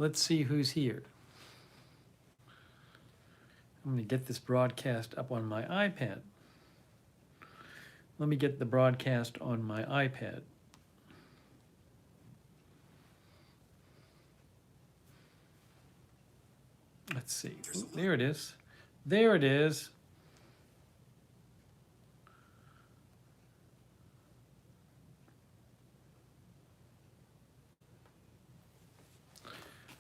Let's see who's here. I'm going to get this broadcast up on my iPad. Let me get the broadcast on my iPad. Let's see. There it is. There it is.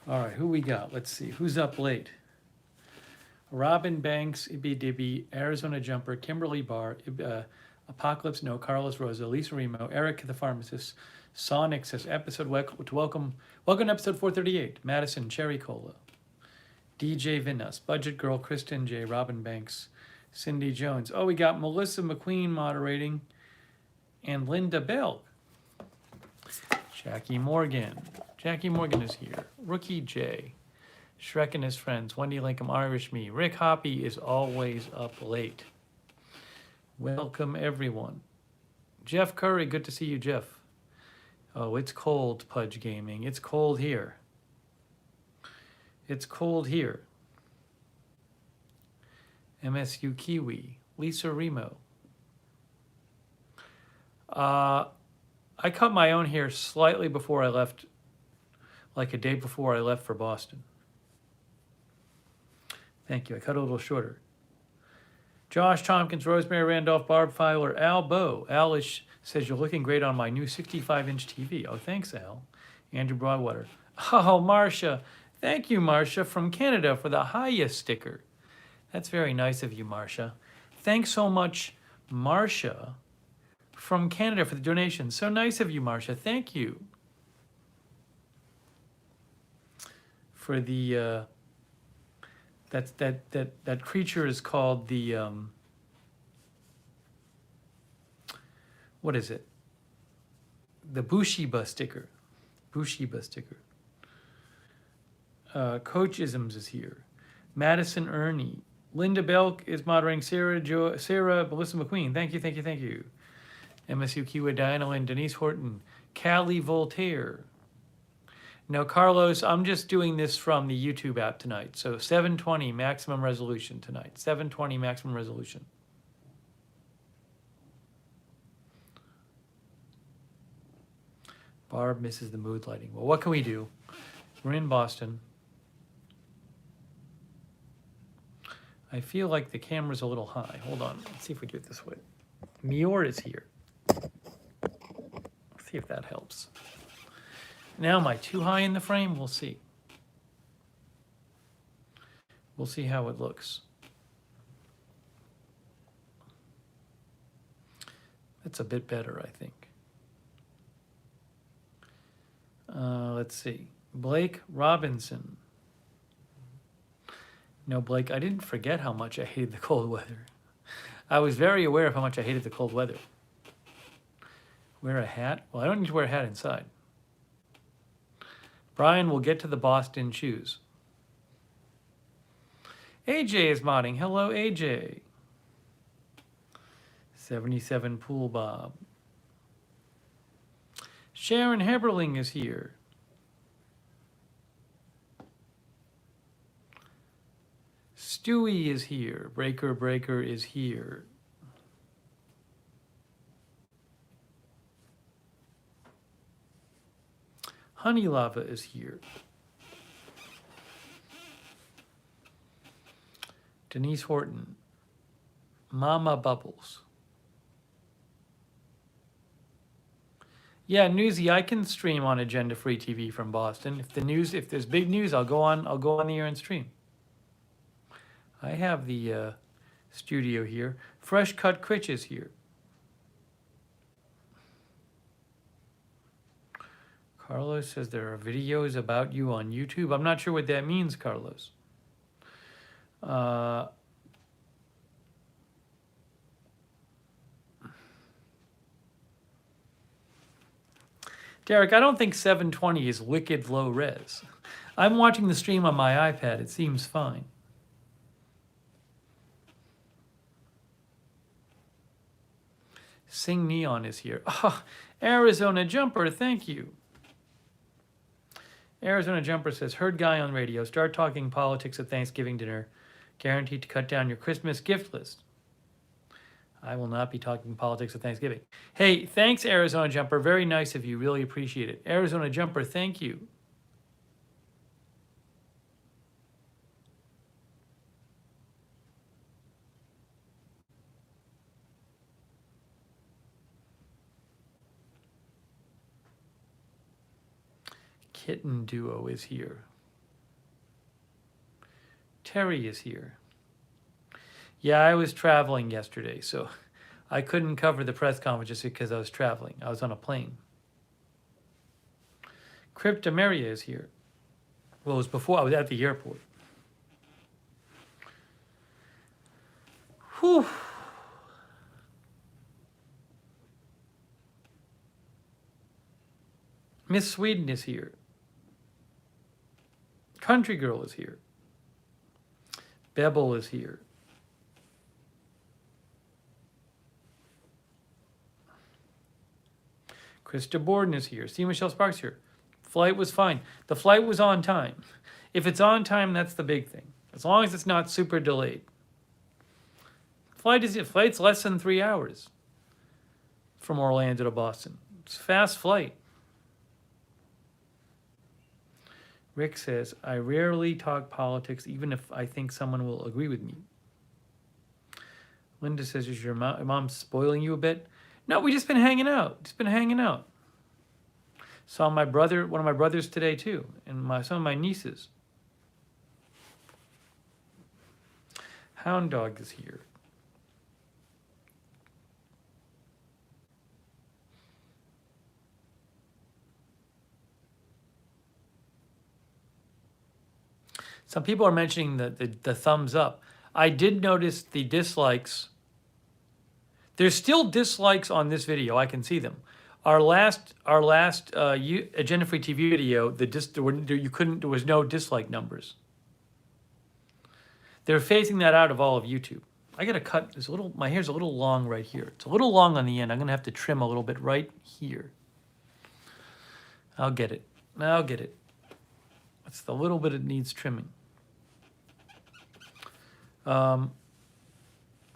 All right, who we got? Let's see. Who's up late? Robin Banks, Ibby Dibby, Arizona Jumper, Kimberly Barr, Apocalypse No, Carlos Rosa, Lisa Remo, Eric the Pharmacist, Sonic says episode welcome to episode 438. Madison Cherry Cola, DJ Vinas, Budget Girl, Kristen J, Robin Banks, Cindy Jones. Oh, we got Melissa McQueen moderating, and Linda Bell. Jackie Morgan. Jackie Morgan is here. Rookie J. Shrek and his friends. Wendy Lincoln, Irish Me. Rick Hoppy is always up late. Welcome, everyone. Jeff Curry, good to see you, Jeff. Oh, it's cold, Pudge Gaming. It's cold here. It's cold here. MSU Kiwi. Lisa Remo. I cut my own hair slightly before I left, like a day before I left for Boston. Thank you. I cut a little shorter. Josh Tompkins, Rosemary Randolph, Barb Filer, Al Bow. Al says, you're looking great on my new 65-inch TV. Oh, thanks, Al. Andrew Broadwater. Oh, Marcia. Thank you, Marcia, from Canada for the highest sticker. That's very nice of you, Marcia. Thanks so much, Marcia, from Canada for the donation. So nice of you, Marcia. Thank you for the... That creature is called the, what is it? The Bushiba sticker. Bushiba sticker. Coach Isms is here. Madison Ernie. Linda Belk is moderating. Sarah, Melissa McQueen. Thank you. MSU Kiwa, Diana Lynn, Denise Horton. Callie Voltaire. Now, Carlos, I'm just doing this from the YouTube app tonight. So 720 maximum resolution tonight. 720 maximum resolution. Barb misses the mood lighting. Well, what can we do? We're in Boston. I feel like the camera's a little high. Hold on. Let's see if we do it this way. Mior is here. Let's see if that helps. Now, am I too high in the frame? We'll see. We'll see how it looks. That's a bit better, I think. Let's see. Blake Robinson. No, Blake, I didn't forget how much I hated the cold weather. I was very aware of how much I hated the cold weather. Wear a hat? Well, I don't need to wear a hat inside. Brian will get to the Boston shoes. AJ is modding. Hello, AJ. 77 Pool Bob. Sharon Heberling is here. Stewie is here. Breaker is here. Honey Lava is here. Denise Horton. Mama Bubbles. Yeah, Newsy, I can stream on Agenda Free TV from Boston. If there's big news, I'll go on the air and stream. I have the studio here. Fresh Cut Critch is here. Carlos says there are videos about you on YouTube. I'm not sure what that means, Carlos. Derek, I don't think 720 is wicked low res. I'm watching the stream on my iPad. It seems fine. Sing Neon is here. Oh, Arizona Jumper, thank you. Arizona Jumper says, heard guy on radio, start talking politics at Thanksgiving dinner. Guaranteed to cut down your Christmas gift list. I will not be talking politics at Thanksgiving. Hey, thanks, Arizona Jumper. Very nice of you. Really appreciate it. Arizona Jumper, thank you. Kitten Duo is here. Terry is here. Yeah, I was traveling yesterday, so I couldn't cover the press conference just because I was traveling. I was on a plane. Cryptomeria is here. Well, it was before I was at the airport. Whew. Miss Sweden is here. Country Girl is here. Bebel is here. Krista Borden is here. C. Michelle Sparks here. Flight was fine. The flight was on time. If it's on time, that's the big thing. As long as it's not super delayed. Flight's less than 3 hours from Orlando to Boston. It's a fast flight. Rick says, I rarely talk politics, even if I think someone will agree with me. Linda says, is your mom spoiling you a bit? No, we just been hanging out. Saw my brother, one of my brothers today too, and some of my nieces. Hound Dog is here. Some people are mentioning the thumbs up. I did notice the dislikes. There's still dislikes on this video. I can see them. Our last Agenda Free TV video, there was no dislike numbers. They're phasing that out of all of YouTube. I gotta cut this my hair's a little long right here. It's a little long on the end. I'm gonna have to trim a little bit right here. I'll get it. It's the little bit it needs trimming.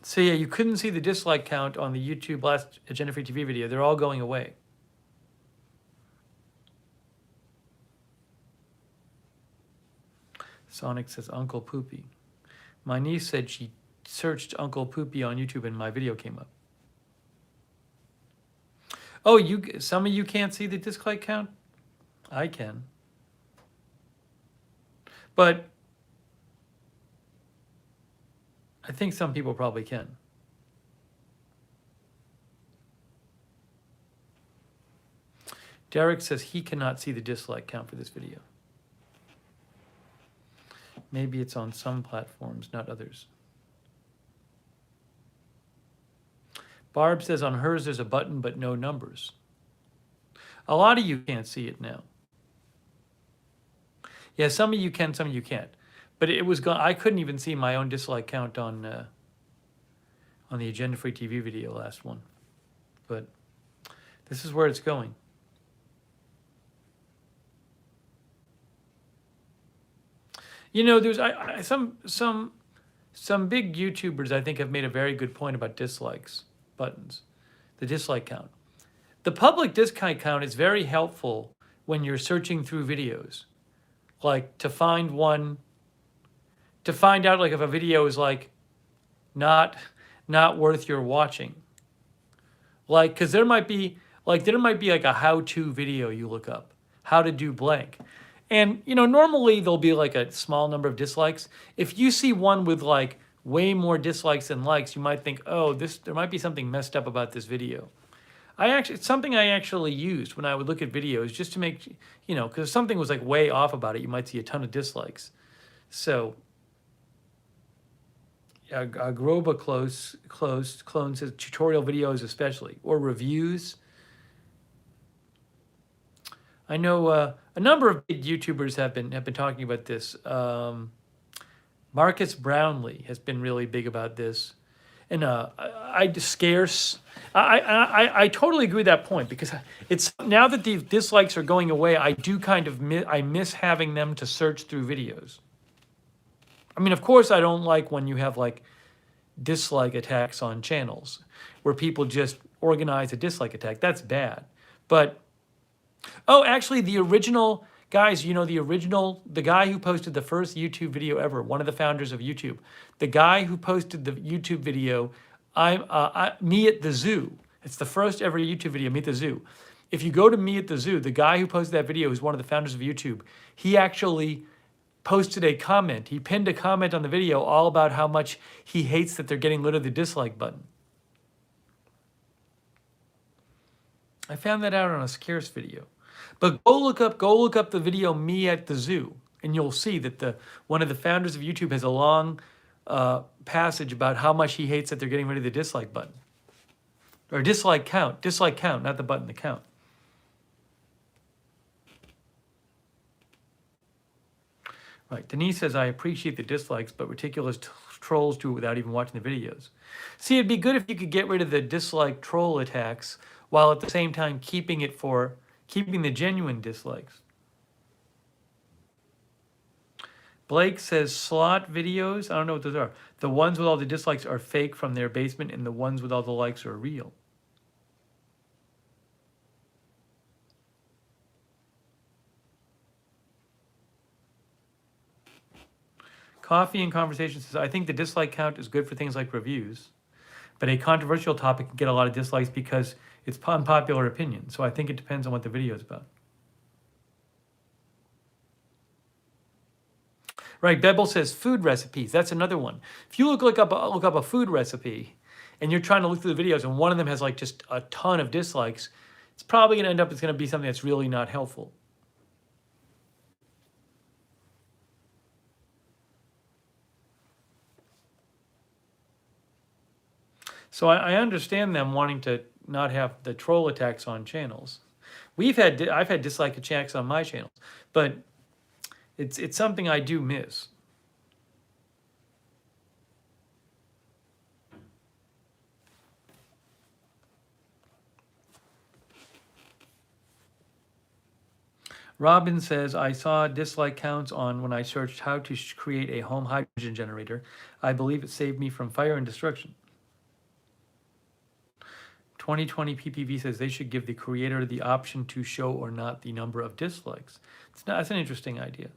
So yeah, you couldn't see the dislike count on the YouTube last Agenda Free TV video. They're all going away. Sonic says Uncle Poopy. My niece said she searched Uncle Poopy on YouTube and my video came up. Oh, some of you can't see the dislike count? I can. But I think some people probably can. Derek says he cannot see the dislike count for this video. Maybe it's on some platforms, not others. Barb says on hers there's a button but no numbers. A lot of you can't see it now. Yeah, some of you can, some of you can't. But it was gone. I couldn't even see my own dislike count on the Agenda Free TV video, last one. But this is where it's going. You know, there's some big YouTubers I think have made a very good point about dislikes buttons, the dislike count. The public dislike count is very helpful when you're searching through videos, like to find out like if a video is like not worth your watching. Like, because there might be like a how-to video you look up, how to do blank. And, you know, normally there'll be like a small number of dislikes. If you see one with like way more dislikes than likes, you might think, oh, there might be something messed up about this video. It's something I actually used when I would look at videos just to make, you know, because if something was like way off about it, you might see a ton of dislikes. So, Groba clone says tutorial videos especially, or reviews. I know a number of big YouTubers have been talking about this. Marcus Brownlee has been really big about this. and I scarce. I totally agree with that point, because it's now that the dislikes are going away, I do kind of I miss having them to search through videos. I mean, of course, I don't like when you have like dislike attacks on channels where people just organize a dislike attack. That's bad. But oh, actually, the original guys, you know, the guy who posted the first YouTube video ever, one of the founders of YouTube, the guy who posted the YouTube video, Me at the Zoo. It's the first ever YouTube video, Me at the Zoo. If you go to Me at the Zoo, the guy who posted that video, who's one of the founders of YouTube, he actually posted a comment. He pinned a comment on the video all about how much he hates that they're getting rid of the dislike button. I found that out on a scarce video. But go look up the video Me at the Zoo, and you'll see that one of the founders of YouTube has a long passage about how much he hates that they're getting rid of the dislike button. Or dislike count, not the button, the count. Right, Denise says, I appreciate the dislikes, but ridiculous trolls do it without even watching the videos. See, it'd be good if you could get rid of the dislike troll attacks while at the same time keeping the genuine dislikes. Blake says, slot videos, I don't know what those are. The ones with all the dislikes are fake from their basement, and the ones with all the likes are real. Coffee and Conversation says, I think the dislike count is good for things like reviews, but a controversial topic can get a lot of dislikes because it's unpopular opinion. So I think it depends on what the video is about. Right, Bebel says food recipes. That's another one. If you look up a food recipe and you're trying to look through the videos and one of them has like just a ton of dislikes, it's probably going to end up, it's going to be something that's really not helpful. So I understand them wanting to not have the troll attacks on channels. I've had dislike attacks on my channels, but it's something I do miss. Robin says, I saw dislike counts on when I searched how to create a home hydrogen generator. I believe it saved me from fire and destruction. 2020 PPV says they should give the creator the option to show or not the number of dislikes. That's an interesting idea.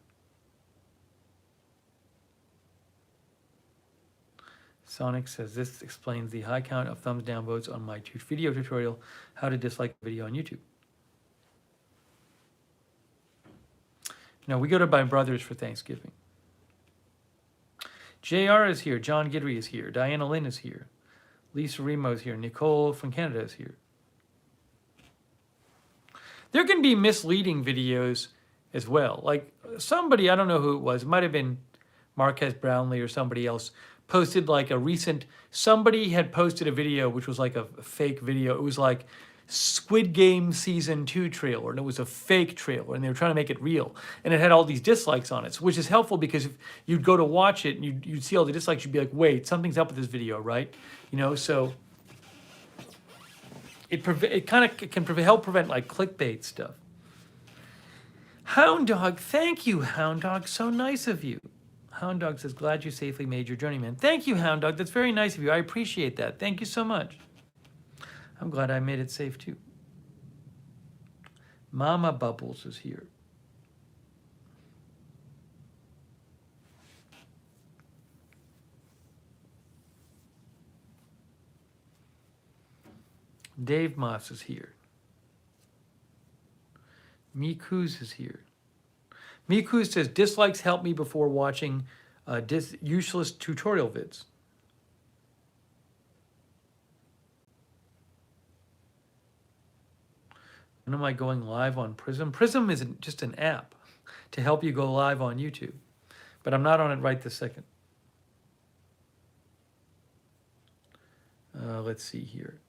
Sonic says this explains the high count of thumbs down votes on my video tutorial, how to dislike a video on YouTube. Now we go to my brothers for Thanksgiving. JR is here, John Guidry is here, Diana Lynn is here. Lisa Remo is here. Nicole from Canada is here. There can be misleading videos as well. Like somebody, I don't know who it was, it might have been Marquez Brownlee or somebody else, posted like somebody had posted a video which was like a fake video. It was like Squid Game Season 2 trailer, and it was a fake trailer, and they were trying to make it real. And it had all these dislikes on it, which is helpful because if you'd go to watch it and you'd see all the dislikes, you'd be like, wait, something's up with this video, right? You know, so it kind of can help prevent like clickbait stuff. Hound Dog, thank you, Hound Dog. So nice of you. Hound Dog says, glad you safely made your journey, man. Thank you, Hound Dog. That's very nice of you. I appreciate that. Thank you so much. I'm glad I made it safe too. Mama Bubbles is here. Dave Moss is here. Mikuz is here. Mikuz says, dislikes help me before watching useless tutorial vids. When am I going live on Prism? Prism is just an app to help you go live on YouTube, but I'm not on it right this second. Let's see here.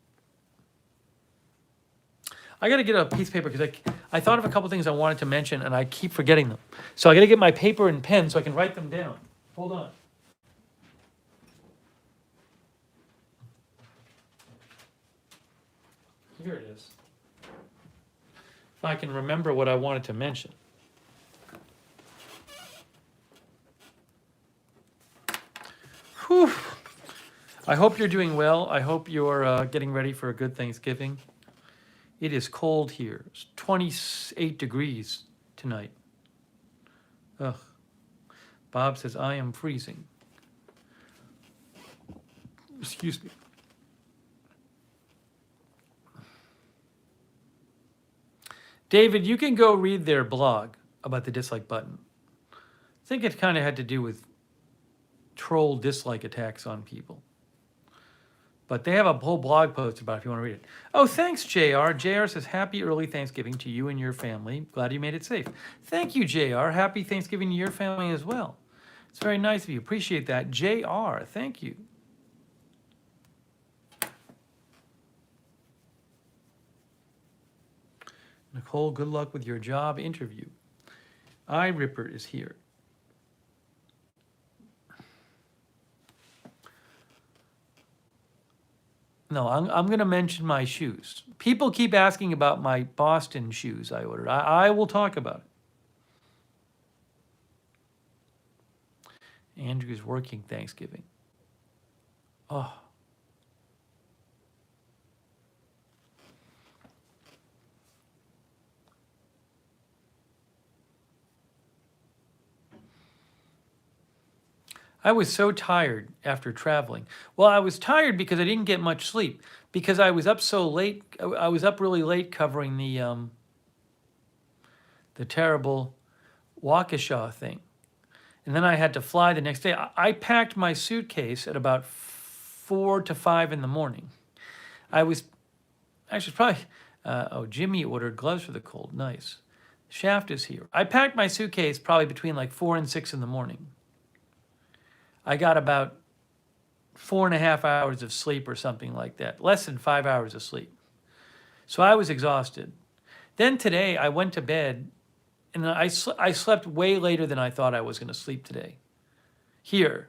I got to get a piece of paper because I thought of a couple things I wanted to mention and I keep forgetting them. So I got to get my paper and pen so I can write them down. Hold on. Here it is. If I can remember what I wanted to mention. Whew. I hope you're doing well. I hope you're getting ready for a good Thanksgiving. It is cold here. It's 28 degrees tonight. Ugh. Bob says, I am freezing. Excuse me. David, you can go read their blog about the dislike button. I think it kind of had to do with troll dislike attacks on people. But they have a whole blog post about it if you want to read it. Oh, thanks, JR. JR says, happy early Thanksgiving to you and your family. Glad you made it safe. Thank you, JR. Happy Thanksgiving to your family as well. It's very nice of you. Appreciate that. JR, thank you. Nicole, good luck with your job interview. iRipper is here. No, I'm going to mention my shoes. People keep asking about my Boston shoes I ordered. I will talk about it. Andrew's working Thanksgiving. Oh. I was so tired after traveling. Well, I was tired because I didn't get much sleep because I was up so late. I was up really late covering the terrible Waukesha thing. And then I had to fly the next day. I packed my suitcase at about 4 to 5 in the morning. I was actually probably, Jimmy ordered gloves for the cold. Nice. Shaft is here. I packed my suitcase probably between like 4 and 6 in the morning. I got about 4.5 hours of sleep or something like that. Less than 5 hours of sleep. So I was exhausted. Then today I went to bed and I slept way later than I thought I was going to sleep today. Here.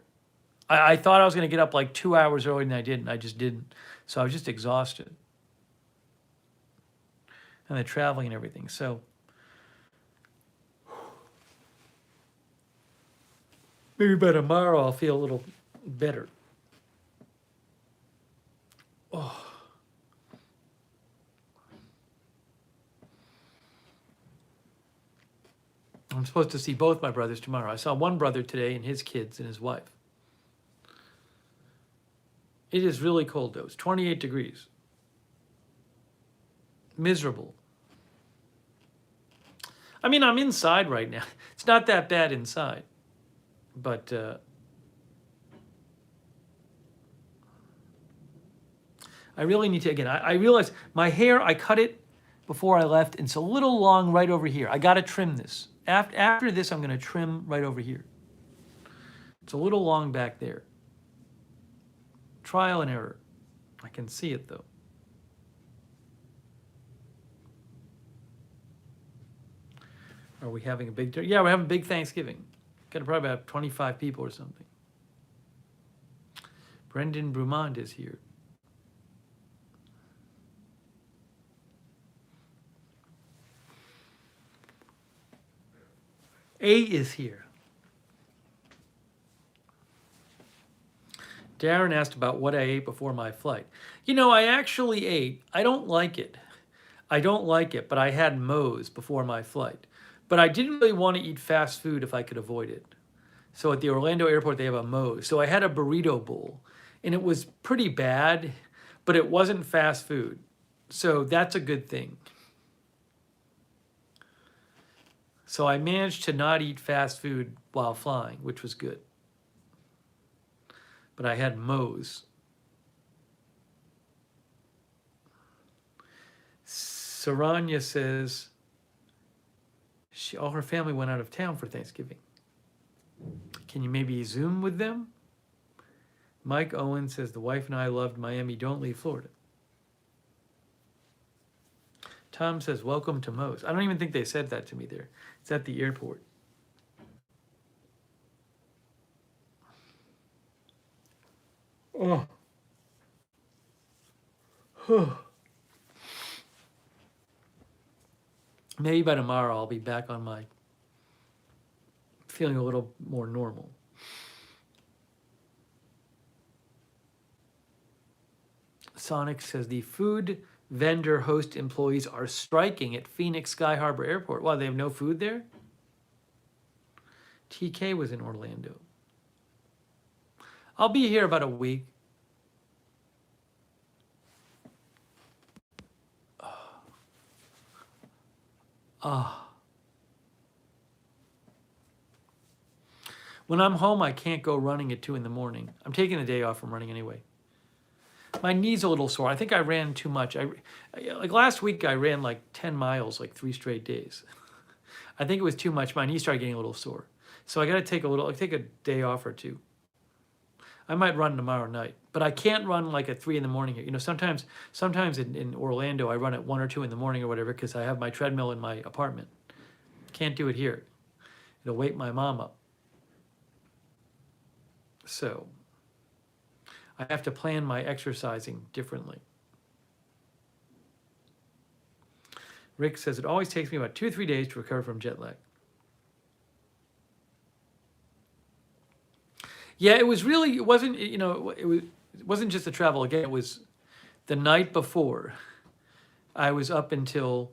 I thought I was going to get up like 2 hours earlier than I did, and I just didn't. So I was just exhausted. And the traveling and everything. So maybe by tomorrow I'll feel a little better. Oh. I'm supposed to see both my brothers tomorrow. I saw one brother today and his kids and his wife. It is really cold though. It's 28 degrees. Miserable. I mean, I'm inside right now. It's not that bad inside. But I really need to, again, I realize my hair, I cut it before I left, and it's a little long right over here. I got to trim this. After this, I'm going to trim right over here. It's a little long back there. Trial and error. I can see it, though. Are we having a big, yeah, we're having a big Thanksgiving. Got probably about 25 people or something. Brendan Brumond is here. A is here. Darren asked about what I ate before my flight. You know, I actually ate. I don't like it. I don't like it, but I had Moe's before my flight. But I didn't really want to eat fast food if I could avoid it. So at the Orlando airport, they have a Moe's. So I had a burrito bowl, and it was pretty bad, but it wasn't fast food. So that's a good thing. So I managed to not eat fast food while flying, which was good. But I had Moe's. Saranya says all her family went out of town for Thanksgiving. Can you maybe Zoom with them? Mike Owen says the wife and I loved Miami. Don't leave Florida. Tom says welcome to Moe's. I don't even think they said that to me there. It's at the airport. Oh. Maybe by tomorrow I'll be back on my, feeling a little more normal. Sonic says the food vendor host employees are striking at Phoenix Sky Harbor Airport. Wow, they have no food there? TK was in Orlando. I'll be here about a week. When I'm home, I can't go running at 2 in the morning. I'm taking the day off from running anyway. My knee's a little sore. I think I ran too much. Like last week, I ran like 10 miles, like 3 straight days. I think it was too much. My knee started getting a little sore. So I got to take a day off or 2. I might run tomorrow night, but I can't run like at 3 in the morning here. You know, sometimes in Orlando, I run at 1 or 2 in the morning or whatever because I have my treadmill in my apartment. Can't do it here. It'll wake my mom up. So I have to plan my exercising differently. Rick says it always takes me about 2 or 3 days to recover from jet lag. Yeah, it wasn't, you know, it wasn't just the travel again. It was the night before. I was up really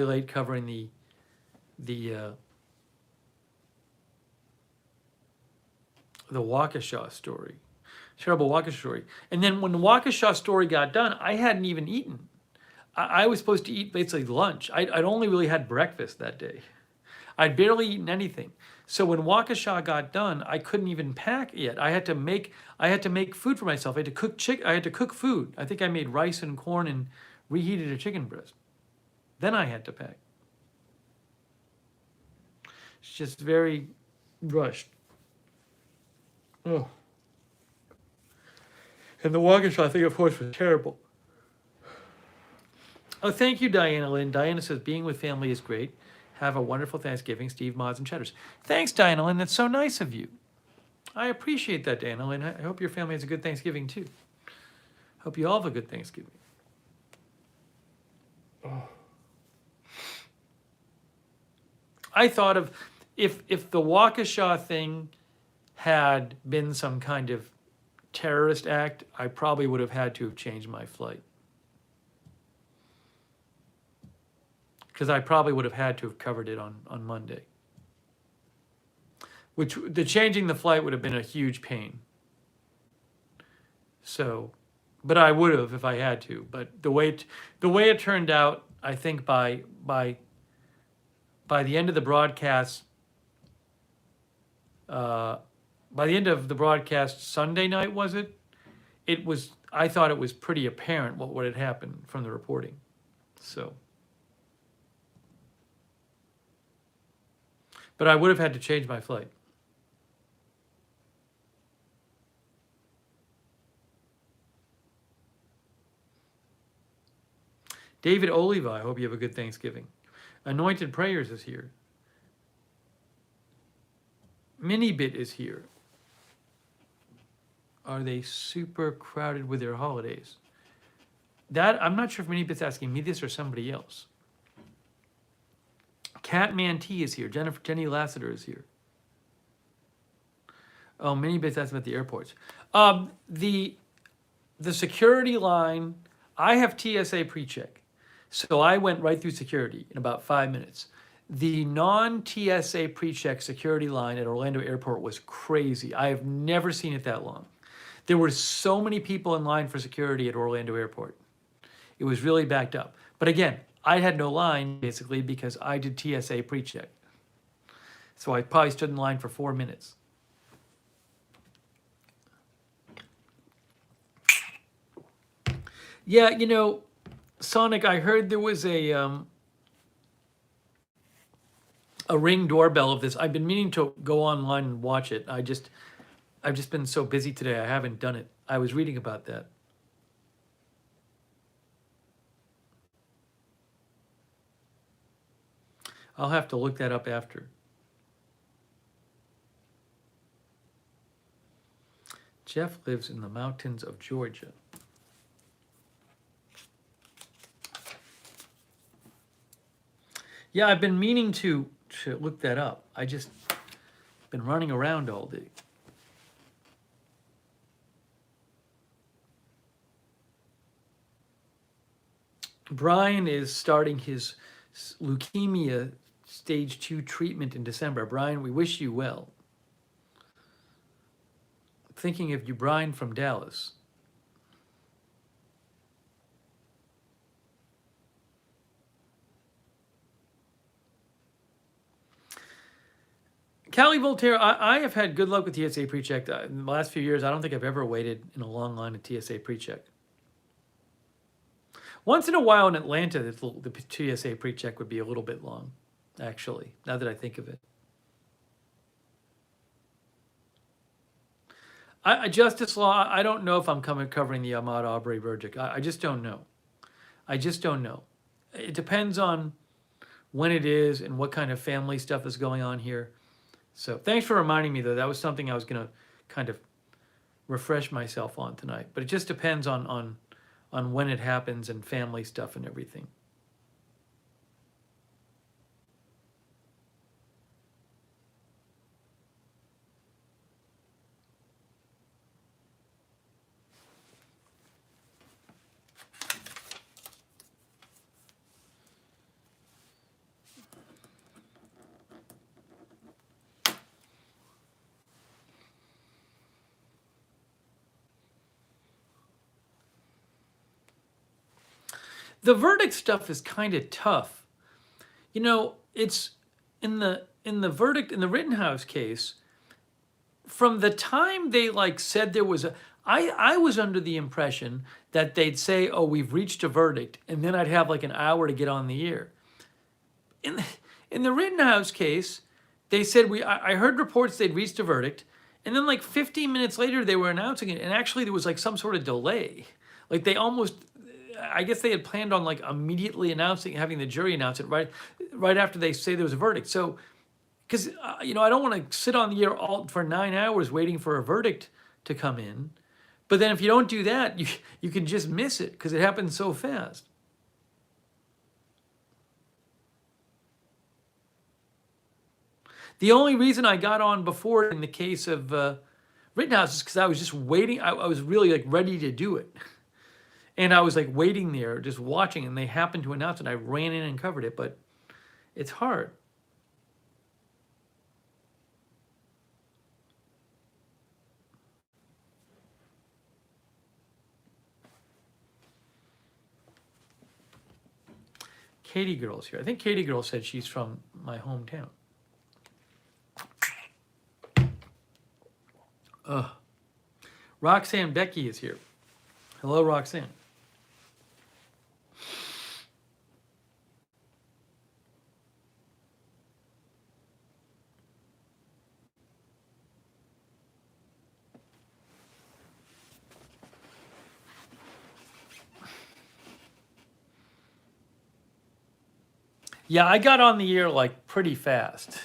late covering the Waukesha story, terrible Waukesha story. And then when the Waukesha story got done, I hadn't even eaten. I was supposed to eat basically lunch. I'd only really had breakfast that day. I'd barely eaten anything. So when Waukesha got done, I couldn't even pack yet. I had to make food for myself. I had to cook food. I think I made rice and corn and reheated a chicken breast. Then I had to pack. It's just very rushed. Oh. And the Waukesha thing, of course, was terrible. Oh, thank you, Diana Lynn. Diana says, being with family is great. Have a wonderful Thanksgiving, Steve, Mods, and Cheddars. Thanks, Diana Lynn. That's so nice of you. I appreciate that, Diana Lynn. I hope your family has a good Thanksgiving, too. Hope you all have a good Thanksgiving. Oh. I thought of, if the Waukesha thing had been some kind of terrorist act, I probably would have had to have changed my flight. Because I probably would have had to have covered it on Monday. The changing the flight would have been a huge pain. So, but I would have if I had to. But the way it turned out, I think by the end of the broadcast, Sunday night, was it? I thought it was pretty apparent what had happened from the reporting. So. But I would have had to change my flight. David Oliva, I hope you have a good Thanksgiving. Anointed Prayers is here. Minibit is here. Are they super crowded with their holidays? I'm not sure if Minibit's asking me this or somebody else. Catman T is here. Jenny Lassiter is here. Oh, Minibit's asking about the airports. The security line, I have TSA pre-check. So I went right through security in about 5 minutes. The non-TSA pre-check security line at Orlando Airport was crazy. I have never seen it that long. There were so many people in line for security at Orlando Airport. It was really backed up. But again, I had no line, basically, because I did TSA pre-check. So I probably stood in line for 4 minutes. Yeah, you know, Sonic, I heard there was a Ring doorbell of this. I've been meaning to go online and watch it. I've just been so busy today, I haven't done it. I was reading about that. I'll have to look that up after. Jeff lives in the mountains of Georgia. Yeah, I've been meaning to look that up. I just been running around all day. Brian is starting his leukemia stage 2 treatment in December. Brian, we wish you well. Thinking of you, Brian from Dallas. Callie Voltaire, I have had good luck with TSA PreCheck. In the last few years, I don't think I've ever waited in a long line at TSA PreCheck. Once in a while in Atlanta, the TSA PreCheck would be a little bit long, actually, now that I think of it. Justice Law, I don't know if I'm covering the Ahmaud Arbery verdict. I just don't know. I just don't know. It depends on when it is and what kind of family stuff is going on here. So thanks for reminding me, though. That was something I was going to kind of refresh myself on tonight. But it just depends on when it happens and family stuff and everything. The verdict stuff is kind of tough. You know, it's in the verdict in the Rittenhouse case, from the time they like said there was a I was under the impression that they'd say, "Oh, we've reached a verdict," and then I'd have like an hour to get on the air. In the Rittenhouse case, they said I heard reports they'd reached a verdict, and then like 15 minutes later they were announcing it, and actually there was like some sort of delay. Like they almost, I guess they had planned on like immediately announcing, having the jury announce it right after they say there was a verdict. So, because you know, I don't want to sit on the air for 9 hours waiting for a verdict to come in, but then if you don't do that, you can just miss it because it happens so fast. The only reason I got on before in the case of Rittenhouse is because I was just waiting. I was really like ready to do it. And I was like waiting there, just watching, and they happened to announce it. I ran in and covered it, but it's hard. Katie Girl's here. I think Katie Girl said she's from my hometown. Roxanne Becky is here. Hello, Roxanne. Yeah, I got on the air like pretty fast.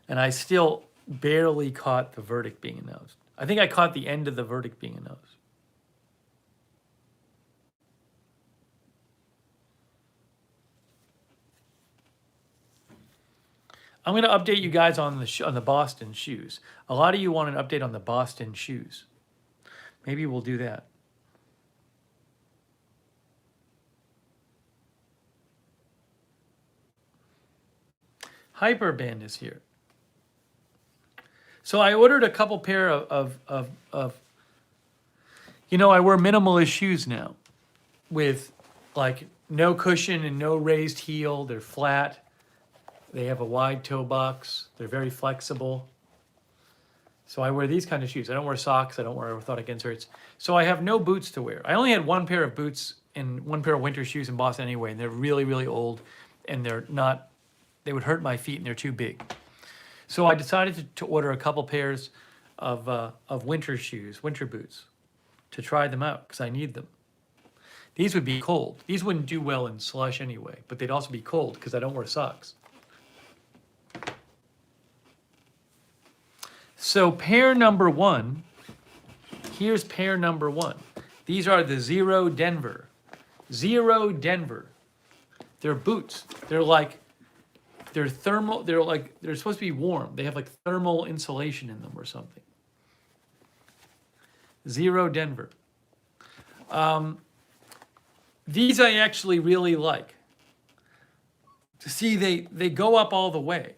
And I still barely caught the verdict being announced. I think I caught the end of the verdict being announced. I'm going to update you guys on the Boston shoes. A lot of you want an update on the Boston shoes. Maybe we'll do that. Hyperband is here. So I ordered a couple pair of you know, I wear minimalist shoes now with like no cushion and no raised heel. They're flat. They have a wide toe box. They're very flexible. So I wear these kind of shoes. I don't wear socks. I don't wear orthotic inserts. So I have no boots to wear. I only had one pair of boots and one pair of winter shoes in Boston anyway, and they're really, really old, and they're not, they would hurt my feet, and they're too big. So I decided to order a couple pairs of winter shoes, winter boots, to try them out because I need them. These would be cold. These wouldn't do well in slush anyway, but they'd also be cold because I don't wear socks. So pair number one, here's pair number one. These are the Zero Denver. Zero Denver. They're boots. They're thermal. They're supposed to be warm. They have like thermal insulation in them or something. Zero Denver. These I actually really like. See, they go up all the way.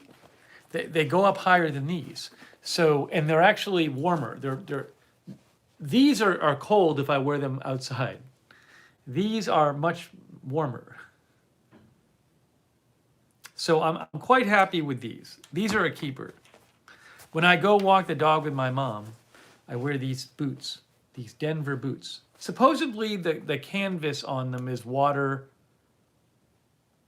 They go up higher than these. So, and they're actually warmer. These are cold if I wear them outside. These are much warmer. So I'm quite happy with these. These are a keeper. When I go walk the dog with my mom, I wear these boots, these Denver boots. Supposedly the canvas on them is water.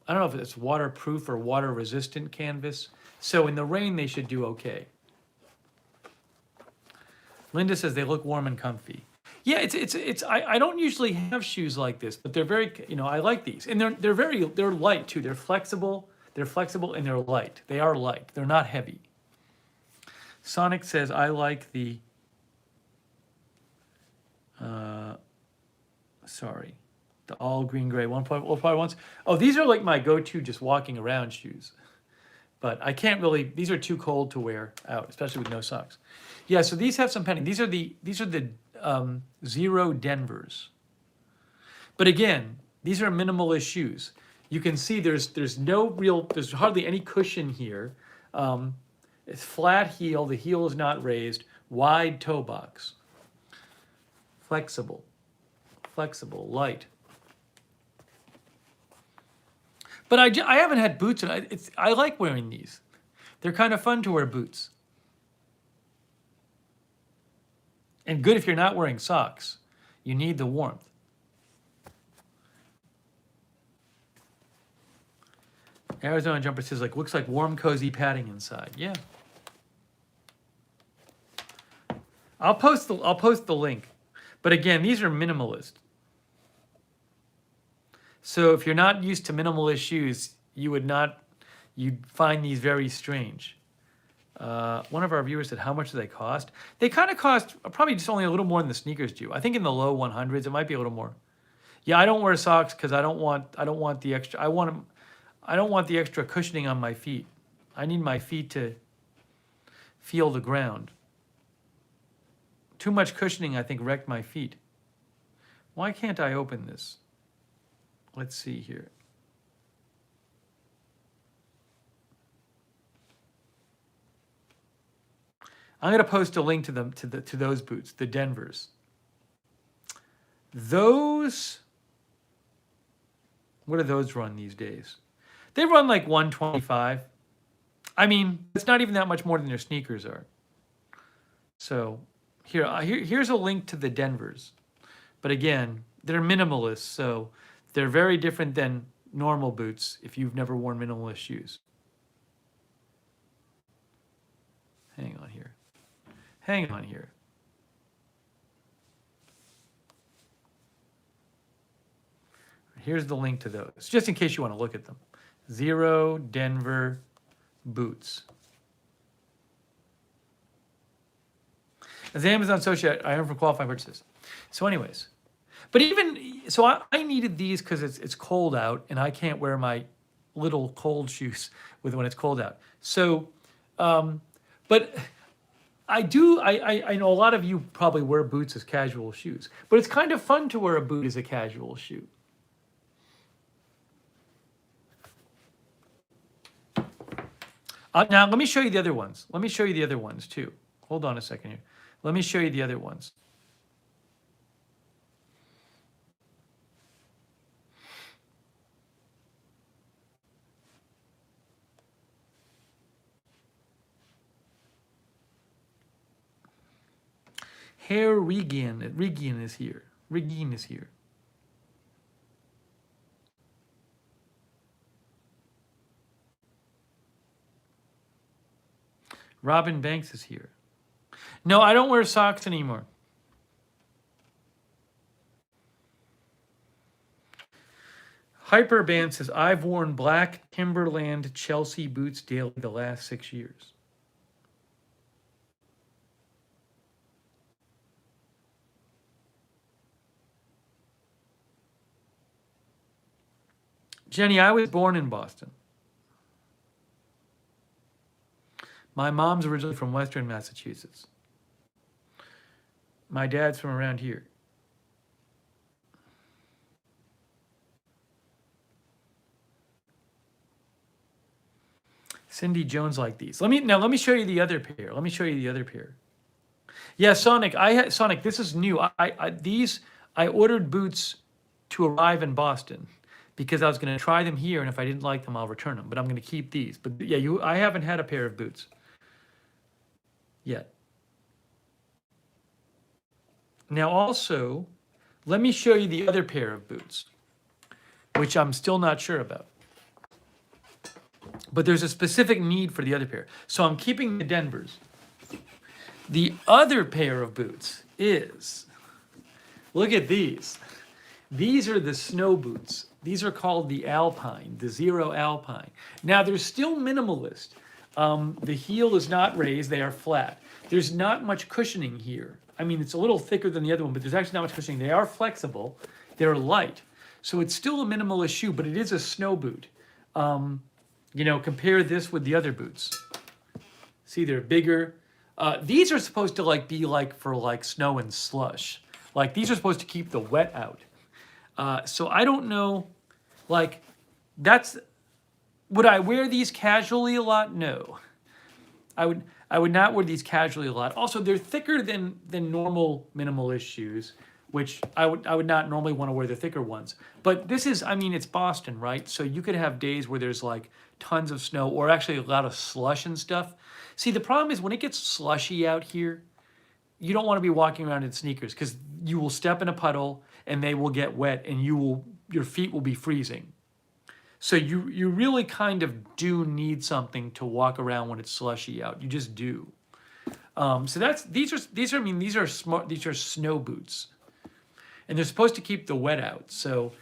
I don't know if it's waterproof or water resistant canvas. So in the rain they should do okay. Linda says they look warm and comfy. Yeah, I don't usually have shoes like this, but they're very, I like these. And they're light too. They're flexible and they're light. They are light. They're not heavy. Sonic says I like the the all green gray 1.5 Oh, these are like my go-to just walking around shoes. But I can't really, these are too cold to wear out, especially with no socks. Yeah, so these have some padding. These are the Zero Denvers. But again, these are minimalist shoes. You can see there's hardly any cushion here. It's flat heel, the heel is not raised, wide toe box. Flexible, light. But I haven't had boots, and I like wearing these. They're kind of fun to wear boots. And good if you're not wearing socks. You need the warmth. Arizona Jumper says, looks like warm, cozy padding inside. Yeah. I'll post the link. But again, these are minimalist. So if you're not used to minimalist shoes, you'd find these very strange. One of our viewers said, how much do they cost? They kind of cost probably just only a little more than the sneakers do. I think in the low 100s, it might be a little more. Yeah, I don't wear socks because I don't want the extra. I don't want the extra cushioning on my feet. I need my feet to feel the ground. Too much cushioning, I think, wrecked my feet. Why can't I open this? Let's see here. I'm going to post a link to them to those boots, the Denvers. Those, what do those run these days? They run like 125. I mean, it's not even that much more than their sneakers are. So here's a link to the Denvers. But again, they're minimalist, so they're very different than normal boots if you've never worn minimalist shoes. Hang on here. Here's the link to those, just in case you want to look at them. Zero Denver boots. As Amazon associate, I earn from qualifying purchases. So anyways, but I needed these because it's cold out and I can't wear my little cold shoes when it's cold out. So, but I know a lot of you probably wear boots as casual shoes, but it's kind of fun to wear a boot as a casual shoe. Now, let me show you the other ones. Let me show you the other ones too. Hold on a second here. Let me show you the other ones. Hair Regan is here. Regine is here. Robin Banks is here. No, I don't wear socks anymore. Hyperband says, I've worn black Timberland Chelsea boots daily the last 6 years. Jenny, I was born in Boston. My mom's originally from Western Massachusetts. My dad's from around here. Cindy Jones like these. Let me show you the other pair. Let me show you the other pair. Yeah, Sonic. Sonic. This is new. I ordered boots to arrive in Boston because I was going to try them here, and if I didn't like them, I'll return them. But I'm going to keep these. But yeah, I haven't had a pair of boots yet. Now, also, let me show you the other pair of boots, which I'm still not sure about. But there's a specific need for the other pair. So I'm keeping the Denvers. The other pair of boots is, look at these. These are the snow boots. These are called the Alpine, the Zero Alpine. Now, they're still minimalist. The heel is not raised, they are flat. There's not much cushioning here. I mean, it's a little thicker than the other one, but there's actually not much cushioning. They are flexible, they're light. So it's still a minimalist shoe, but it is a snow boot. Compare this with the other boots. See, they're bigger. These are supposed to be for snow and slush. Like these are supposed to keep the wet out. So I don't know, would I wear these casually a lot? No. I would not wear these casually a lot. Also, they're thicker than normal minimalist shoes, which I would not normally want to wear the thicker ones. But this is, it's Boston, right? So you could have days where there's tons of snow or actually a lot of slush and stuff. See, the problem is when it gets slushy out here, you don't want to be walking around in sneakers because you will step in a puddle and they will get wet and your feet will be freezing. So you really kind of do need something to walk around when it's slushy out. You just do. So these are snow boots. And they're supposed to keep the wet out. So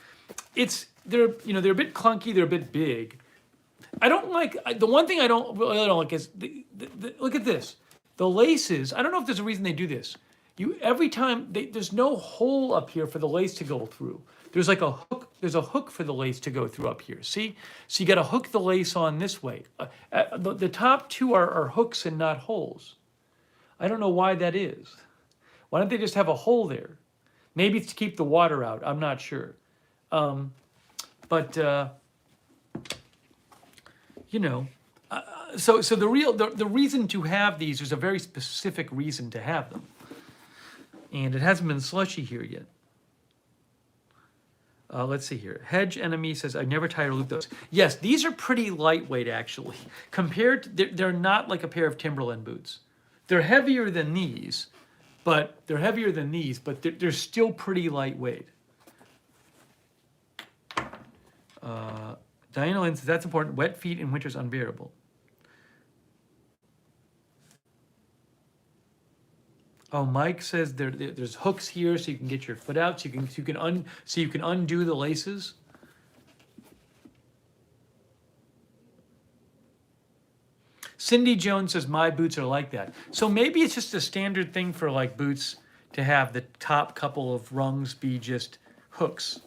they're a bit clunky, they're a bit big. I don't like, the one thing I really don't like is, look at this. The laces, I don't know if there's a reason they do this. Every time, there's no hole up here for the lace to go through. There's a hook for the lace to go through up here, see? So you gotta hook the lace on this way. The top two are hooks and not holes. I don't know why that is. Why don't they just have a hole there? Maybe it's to keep the water out, I'm not sure. So the reason to have these, there's a very specific reason to have them. And it hasn't been slushy here yet. Let's see here. Hedge Enemy says, I've never tied or looped those. Yes, these are pretty lightweight, actually. Compared to, they're not like a pair of Timberland boots. They're heavier than these, but they're still pretty lightweight. Diana Lynn says, that's important. Wet feet in winter is unbearable. Oh, Mike says there's hooks here so you can get your foot out, so you can undo the laces. Cindy Jones says my boots are like that. So maybe it's just a standard thing for boots to have the top couple of rungs be just hooks.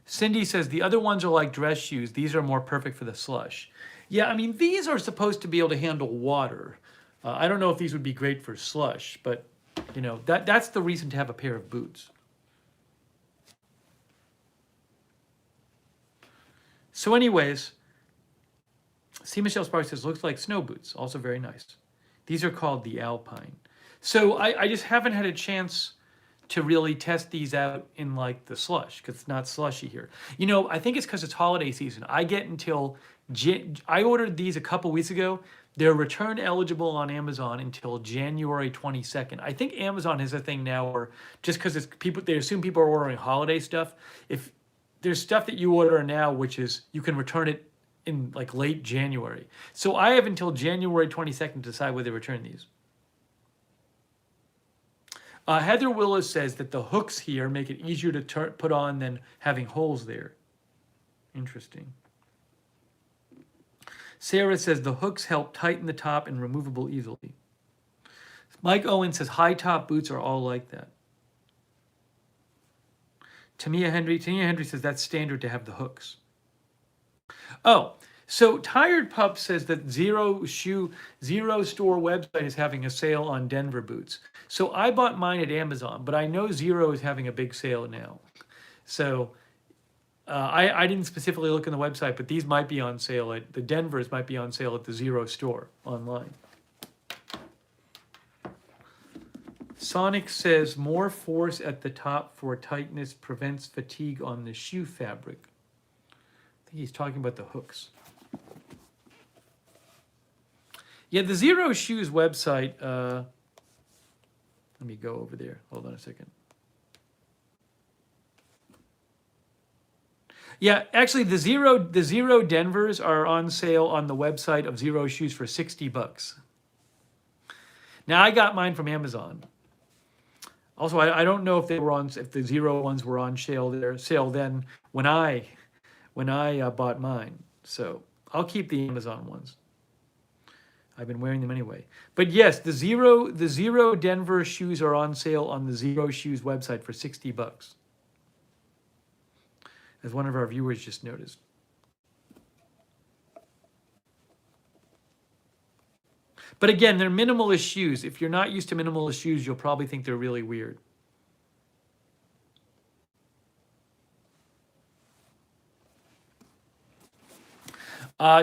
Cindy says the other ones are like dress shoes. These are more perfect for the slush. Yeah, these are supposed to be able to handle water. I don't know if these would be great for slush, but that's the reason to have a pair of boots. So anyways, C. Michelle Sparks says, looks like snow boots. Also very nice. These are called the Alpine. So I just haven't had a chance to really test these out in the slush because it's not slushy here. I think it's because it's holiday season. I ordered these a couple weeks ago. They're return eligible on Amazon until January 22nd. I think Amazon has a thing now where just because they assume people are ordering holiday stuff. If there's stuff that you order now, which is you can return it in late January. So I have until January 22nd to decide whether to return these. Heather Willis says that the hooks here make it easier to put on than having holes there. Interesting. Sarah says the hooks help tighten the top and removable easily. Mike Owen says high top boots are all like that. Tania Henry says that's standard to have the hooks. Oh, so Tired Pup says that Zero Store website is having a sale on Denver boots. So I bought mine at Amazon, but I know Zero is having a big sale now. So I didn't specifically look in the website, but these might be on sale at the Denvers might be on sale at the Zero Store online. Sonic says more force at the top for tightness prevents fatigue on the shoe fabric. I think he's talking about the hooks. Yeah, the Zero Shoes website. Let me go over there. Hold on a second. Yeah, actually, the Zero Denvers are on sale on the website of Zero Shoes for $60. Now I got mine from Amazon. Also, I don't know if they were on if the Zero ones were on sale then when I bought mine. So I'll keep the Amazon ones. I've been wearing them anyway. But yes, the Zero Denver shoes are on sale on the Zero Shoes website for $60. As one of our viewers just noticed. But again, they're minimalist shoes. If you're not used to minimalist shoes, you'll probably think they're really weird.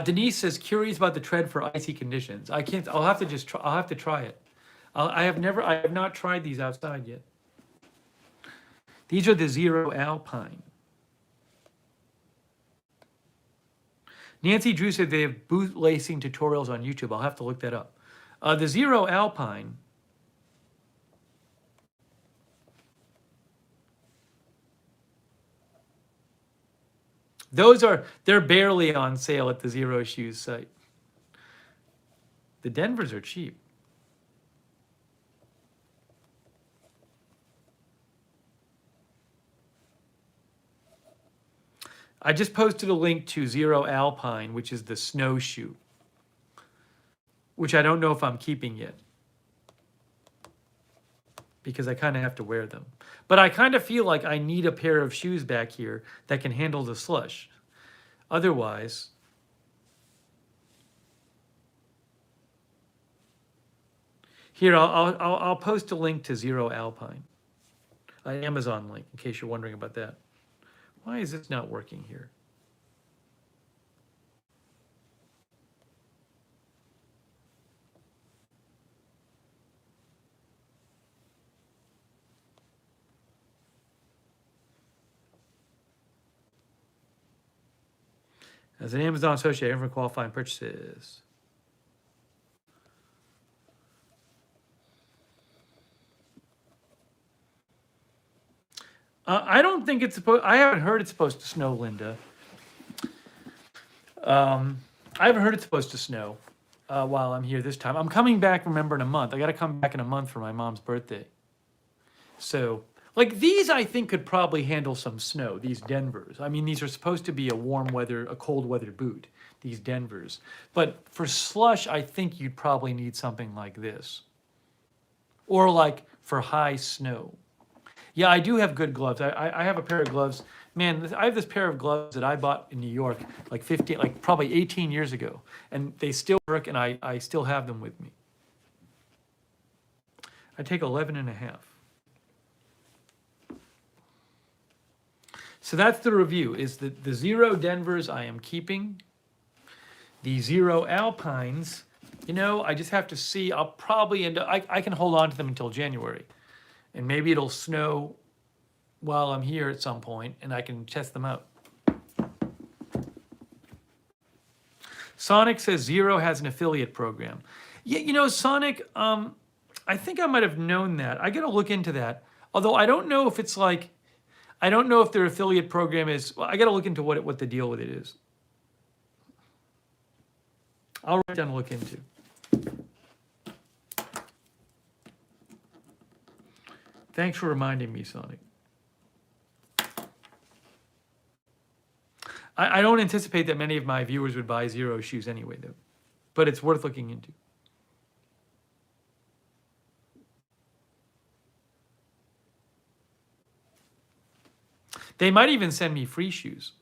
Denise says curious about the tread for icy conditions. I can't. I'll have to just. I'll have to try it. I have not tried these outside yet. These are the Zero Alpine. Nancy Drew said they have boot lacing tutorials on YouTube. I'll have to look that up. The Zero Alpine. They're barely on sale at the Zero Shoes site. The Denvers are cheap. I just posted a link to Zero Alpine, which is the snowshoe, which I don't know if I'm keeping yet because I kind of have to wear them. But I kind of feel like I need a pair of shoes back here that can handle the slush. Otherwise, here I'll post a link to Zero Alpine, an Amazon link, in case you're wondering about that. Why is this not working here? As an Amazon associate, for qualifying purchases. I don't think it's supposed. I haven't heard it's supposed to snow, Linda. I haven't heard it's supposed to snow while I'm here this time. I'm coming back. Remember, in a month. I got to come back in a month for my mom's birthday. So, like these, I think could probably handle some snow. These Denvers. I mean, these are supposed to be a cold weather boot. These Denvers. But for slush, I think you'd probably need something like this, or like for high snow. Yeah, I do have good gloves. I have a pair of gloves. Man, I have this pair of gloves that I bought in New York like probably 18 years ago. And they still work, and I still have them with me. I take 11.5. So that's the review, is the Zero Denvers I am keeping. The Zero Alpines, I just have to see. I'll probably I can hold on to them until January. And maybe it'll snow while I'm here at some point, and I can test them out. Sonic says Zero has an affiliate program. Yeah, Sonic, I think I might have known that. I got to look into that. Although I don't know if it's like, I don't know if their affiliate program is, well, I got to look into what the deal with it is. I'll write down to look into. Thanks for reminding me, Sonic. I don't anticipate that many of my viewers would buy Zero shoes anyway, though. But it's worth looking into. They might even send me free shoes.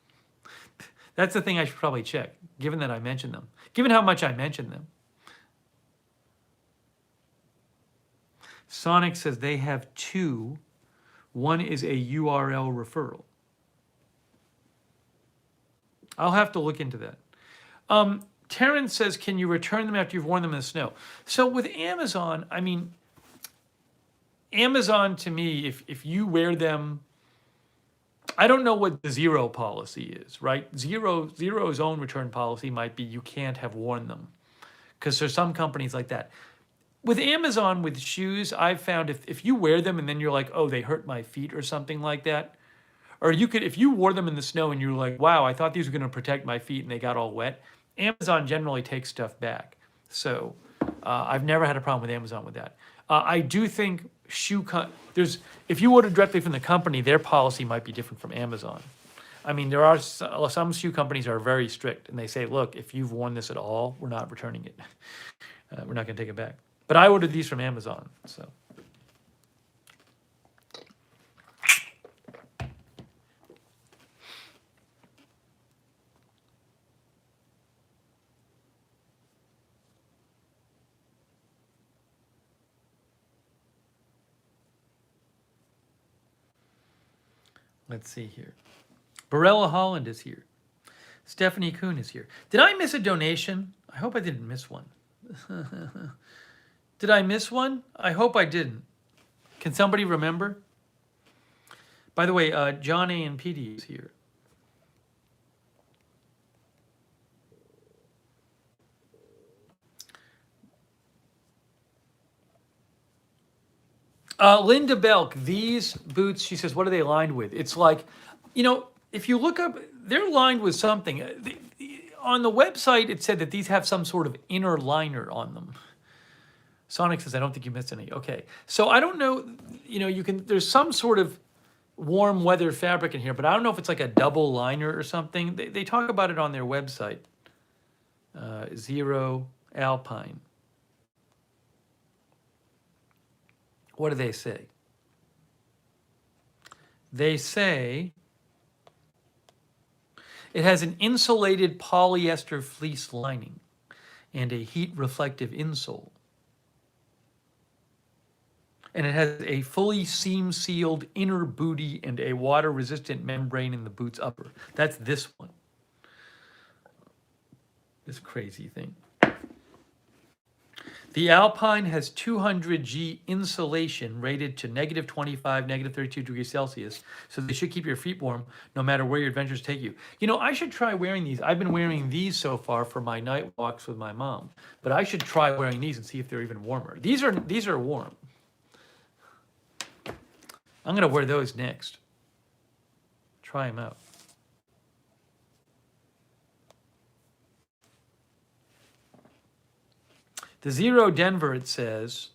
That's the thing I should probably check, given that I mentioned them. Given how much I mentioned them. Sonic says they have 2. One is a URL referral. I'll have to look into that. Terrence says, can you return them after you've worn them in the snow? So with Amazon, I mean, Amazon to me, if you wear them, I don't know what the Zero policy is, right? Zero's own return policy might be you can't have worn them, because there's some companies like that. With Amazon, with shoes, I've found if you wear them and then you're like, oh, they hurt my feet or something like that, or you could, if you wore them in the snow and you're like, wow, I thought these were going to protect my feet and they got all wet, Amazon generally takes stuff back. So I've never had a problem with Amazon with that. I do think if you order directly from the company, their policy might be different from Amazon. I mean, there are some shoe companies are very strict, and they say, look, if you've worn this at all, we're not returning it. We're not going to take it back. But I ordered these from Amazon, so. Let's see here. Barella Holland is here. Stephanie Kuhn is here. Did I miss a donation? I hope I didn't miss one. Did I miss one? I hope I didn't. Can somebody remember? By the way, John A. and PD is here. Linda Belk, these boots, she says, what are they lined with? It's like, you know, if you look up, they're lined with something. On the website, it said that these have some sort of inner liner on them. Sonic says, I don't think you missed any. Okay. So I don't know, you know, there's some sort of warm weather fabric in here, but I don't know if it's like a double liner or something. They talk about it on their website. Zero Alpine. What do they say? They say it has an insulated polyester fleece lining and a heat-reflective insole. And it has a fully seam-sealed inner booty and a water-resistant membrane in the boot's upper. That's this one. This crazy thing. The Alpine has 200G insulation rated to -25, -32 degrees Celsius, so they should keep your feet warm no matter where your adventures take you. You know, I should try wearing these. I've been wearing these so far for my night walks with my mom, but I should try wearing these and see if they're even warmer. These are warm. I'm going to wear those next. Try them out. The Zero Denver, it says,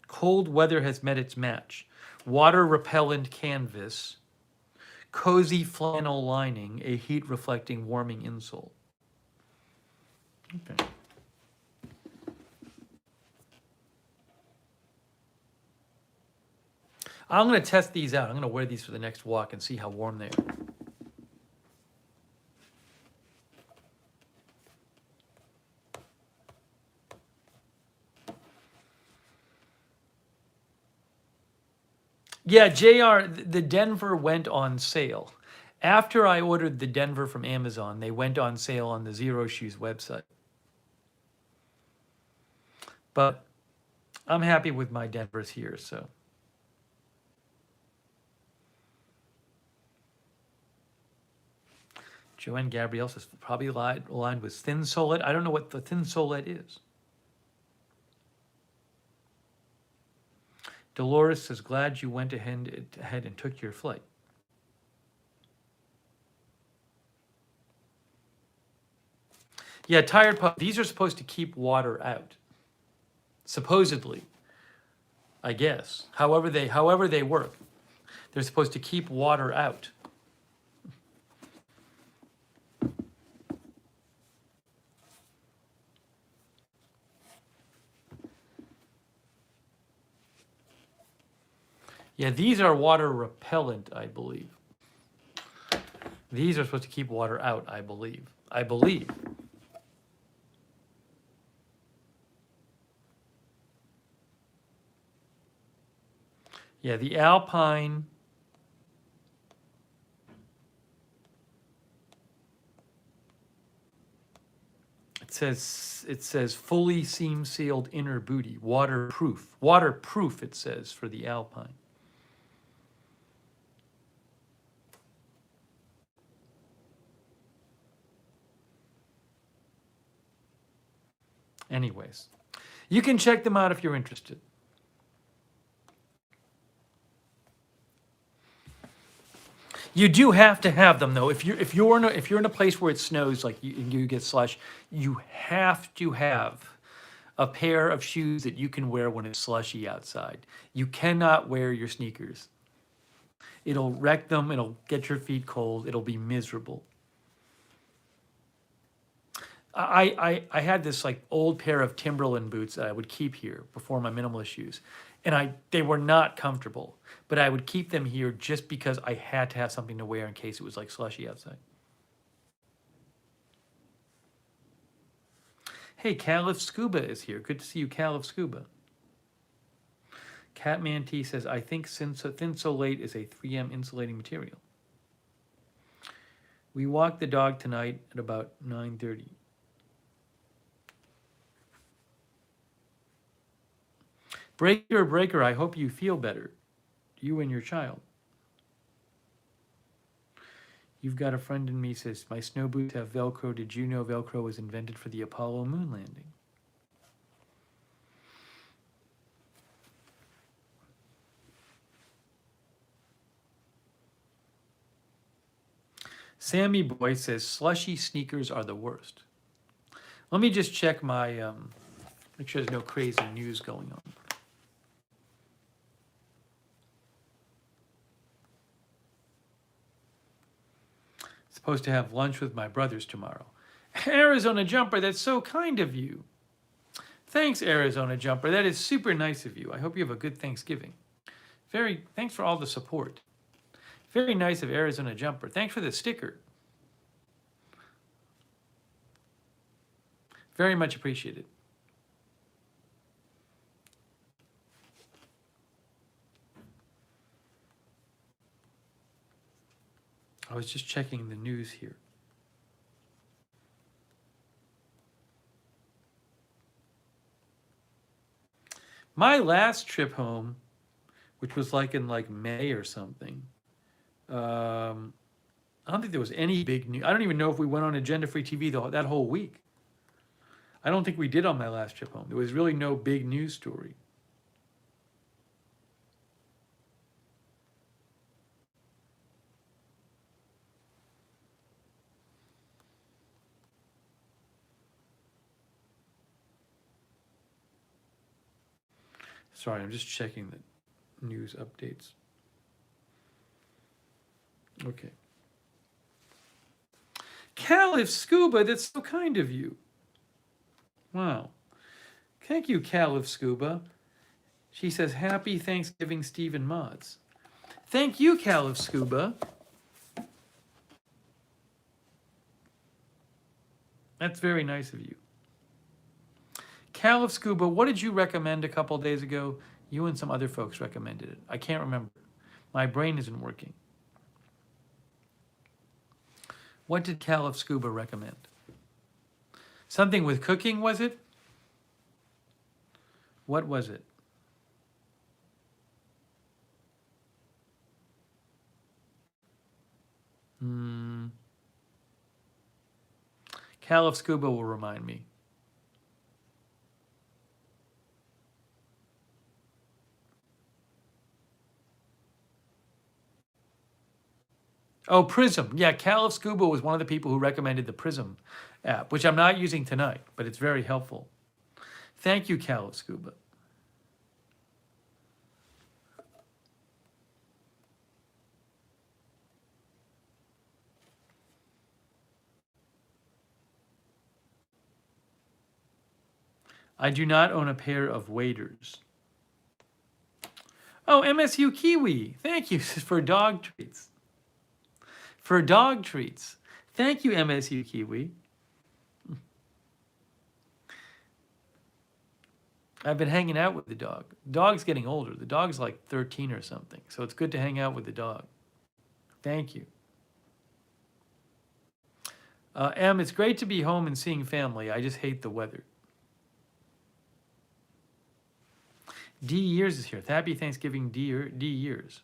cold weather has met its match. Water repellent canvas, cozy flannel lining, a heat reflecting warming insole. Okay. I'm going to test these out. I'm going to wear these for the next walk and see how warm they are. Yeah, JR, the Denver went on sale. After I ordered the Denver from Amazon, they went on sale on the Zero Shoes website. But I'm happy with my Denvers here, so. Joanne Gabrielle says, probably lined with thin solette. I don't know what the thin solette is. Dolores says, glad you went ahead and took your flight. Yeah, tired pup. These are supposed to keep water out. Supposedly, I guess. However they work. They're supposed to keep water out. Yeah, Yeah, these are water repellent, I believe. These are supposed to keep water out, I believe. I believe. Yeah, the Alpine. It says fully seam sealed inner booty, waterproof. Waterproof, it says, for the Alpine. Anyways, you can check them out if you're interested. You do have to have them though. If you're in a place where it snows, like you get slush, you have to have a pair of shoes that you can wear when it's slushy outside. You cannot wear your sneakers. It'll wreck them. It'll get your feet cold. It'll be miserable. I had this like old pair of Timberland boots that I would keep here before my minimalist shoes, and they were not comfortable, but I would keep them here just because I had to have something to wear in case it was like slushy outside. Hey, Caliph Scuba is here. Good to see you, Caliph Scuba. Catman T says, I think Thin Solate is a 3M insulating material. We walked the dog tonight at about 9:30. Breaker, I hope you feel better. You and your child. You've got a friend in me says, my snow boots have Velcro. Did you know Velcro was invented for the Apollo moon landing? Sammy Boy says, slushy sneakers are the worst. Let me just check my, make sure there's no crazy news going on. Supposed to have lunch with my brothers tomorrow. Arizona Jumper, that's so kind of you. Thanks, Arizona Jumper. That is super nice of you. I hope you have a good Thanksgiving. Thanks for all the support. Very nice of Arizona Jumper. Thanks for the sticker. Very much appreciated. I was just checking the news here. My last trip home, which was like in like May or something, I don't think there was any big news. I don't even know if we went on agenda-free TV that whole week. I don't think we did on my last trip home. There was really no big news story. Sorry, I'm just checking the news updates. Okay. Caliph Scuba, that's so kind of you. Wow. Thank you, Caliph Scuba. She says, happy Thanksgiving, Stephen Mods. Thank you, Caliph Scuba. That's very nice of you. Caliph Scuba, what did you recommend a couple days ago? You and some other folks recommended it. I can't remember. My brain isn't working. What did Caliph Scuba recommend? Something with cooking, was it? What was it? Caliph Scuba will remind me. Oh, Prism. Yeah, Caliph Scuba was one of the people who recommended the Prism app, which I'm not using tonight, but it's very helpful. Thank you, Caliph Scuba. I do not own a pair of waders. Oh, MSU Kiwi. Thank you for dog treats. For dog treats. Thank you, MSU Kiwi. I've been hanging out with the dog. The dog's getting older. The dog's like 13 or something. So it's good to hang out with the dog. Thank you. M, it's great to be home and seeing family. I just hate the weather. D Years is here. Happy Thanksgiving, D Years.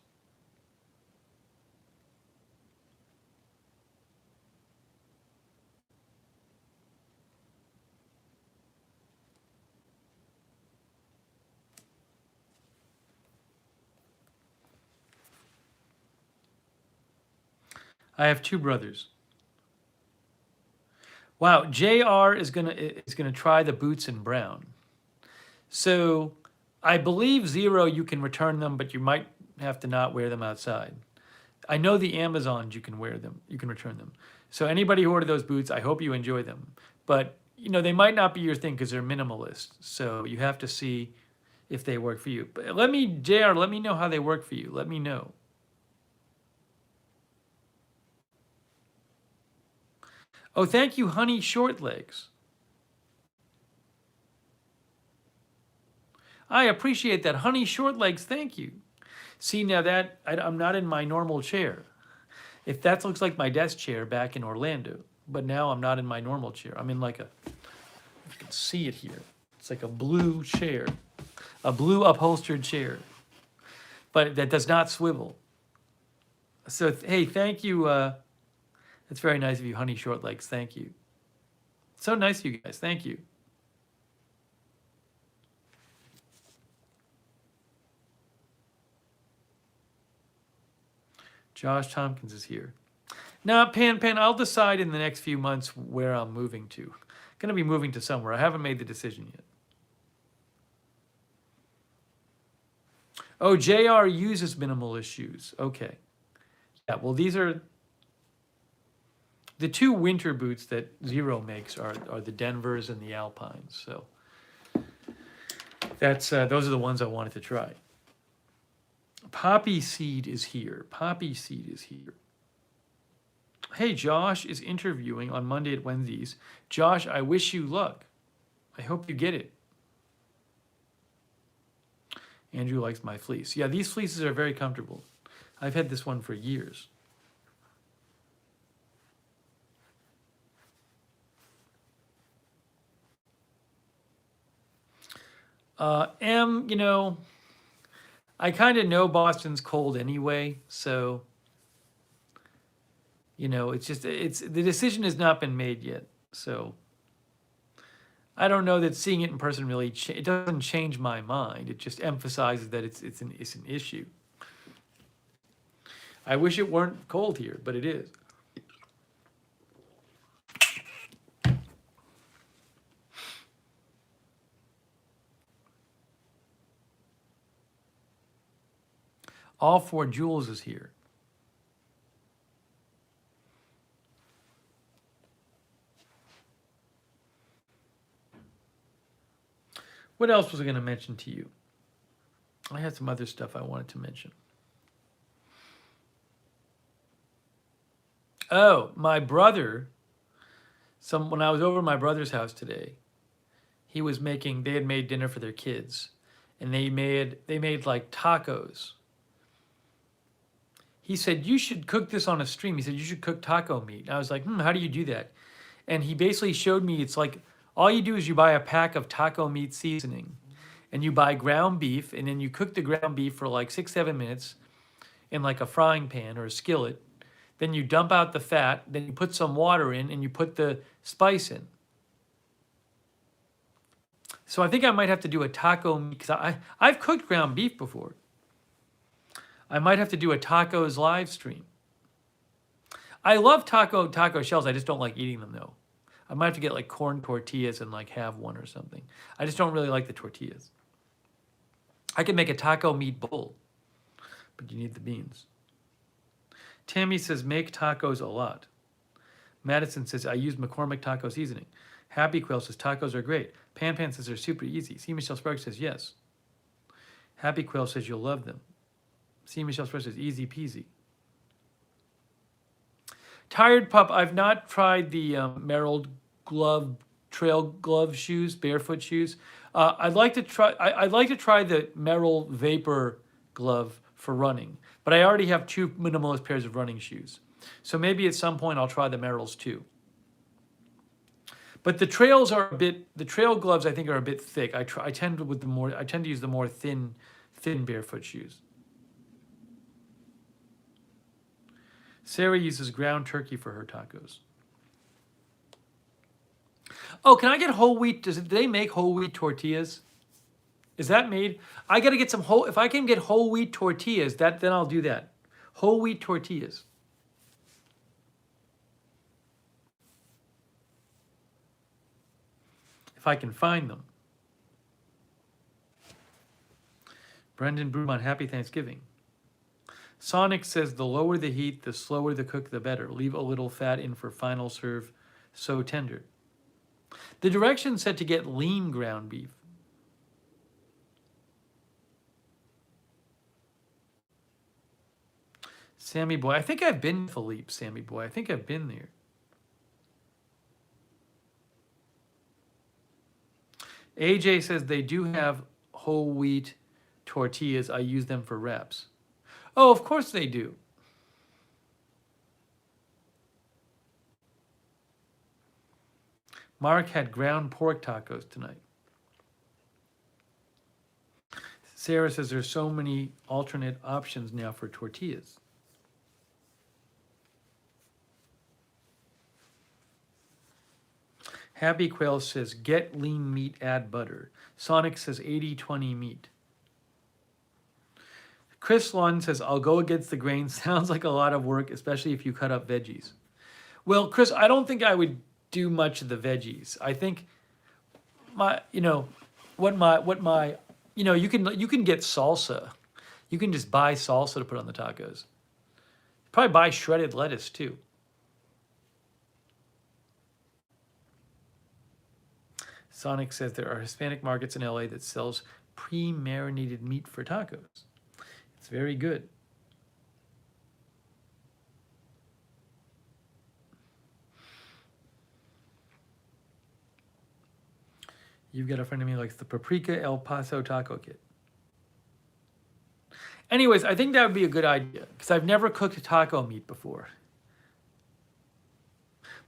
I have 2 brothers. Wow, JR is gonna try the boots in brown. So I believe 0, you can return them, but you might have to not wear them outside. I know the Amazons, you can wear them, you can return them. So anybody who ordered those boots, I hope you enjoy them. But you know, they might not be your thing because they're minimalist. So you have to see if they work for you. But JR, let me know how they work for you. Let me know. Oh, thank you, Honey Shortlegs. I appreciate that. Honey Shortlegs, thank you. See, now that I'm not in my normal chair. If that looks like my desk chair back in Orlando, but now I'm not in my normal chair. I'm in like a, if you can see it here, it's like a blue chair, a blue upholstered chair, but that does not swivel. So, hey, thank you. That's very nice of you, Honey Shortlegs. Thank you. So nice of you guys. Thank you. Josh Tompkins is here. Now, Pan, I'll decide in the next few months where I'm moving to. I'm going to be moving to somewhere. I haven't made the decision yet. Oh, JR uses minimalist shoes. Okay. Yeah, well, these are the 2 winter boots that 0 makes are the Denvers and the Alpines. So that's those are the ones I wanted to try. Poppy Seed is here. Poppy Seed is here. Hey, Josh is interviewing on Monday at Wednesdays. Josh, I wish you luck. I hope you get it. Andrew likes my fleece. Yeah, these fleeces are very comfortable. I've had this one for years. M, you know, I kind of know Boston's cold anyway, so you know, it's the decision has not been made yet. So I don't know that seeing it in person really it doesn't change my mind. It just emphasizes that it's an issue. I wish it weren't cold here, but it is. All 4 Jules is here. What else was I going to mention to you? I had some other stuff I wanted to mention. Oh, my brother, when I was over at my brother's house today, they had made dinner for their kids, and they made like tacos. He said, you should cook this on a stream. He said, you should cook taco meat. And I was like, how do you do that? And he basically showed me it's like, all you do is you buy a pack of taco meat seasoning, and you buy ground beef, and then you cook the ground beef for like 6-7 minutes in like a frying pan or a skillet. Then you dump out the fat, then you put some water in, and you put the spice in. So I think I might have to do a taco meat, because I've cooked ground beef before. I might have to do a tacos live stream. I love taco shells. I just don't like eating them though. I might have to get like corn tortillas and like have one or something. I just don't really like the tortillas. I could make a taco meat bowl, but you need the beans. Tammy says, make tacos a lot. Madison says, I use McCormick taco seasoning. Happy Quill says, tacos are great. Pan says, they're super easy. See, Michelle Sparks says, yes. Happy Quill says, you'll love them. See Michelle Spread says easy peasy. Tired Pup, I've not tried the Merrill glove, trail glove shoes, barefoot shoes. I'd like to try. I'd like to try the Merrill Vapor glove for running, but I already have 2 minimalist pairs of running shoes. So maybe at some point I'll try the Merrills too. But the trails are a bit. The trail gloves I think are a bit thick. I tend to use the more thin barefoot shoes. Sarah uses ground turkey for her tacos. Oh, can I get whole wheat? Do they make whole wheat tortillas? Is that made? I got to get some whole. If I can get whole wheat tortillas, then I'll do that. Whole wheat tortillas. If I can find them. Brendan Brumont, happy Thanksgiving. Sonic says the lower the heat, the slower the cook, the better. Leave a little fat in for final serve. So tender. The direction said to get lean ground beef. Sammy Boy. I think I've been to Philippe, Sammy Boy. I think I've been there. AJ says they do have whole wheat tortillas. I use them for wraps. Oh, of course they do. Mark had ground pork tacos tonight. Sarah says there's so many alternate options now for tortillas. Happy Quail says get lean meat, add butter. Sonic says 80-20 meat. Chris Lund says, I'll go against the grain. Sounds like a lot of work, especially if you cut up veggies. Well, Chris, I don't think I would do much of the veggies. I think you can get salsa. You can just buy salsa to put on the tacos. Probably buy shredded lettuce too. Sonic says there are Hispanic markets in LA that sells pre-marinated meat for tacos. It's very good. You've got a friend of me who likes the Paprika El Paso taco kit. Anyways, I think that would be a good idea because I've never cooked taco meat before.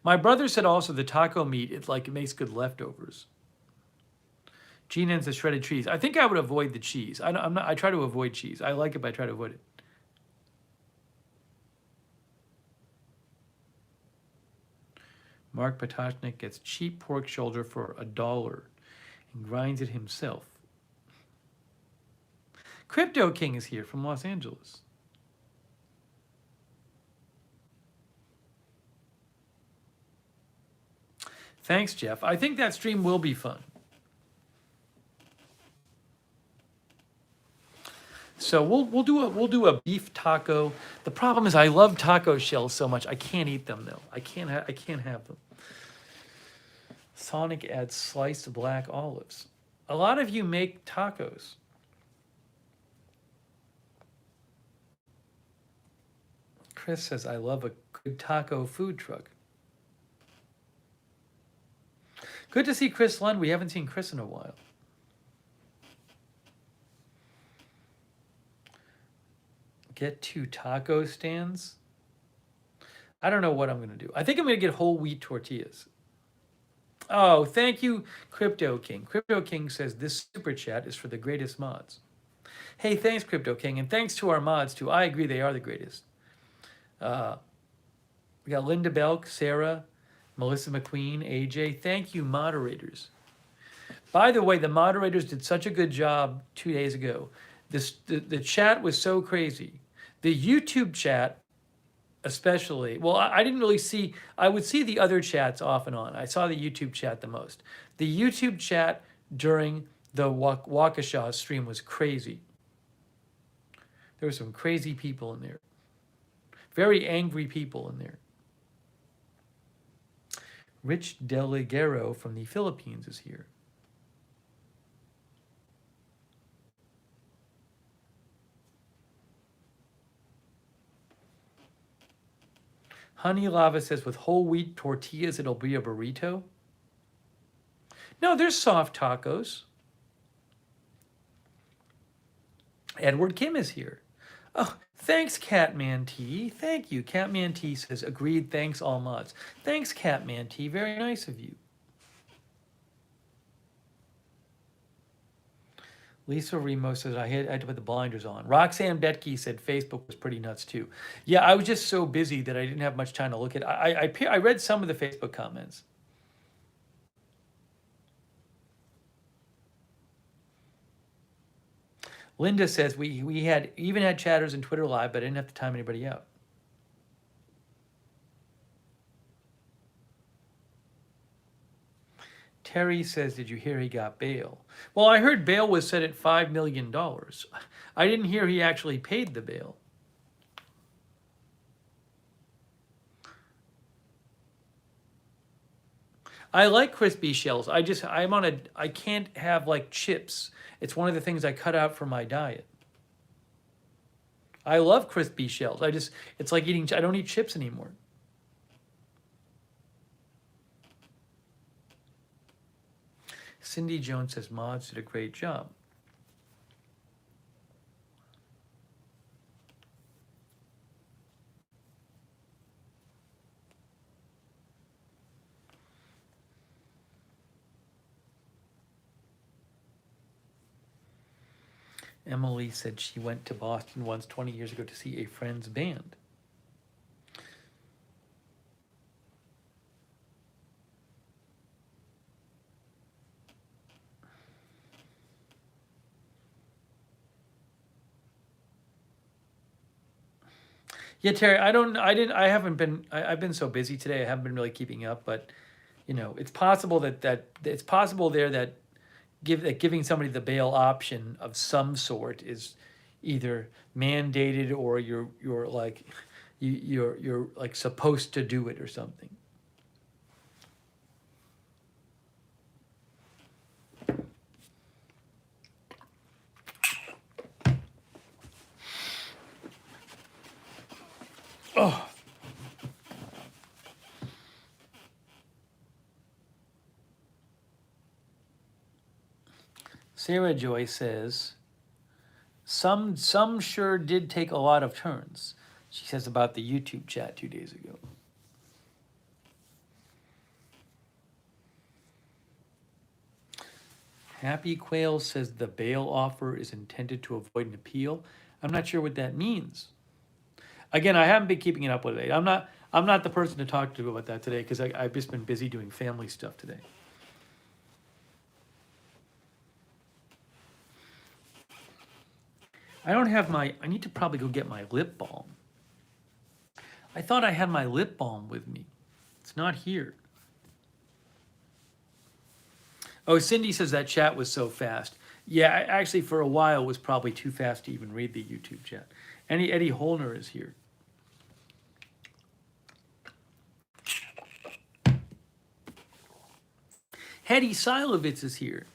My brother said also the taco meat, it makes good leftovers. Gene ends the shredded cheese. I think I would avoid the cheese. I try to avoid cheese. I like it, but I try to avoid it. Mark Potashnik gets cheap pork shoulder for $1 and grinds it himself. Crypto King is here from Los Angeles. Thanks, Jeff. I think that stream will be fun. So we'll do a beef taco. The problem is I love taco shells so much I can't eat them though. I can't have them. Sonic adds sliced black olives. A lot of you make tacos. Chris says I love a good taco food truck. Good to see Chris Lund. We haven't seen Chris in a while. Get 2 taco stands. I don't know what I'm going to do. I think I'm going to get whole wheat tortillas. Oh, thank you, Crypto King. Crypto King says this super chat is for the greatest mods. Hey, thanks, Crypto King, and thanks to our mods too. I agree they are the greatest. We got Linda Belk, Sarah, Melissa McQueen, AJ. Thank you, moderators. By the way, the moderators did such a good job 2 days ago. The chat was so crazy. The YouTube chat, especially, well, I didn't really see, I would see the other chats off and on. I saw the YouTube chat the most. The YouTube chat during the Waukesha stream was crazy. There were some crazy people in there. Very angry people in there. Rich Deligero from the Philippines is here. Honey Lava says, with whole wheat tortillas, it'll be a burrito. No, there's soft tacos. Edward Kim is here. Oh, thanks, Catman T. Thank you. Catman T says, agreed, thanks, all mods. Thanks, Catman T. Very nice of you. Lisa Remo says, I had to put the blinders on. Roxanne Betke said Facebook was pretty nuts too. Yeah, I was just so busy that I didn't have much time to look at it. I read some of the Facebook comments. Linda says, we even had chatters in Twitter Live, but I didn't have to time anybody out. Terry says, did you hear he got bail? Well, I heard bail was set at $5 million. I didn't hear he actually paid the bail. I like crispy shells. I can't have like chips. It's one of the things I cut out from my diet. I love crispy shells. It's like I don't eat chips anymore. Cindy Jones says, mods did a great job. Emily said she went to Boston once 20 years ago to see a friend's band. Yeah, Terry, I've been so busy today. I haven't been really keeping up, but it's possible that it's possible there that giving somebody the bail option of some sort is either mandated or you're like supposed to do it or something. Oh. Sarah Joy says, some sure did take a lot of turns. She says about the YouTube chat 2 days ago. Happy Quail says the bail offer is intended to avoid an appeal. I'm not sure what that means. Again, I haven't been keeping it up with it. I'm not the person to talk to about that today because I've just been busy doing family stuff today. I need to probably go get my lip balm. I thought I had my lip balm with me. It's not here. Oh, Cindy says that chat was so fast. Yeah, actually for a while it was probably too fast to even read the YouTube chat. Eddie Holner is here. Hetty Silovitz is here,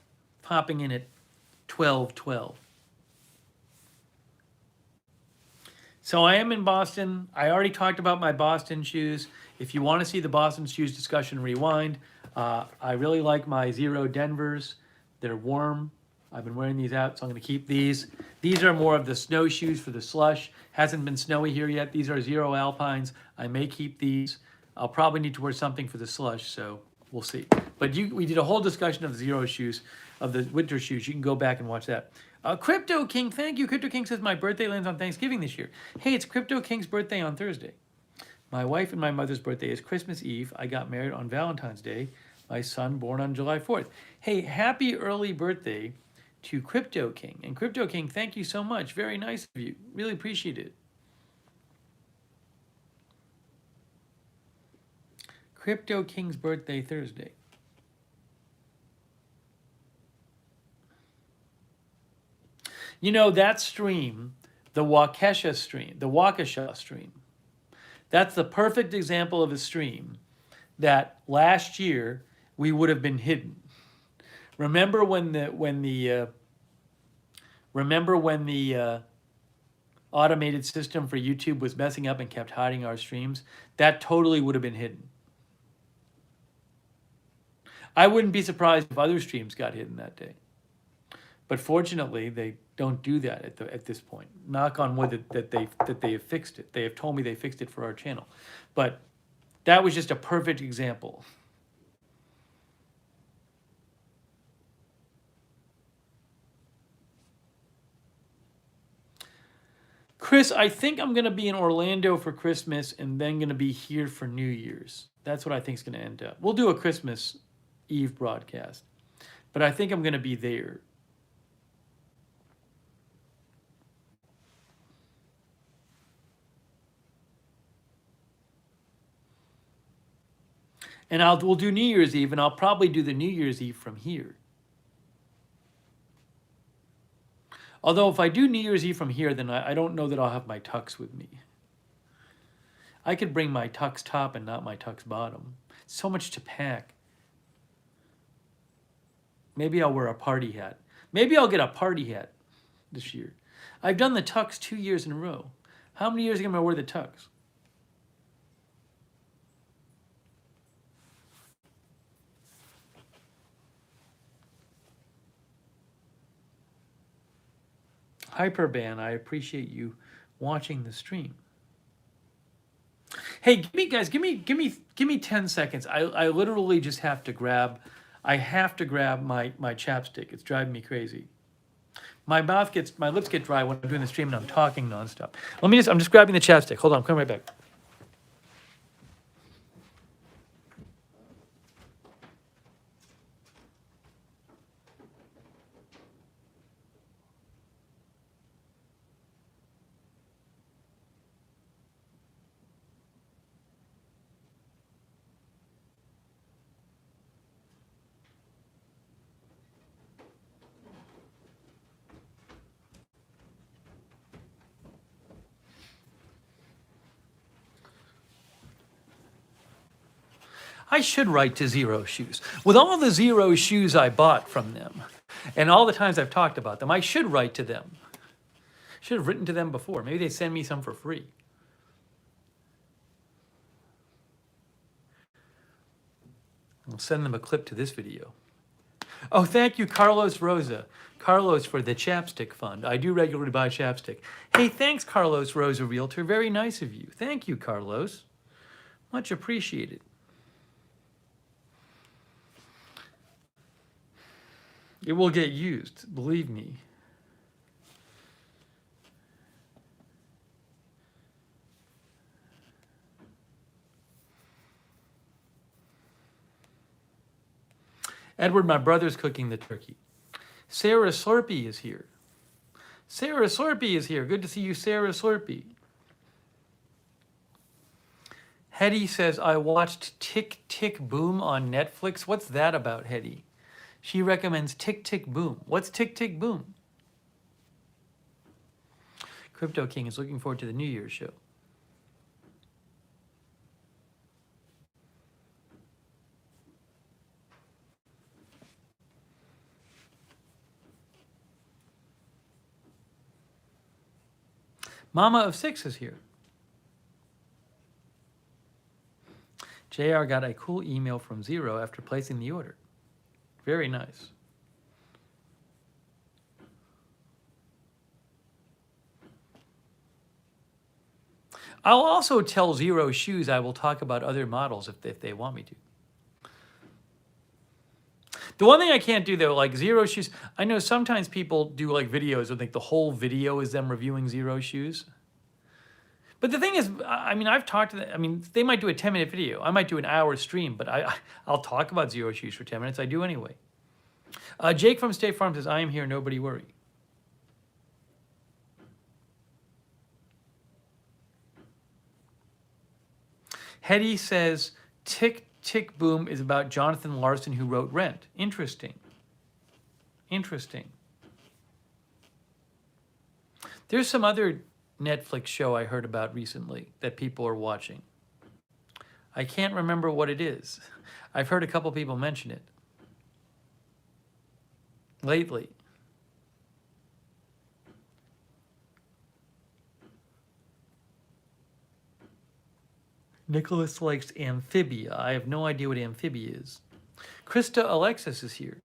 popping in at 12:12. So I am in Boston. I already talked about my Boston shoes. If you want to see the Boston shoes discussion rewind, I really like my Zero Denvers. They're warm. I've been wearing these out, so I'm going to keep these. These are more of the snowshoes for the slush. Hasn't been snowy here yet. These are Zero Alpines. I may keep these. I'll probably need to wear something for the slush, so we'll see. But we did a whole discussion of Zero shoes, of the winter shoes. You can go back and watch that. Crypto King, thank you. Crypto King says my birthday lands on Thanksgiving this year. Hey, it's Crypto King's birthday on Thursday. My wife and my mother's birthday is Christmas Eve. I got married on Valentine's Day. My son born on July 4th. Hey, happy early birthday to Crypto King. And Crypto King, thank you so much. Very nice of you. Really appreciate it. Crypto King's birthday Thursday. You know, that stream, the Waukesha stream, that's the perfect example of a stream that last year we would have been hidden. Remember when the automated system for YouTube was messing up and kept hiding our streams, that totally would have been hidden. I wouldn't be surprised if other streams got hidden that day. But fortunately, they don't do that at this point. Knock on wood that they have fixed it. They have told me they fixed it for our channel. But that was just a perfect example. Chris, I think I'm going to be in Orlando for Christmas and then going to be here for New Year's. That's what I think is going to end up. We'll do a Christmas Eve broadcast, but I think I'm going to be there. And we'll do New Year's Eve, and I'll probably do the New Year's Eve from here. Although if I do New Year's Eve from here, then I don't know that I'll have my tux with me. I could bring my tux top and not my tux bottom. So much to pack. Maybe I'll wear a party hat. Maybe I'll get a party hat this year. I've done the tux 2 years in a row. How many years am I going to wear the tux? Hyperban, I appreciate you watching the stream. Hey, give me 10 seconds. I literally just have to grab my chapstick. It's driving me crazy. My lips get dry when I'm doing the stream and I'm talking nonstop. I'm just grabbing the chapstick. Hold on, I'm coming right back. I should write to Zero Shoes. With all the Zero Shoes I bought from them, and all the times I've talked about them, I should write to them. Should have written to them before. Maybe they send me some for free. I'll send them a clip to this video. Oh, thank you, Carlos Rosa. Carlos for the Chapstick Fund. I do regularly buy chapstick. Hey, thanks, Carlos Rosa Realtor. Very nice of you. Thank you, Carlos. Much appreciated. It will get used, believe me. Edward, my brother's cooking the turkey. Sarah Slurpee is here. Sarah Slurpee is here. Good to see you, Sarah Slurpee. Hetty says, I watched Tick Tick Boom on Netflix. What's that about, Hetty? She recommends Tick Tick Boom. What's Tick Tick Boom? Crypto King is looking forward to the New Year's show. Mama of Six is here. JR got a cool email from Zero after placing the order. Very nice. I'll also tell Zero Shoes I will talk about other models if they want me to. The one thing I can't do though, like Zero Shoes, I know sometimes people do like videos and like the whole video is them reviewing Zero Shoes. But the thing is, I mean, I've talked to them. I mean, they might do a 10-minute video. I might do an hour stream, but I'll talk about Zero Shoes for 10 minutes. I do anyway. Jake from State Farm says, I am here, nobody worry. Hetty says, Tick Tick Boom is about Jonathan Larson who wrote Rent. Interesting. Interesting. There's some other Netflix show I heard about recently that people are watching. I can't remember what it is. I've heard a couple people mention it lately. Nicholas likes Amphibia. I have no idea what Amphibia is. Krista Alexis is here.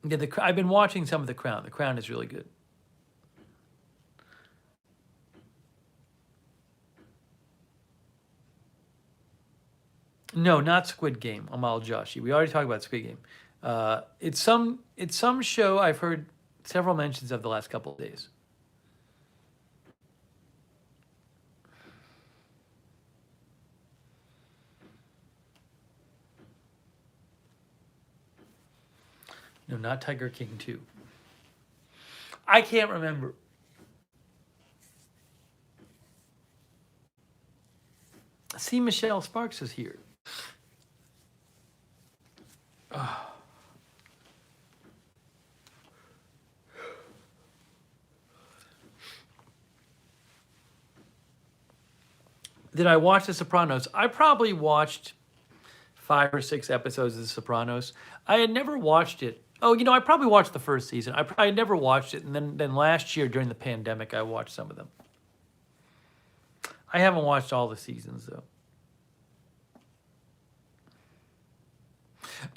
Yeah, I've been watching some of The Crown. The Crown is really good. No, not Squid Game. Amal Joshi. We already talked about Squid Game. It's some show I've heard several mentions of the last couple of days. No, not Tiger King 2. I can't remember. See, Michelle Sparks is here. Oh. Did I watch The Sopranos? I probably watched 5 or 6 episodes of The Sopranos. I had never watched it. Oh, I probably watched the first season. I had never watched it, and then last year during the pandemic, I watched some of them. I haven't watched all the seasons though.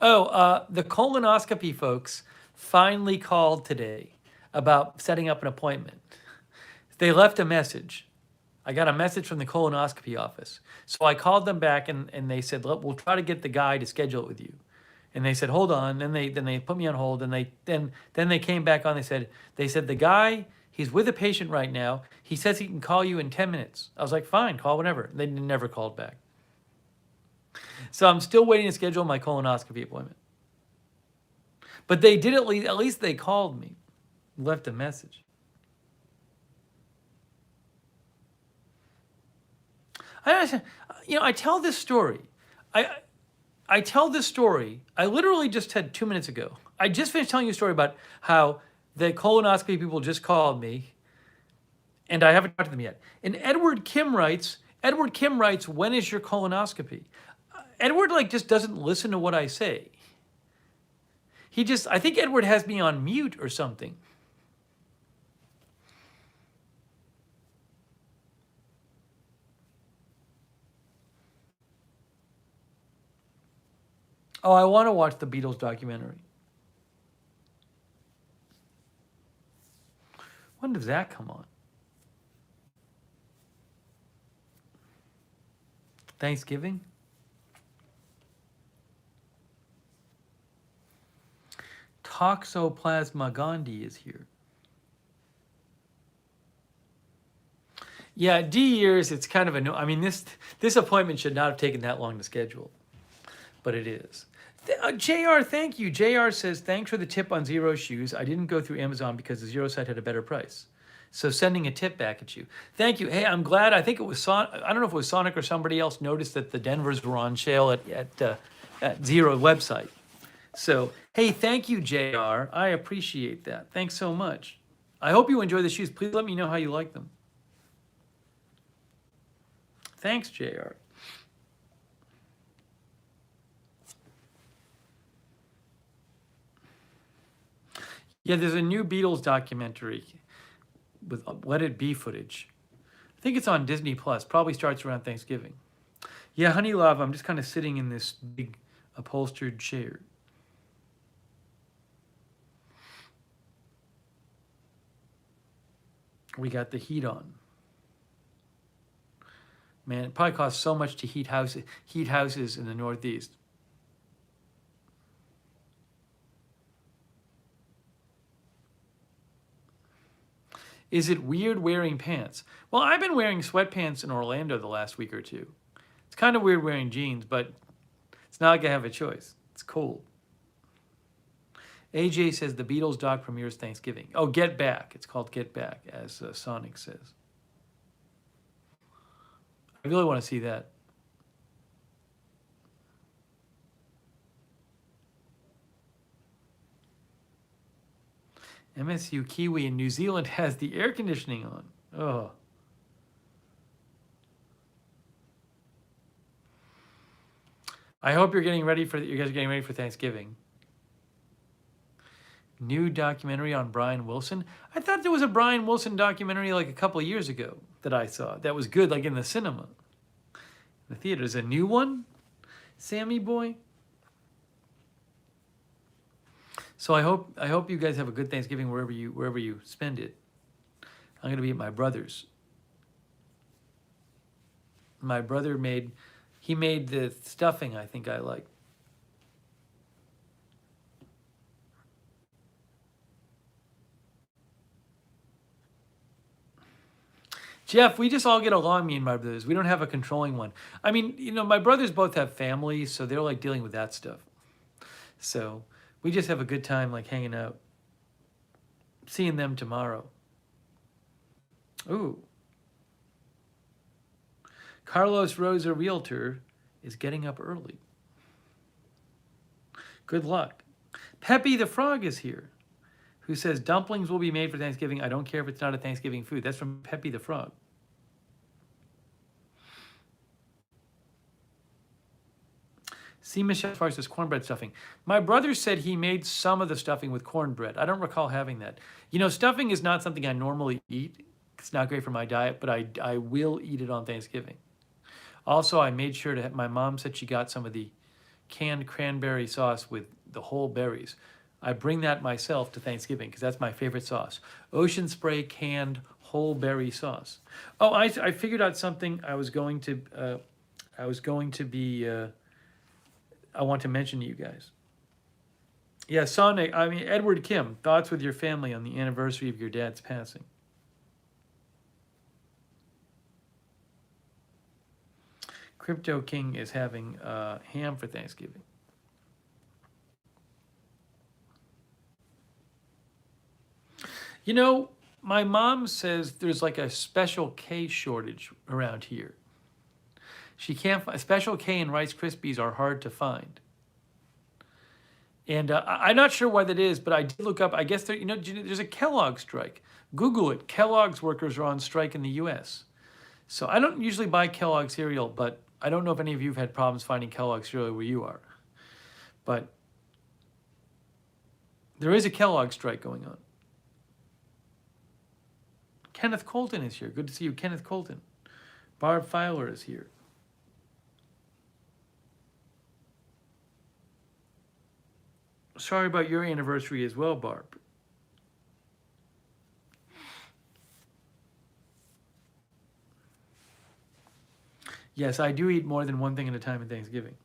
Oh, the colonoscopy folks finally called today about setting up an appointment. They left a message. I got a message from the colonoscopy office. So I called them back and they said, "Look, we'll try to get the guy to schedule it with you." And they said, "Hold on." Then they put me on hold and then they came back on. They said the guy, he's with a patient right now. He says he can call you in 10 minutes. I was like, "Fine, call whenever." They never called back. So I'm still waiting to schedule my colonoscopy appointment. But they did at least they called me, left a message. I tell this story. I tell this story. I literally just had 2 minutes ago. I just finished telling you a story about how the colonoscopy people just called me, and I haven't talked to them yet. And Edward Kim writes, "When is your colonoscopy?" Edward just doesn't listen to what I say. I think Edward has me on mute or something. Oh, I want to watch the Beatles documentary. When does that come on? Thanksgiving? Toxoplasma gondii is here. Yeah, D years, it's kind of I mean, this appointment should not have taken that long to schedule, but it is. JR, thank you. JR says, "Thanks for the tip on Zero shoes. I didn't go through Amazon because the Zero site had a better price. So sending a tip back at you." Thank you. Hey, I'm glad. I think it was I don't know if it was Sonic or somebody else noticed that the Denvers were on sale at Zero website. So, hey, thank you, JR. I appreciate that. Thanks so much. I hope you enjoy the shoes. Please let me know how you like them. Thanks, JR. Yeah, there's a new Beatles documentary with Let It Be footage. I think it's on Disney Plus. Probably starts around Thanksgiving. Yeah, Honey Love, I'm just kind of sitting in this big upholstered chair. We got the heat on. Man, it probably costs so much to heat houses in the Northeast. Is it weird wearing pants? Well, I've been wearing sweatpants in Orlando the last week or two. It's kind of weird wearing jeans, but it's not like I have a choice. It's cold. AJ says the Beatles doc premieres Thanksgiving. Oh, Get Back. It's called Get Back, as Sonic says. I really want to see that. MSU Kiwi in New Zealand has the air conditioning on. Oh. I hope you guys are getting ready for Thanksgiving. New documentary on Brian Wilson. I thought there was a Brian Wilson documentary like a couple of years ago that I saw that was good, like in the cinema. The theaters. A new one? Sammy boy? So I hope you guys have a good Thanksgiving wherever you spend it. I'm gonna be at my brother's. My brother made the stuffing I think I like. Jeff, we just all get along, me and my brothers. We don't have a controlling one. I mean, my brothers both have families, so they're like dealing with that stuff. So we just have a good time like hanging out. Seeing them tomorrow. Ooh. Carlos Rosa Realtor is getting up early. Good luck. Peppy the Frog is here, who says dumplings will be made for Thanksgiving. I don't care if it's not a Thanksgiving food. That's from Peppy the Frog. See, Michelle Farr says cornbread stuffing. My brother said he made some of the stuffing with cornbread. I don't recall having that. Stuffing is not something I normally eat. It's not great for my diet, but I will eat it on Thanksgiving. Also, I made sure to have, my mom said she got some of the canned cranberry sauce with the whole berries. I bring that myself to Thanksgiving because that's my favorite sauce. Ocean Spray canned whole berry sauce. Oh, I figured out something I want to mention to you guys. Yeah, Edward Kim, thoughts with your family on the anniversary of your dad's passing. Crypto King is having ham for Thanksgiving. My mom says there's like a Special K shortage around here. She can't find Special K and Rice Krispies are hard to find. And I'm not sure why that is, but I did look up. I guess there's a Kellogg strike. Google it. Kellogg's workers are on strike in the U.S. So I don't usually buy Kellogg cereal, but I don't know if any of you have had problems finding Kellogg cereal where you are. But there is a Kellogg strike going on. Kenneth Colton is here. Good to see you, Kenneth Colton. Barb Filer is here. Sorry about your anniversary as well, Barb. Yes, I do eat more than one thing at a time at Thanksgiving.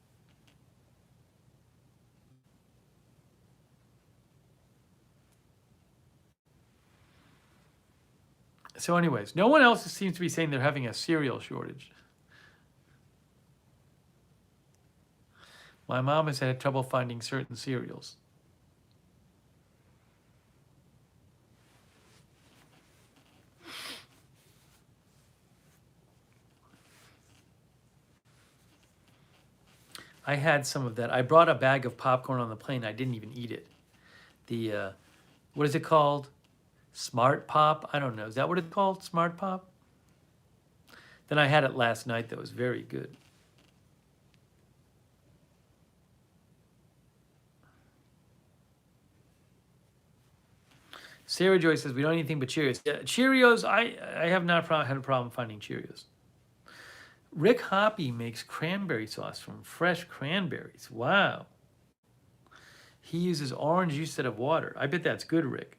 So anyways, no one else seems to be saying they're having a cereal shortage. My mom has had trouble finding certain cereals. I had some of that. I brought a bag of popcorn on the plane. I didn't even eat it. The, what is it called? Smart Pop? I don't know. Is that what it's called? Smart Pop? Then I had it last night. That was very good. Sarah Joy says, we don't eat anything but Cheerios. Yeah, Cheerios, I have not had a problem finding Cheerios. Rick Hoppy makes cranberry sauce from fresh cranberries. Wow. He uses orange juice instead of water. I bet that's good, Rick.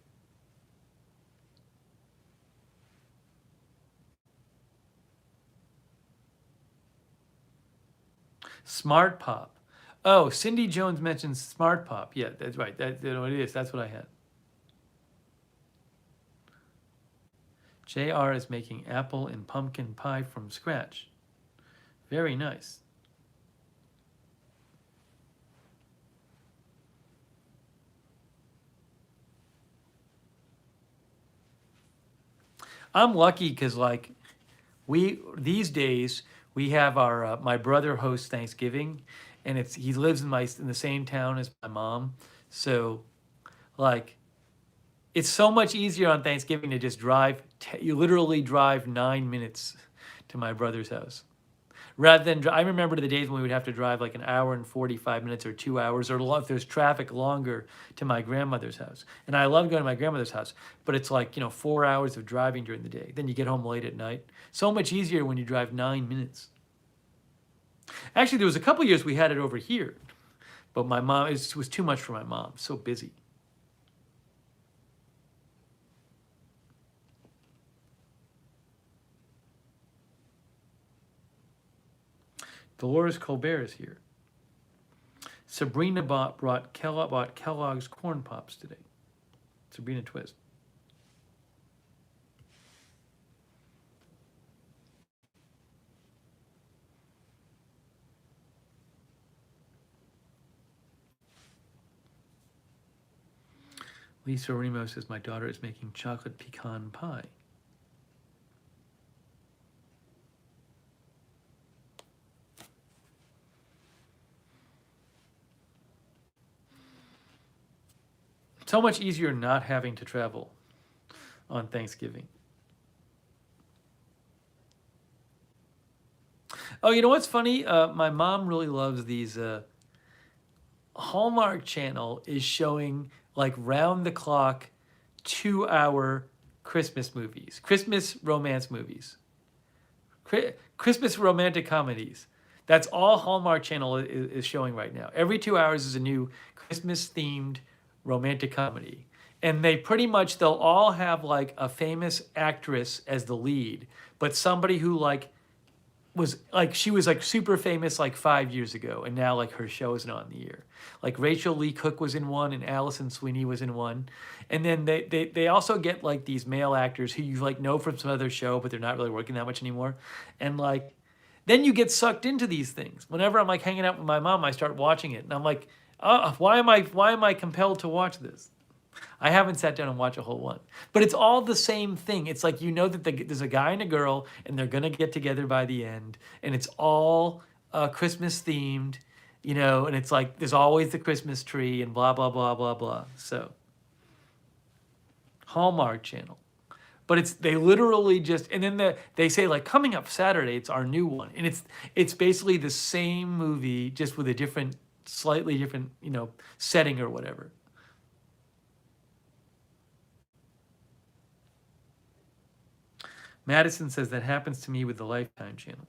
Smart Pop. Oh, Cindy Jones mentioned Smart Pop. Yeah, that's right. That's what it is. That's what I had. JR is making apple and pumpkin pie from scratch. Very nice. I'm lucky because these days we have our my brother hosts Thanksgiving, and he lives in the same town as my mom, so it's so much easier on Thanksgiving to just drive. You literally drive 9 minutes to my brother's house. Rather than, I remember the days when we would have to drive like an hour and 45 minutes or 2 hours, or if there's traffic, longer, to my grandmother's house. And I love going to my grandmother's house, but it's like, 4 hours of driving during the day. Then you get home late at night. So much easier when you drive 9 minutes. Actually, there was a couple years we had it over here, but my mom, it was too much for my mom, so busy. Dolores Colbert is here. Sabrina bought Kellogg's Corn Pops today. Sabrina Twist. Lisa Remo says, my daughter is making chocolate pecan pie. So much easier not having to travel on Thanksgiving. Oh, you know what's funny? My mom really loves these. Hallmark Channel is showing like round the clock 2 hour Christmas movies, Christmas romance movies, Christmas romantic comedies. That's all Hallmark Channel is showing right now. Every 2 hours is a new Christmas themed romantic comedy. And they'll all have like a famous actress as the lead, but somebody who she was like super famous like 5 years ago, and now like her show is not in the air. Like Rachel Lee Cook was in one, and Allison Sweeney was in one. And then they also get like these male actors who you like know from some other show, but they're not really working that much anymore. And like, then you get sucked into these things. Whenever I'm like hanging out with my mom, I start watching it, and I'm like, why am I compelled to watch this? I haven't sat down and watched a whole one, but it's all the same thing. It's like, that there's a guy and a girl, and they're gonna get together by the end, and it's all Christmas themed, and it's like there's always the Christmas tree and blah blah blah blah blah. So Hallmark Channel, but they literally just, and then they say like, coming up Saturday, it's our new one, and it's basically the same movie just with a slightly different setting or whatever. Madison says that happens to me with the Lifetime channel.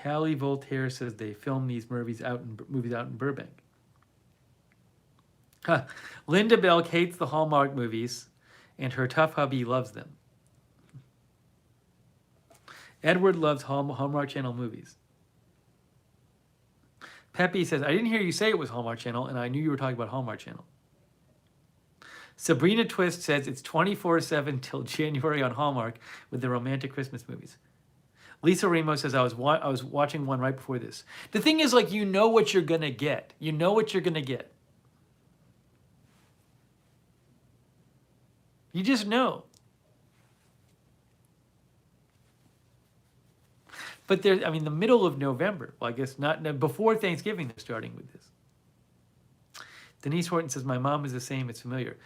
Callie Voltaire says they film these movies out in Burbank. Huh. Linda Belk hates the Hallmark movies, and her tough hubby loves them. Edward loves Hallmark Channel movies. Peppy says, I didn't hear you say it was Hallmark Channel, and I knew you were talking about Hallmark Channel. Sabrina Twist says it's 24/7 till January on Hallmark with the romantic Christmas movies. Lisa Ramos says, I was watching one right before this. The thing is, like, you know what you're going to get. You know what you're going to get. You just know. But the middle of November. Well, I guess not before Thanksgiving. They're starting with this. Denise Horton says, my mom is the same. It's familiar.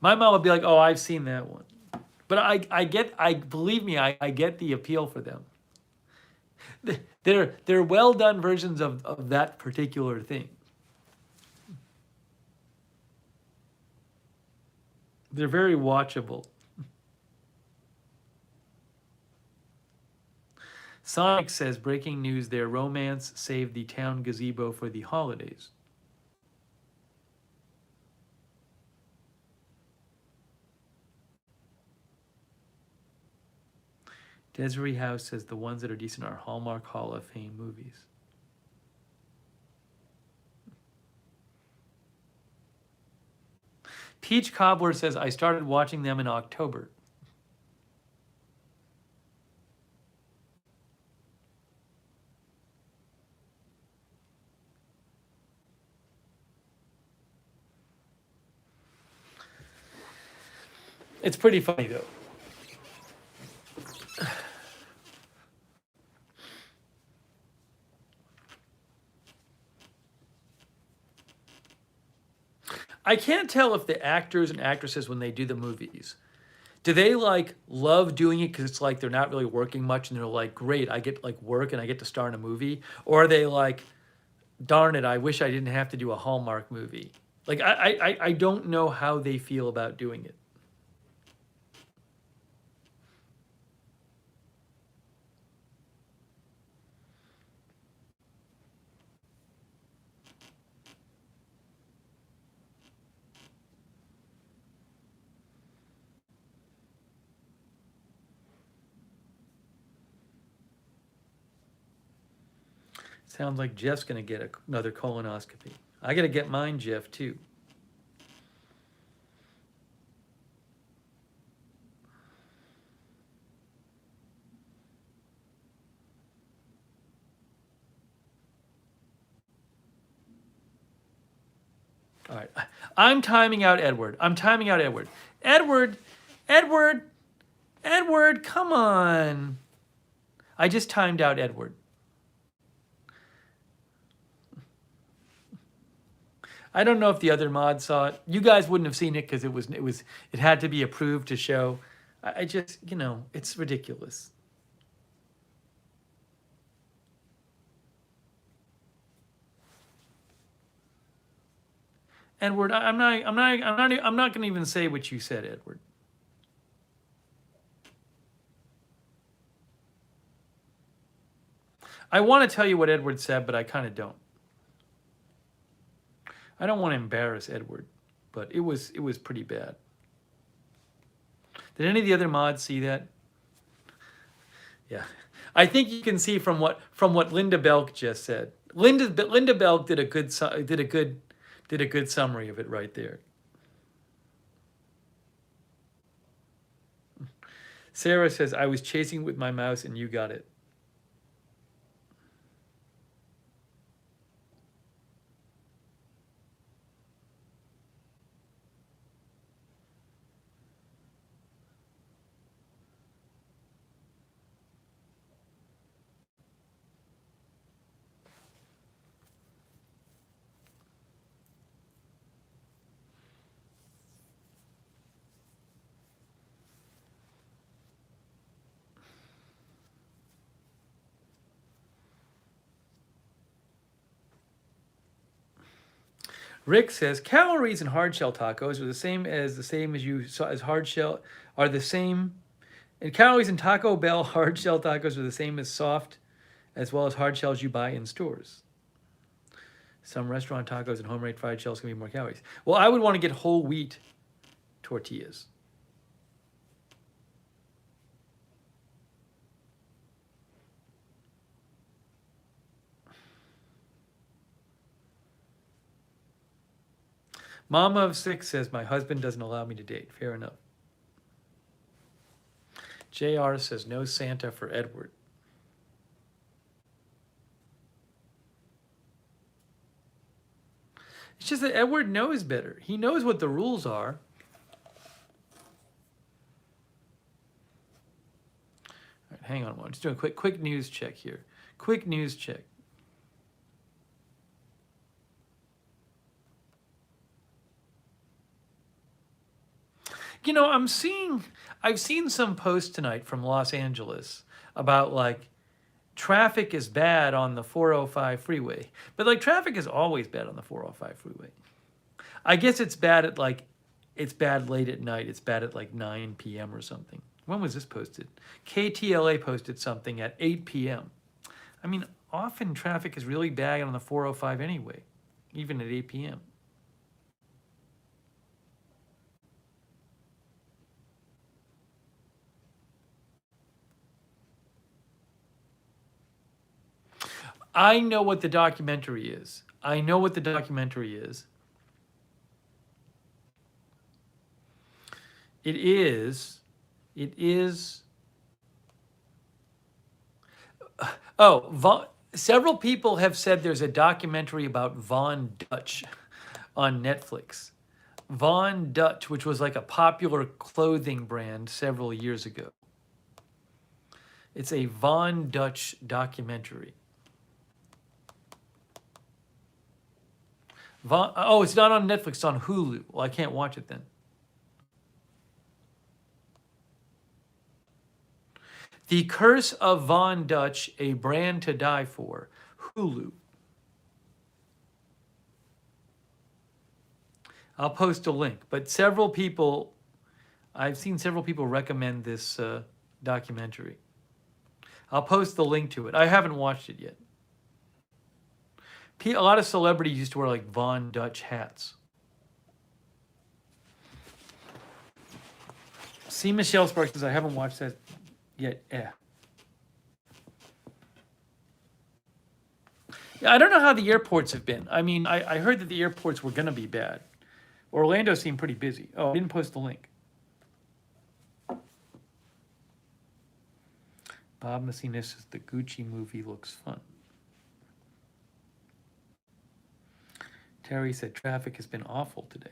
My mom would be like, oh, I've seen that one. But believe me, I get the appeal for them. They're well done versions of that particular thing. They're very watchable. Sonic says, breaking news, their romance saved the town gazebo for the holidays. Desiree House says the ones that are decent are Hallmark Hall of Fame movies. Peach Cobbler says, I started watching them in October. It's pretty funny, though. I can't tell if the actors and actresses, when they do the movies, do they like love doing it because it's like they're not really working much and they're like, great, I get like work and I get to star in a movie? Or are they like, darn it, I wish I didn't have to do a Hallmark movie? Like, I don't know how they feel about doing it. Sounds like Jeff's going to get another colonoscopy. I got to get mine, Jeff, too. All right. I'm timing out Edward. I'm timing out Edward. Edward, Edward, Edward, come on. I just timed out Edward. I don't know if the other mods saw it. You guys wouldn't have seen it because it had to be approved to show. I just, it's ridiculous. Edward, I'm not going to even say what you said, Edward. I want to tell you what Edward said, but I kind of don't. I don't want to embarrass Edward, but it was pretty bad. Did any of the other mods see that? Yeah, I think you can see from what Linda Belk just said. Linda Belk did a good summary of it right there. Sarah says, I was chasing with my mouse and you got it. Rick says calories in hard shell tacos are the same as you saw as hard shell are the same, and calories in Taco Bell hard shell tacos are the same as soft, as well as hard shells you buy in stores. Some restaurant tacos and home-made fried shells can be more calories. Well, I would want to get whole wheat tortillas. Mama of 6 says, my husband doesn't allow me to date. Fair enough. JR says, no Santa for Edward. It's just that Edward knows better. He knows what the rules are. All right, hang on one. Just doing a quick news check here. Quick news check. I've seen some posts tonight from Los Angeles about like traffic is bad on the 405 freeway. But like traffic is always bad on the 405 freeway. I guess it's bad late at night. It's bad at like 9 p.m. or something. When was this posted? KTLA posted something at 8 p.m. I mean, often traffic is really bad on the 405 anyway, even at 8 p.m. I know what the documentary is. I know what the documentary is. It is. Several people have said there's a documentary about Von Dutch on Netflix. Von Dutch, which was like a popular clothing brand several years ago. It's a Von Dutch documentary. Oh, it's not on Netflix. It's on Hulu. Well, I can't watch it then. The Curse of Von Dutch, A Brand to Die For. Hulu. I'll post a link. But I've seen several people recommend this documentary. I'll post the link to it. I haven't watched it yet. A lot of celebrities used to wear like Von Dutch hats. See, Michelle Sparks says, I haven't watched that yet. Yeah, I don't know how the airports have been. I mean, I heard that the airports were going to be bad. Orlando seemed pretty busy. Oh, I didn't post the link. Bob Messina says the Gucci movie looks fun. Terry said traffic has been awful today.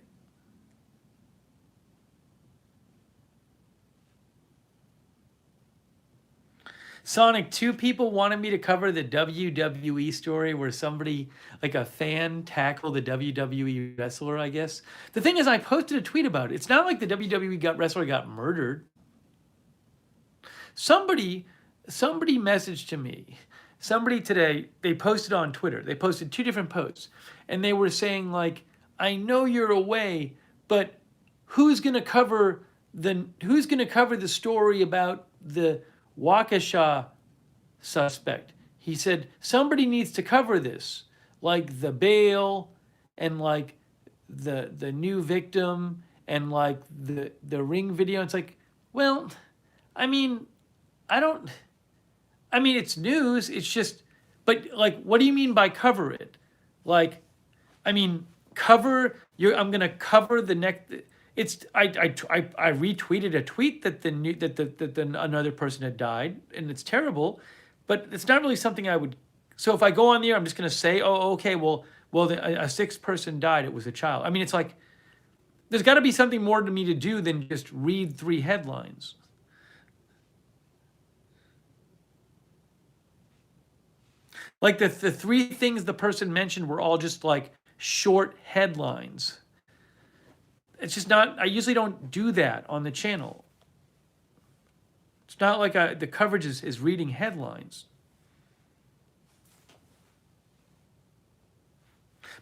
Sonic, 2 people wanted me to cover the WWE story where somebody, like a fan, tackled the WWE wrestler, I guess. The thing is, I posted a tweet about it. It's not like the WWE wrestler got murdered. Somebody messaged to me. Somebody today, they posted on Twitter. They posted 2 different posts. And they were saying, like, I know you're away, but who's gonna cover the story about the Waukesha suspect? He said, somebody needs to cover this, like the bail and like the new victim and like the ring video. It's like, well, I mean, it's news. It's just, but like, what do you mean by cover it? Like, I mean, I'm gonna cover the next. It's I retweeted a tweet that another person had died, and it's terrible, but it's not really something I would. So if I go on the air, I'm just gonna say, oh, okay, well, a 6th person died. It was a child. I mean, it's like there's got to be something more to me to do than just read 3 headlines. Like the 3 things the person mentioned were all just like short headlines. It's just not, I usually don't do that on the channel. It's not like the coverage is reading headlines.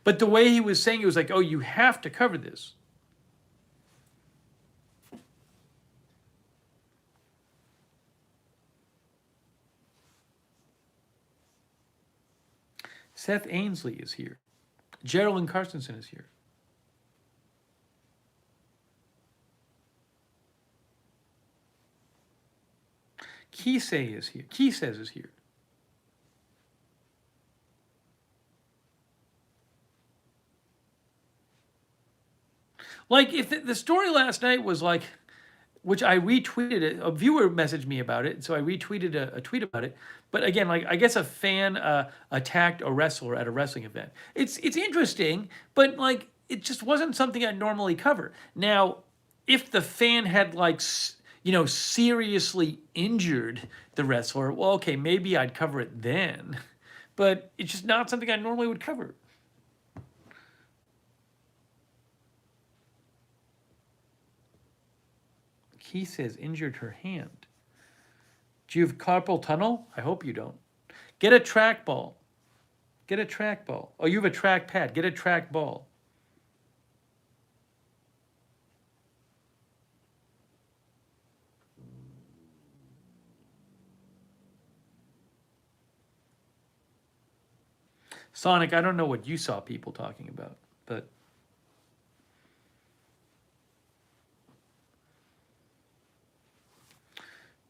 But the way he was saying it was like, oh, you have to cover this. Seth Ainsley is here. Geraldine Carstensen is here. Kisei is here. Kisez is here. Like, if the story last night was like, which I retweeted it, a viewer messaged me about it, so I retweeted a tweet about it. But again, like, I guess a fan attacked a wrestler at a wrestling event. It's interesting, but like, it just wasn't something I'd normally cover. Now, if the fan had like, seriously injured the wrestler, well, okay, maybe I'd cover it then. But it's just not something I normally would cover. He says injured her hand. Do you have carpal tunnel? I hope you don't. Get a trackball. Get a trackball. Oh, you have a trackpad. Get a trackball. Sonic, I don't know what you saw people talking about, but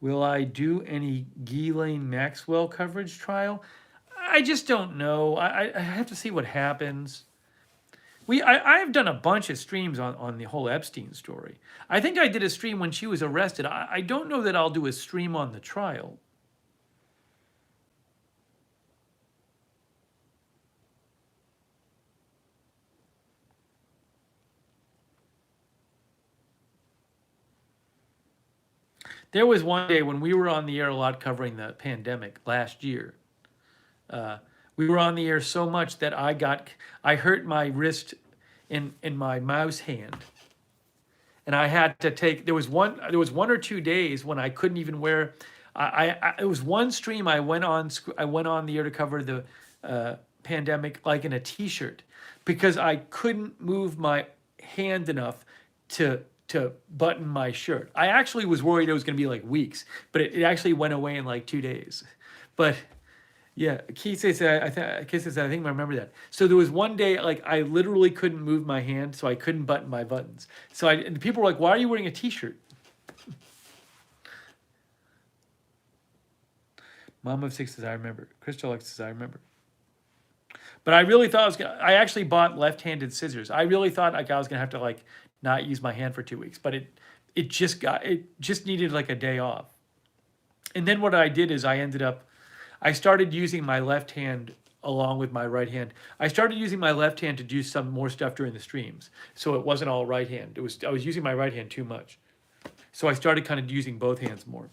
will I do any Ghislaine Maxwell coverage trial? I just don't know. I have to see what happens. I've done a bunch of streams on the whole Epstein story. I think I did a stream when she was arrested. I don't know that I'll do a stream on the trial. There was one day when we were on the air a lot covering the pandemic last year. We were on the air so much that I hurt my wrist in my mouse hand, and I had to take. There was 1 or 2 days when I couldn't even wear. It was one stream I went on. I went on the air to cover the pandemic like in a t-shirt because I couldn't move my hand enough to button my shirt. I actually was worried it was going to be like weeks, but it actually went away in like 2 days. But yeah, Keith says I think I remember that. So there was one day like I literally couldn't move my hand, so I couldn't button my buttons. And people were like, "Why are you wearing a t-shirt?" Mom of Six says, "I remember." Crystal Alex says, "I remember." But I really thought I actually bought left-handed scissors. I really thought like I was gonna have to like not use my hand for 2 weeks, but it just needed like a day off. And then what I did is I started using my left hand along with my right hand. I started using my left hand to do some more stuff during the streams. So it wasn't all right hand. I was using my right hand too much. So I started kind of using both hands more.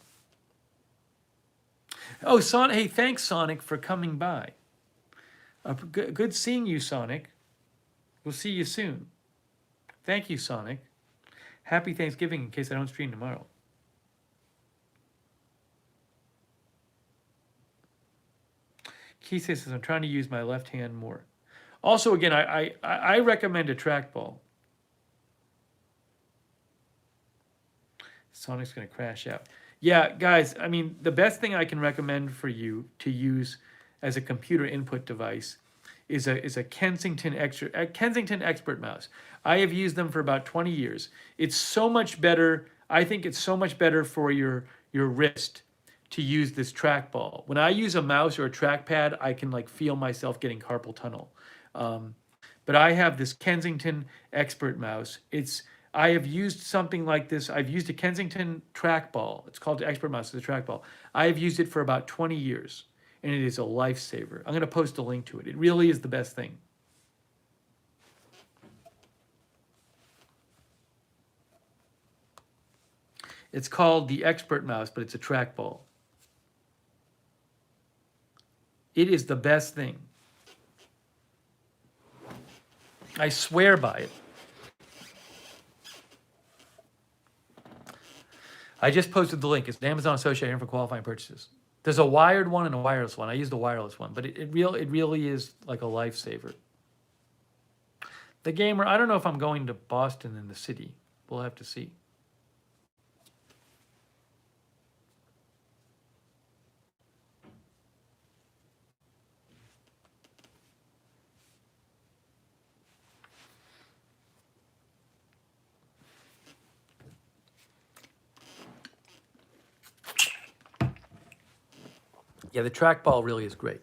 Oh, Sonic, hey, thanks Sonic for coming by. Good seeing you, Sonic. We'll see you soon. Thank you, Sonic. Happy Thanksgiving in case I don't stream tomorrow. Keith says, I'm trying to use my left hand more. Also, again, I recommend a trackball. Sonic's going to crash out. Yeah, guys, I mean, the best thing I can recommend for you to use as a computer input device is a Kensington Expert mouse. I have used them for about 20 years. It's so much better. I think it's so much better for your wrist to use this trackball. When I use a mouse or a trackpad, I can like feel myself getting carpal tunnel. But I have this Kensington Expert mouse. I have used something like this. I've used a Kensington trackball. It's called the Expert mouse, it's a trackball. I have used it for about 20 years, and it is a lifesaver. I'm going to post a link to it. It really is the best thing. It's called the Expert mouse, but it's a trackball. It is the best thing. I swear by it. I just posted the link. It's an Amazon Associate for qualifying purchases. There's a wired one and a wireless one. I use the wireless one, but it really is like a lifesaver. The gamer, I don't know if I'm going to Boston in the city. We'll have to see. Yeah, the trackball really is great.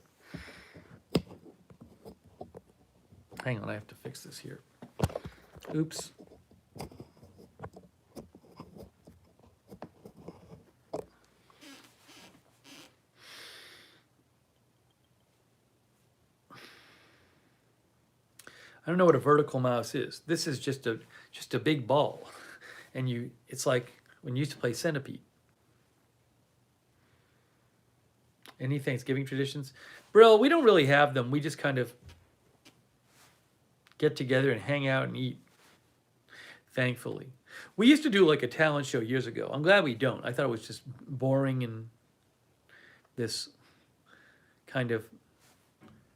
Hang on, I have to fix this here. Oops. I don't know what a vertical mouse is. This is just a big ball, and it's like when you used to play Centipede. Any Thanksgiving traditions? Brill, we don't really have them. We just kind of get together and hang out and eat, thankfully. We used to do like a talent show years ago. I'm glad we don't. I thought it was just boring and this kind of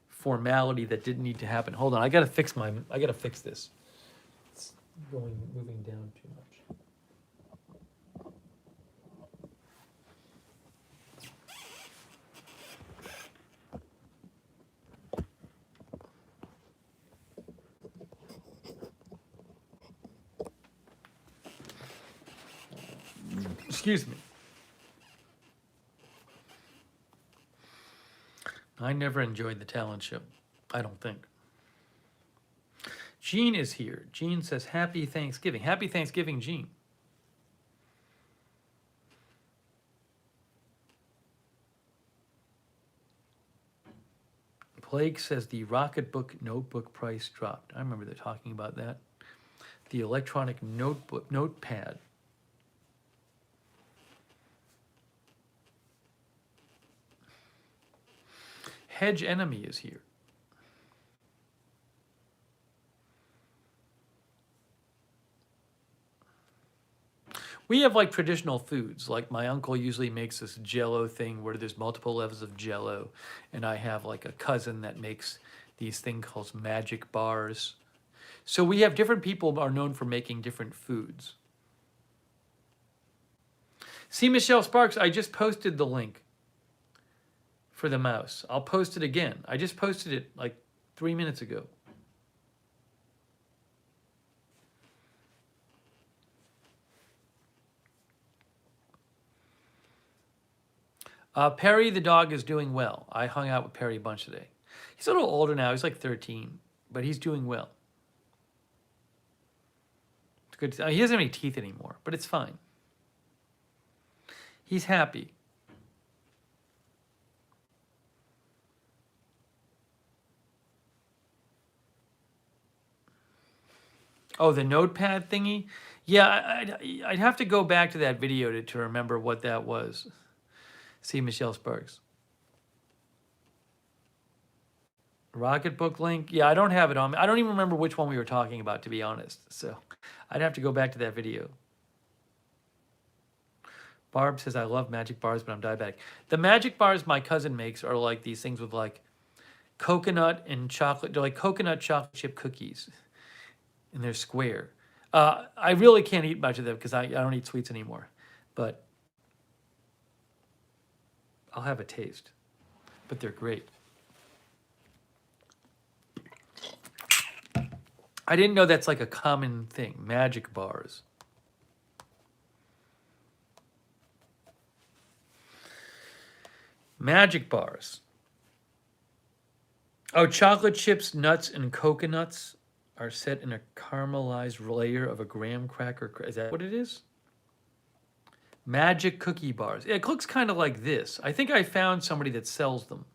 formality that didn't need to happen. Hold on, I gotta fix this. It's moving down too much. Excuse me. I never enjoyed the talent show. I don't think. Jean is here. Jean says, Happy Thanksgiving. Happy Thanksgiving, Jean. Plague says the Rocketbook notebook price dropped. I remember they're talking about that. The electronic notepad. Hedge Enemy is here. We have like traditional foods. Like my uncle usually makes this Jello thing where there's multiple levels of Jello, and I have like a cousin that makes these things called magic bars. So we have different people are known for making different foods. See, Michelle Sparks, I just posted the link for the mouse. I'll post it again. I just posted it like 3 minutes ago. Perry the dog is doing well. I hung out with Perry a bunch today. He's a little older now. He's like 13, but he's doing well. It's good. He doesn't have any teeth anymore, but it's fine. He's happy. Oh, the notepad thingy? Yeah, I'd have to go back to that video to remember what that was. See Michelle Sparks. Rocketbook link? Yeah, I don't have it on me. I don't even remember which one we were talking about, to be honest. So I'd have to go back to that video. Barb says, I love magic bars, but I'm diabetic. The magic bars my cousin makes are like these things with like coconut and chocolate. They're like coconut chocolate chip cookies. And they're square. I really can't eat much of them because I don't eat sweets anymore. But I'll have a taste. But they're great. I didn't know that's like a common thing. Magic bars. Magic bars. Oh, chocolate chips, nuts, and coconuts are set in a caramelized layer of a graham cracker. Is that what it is? Magic cookie bars. It looks kind of like this. I think I found somebody that sells them.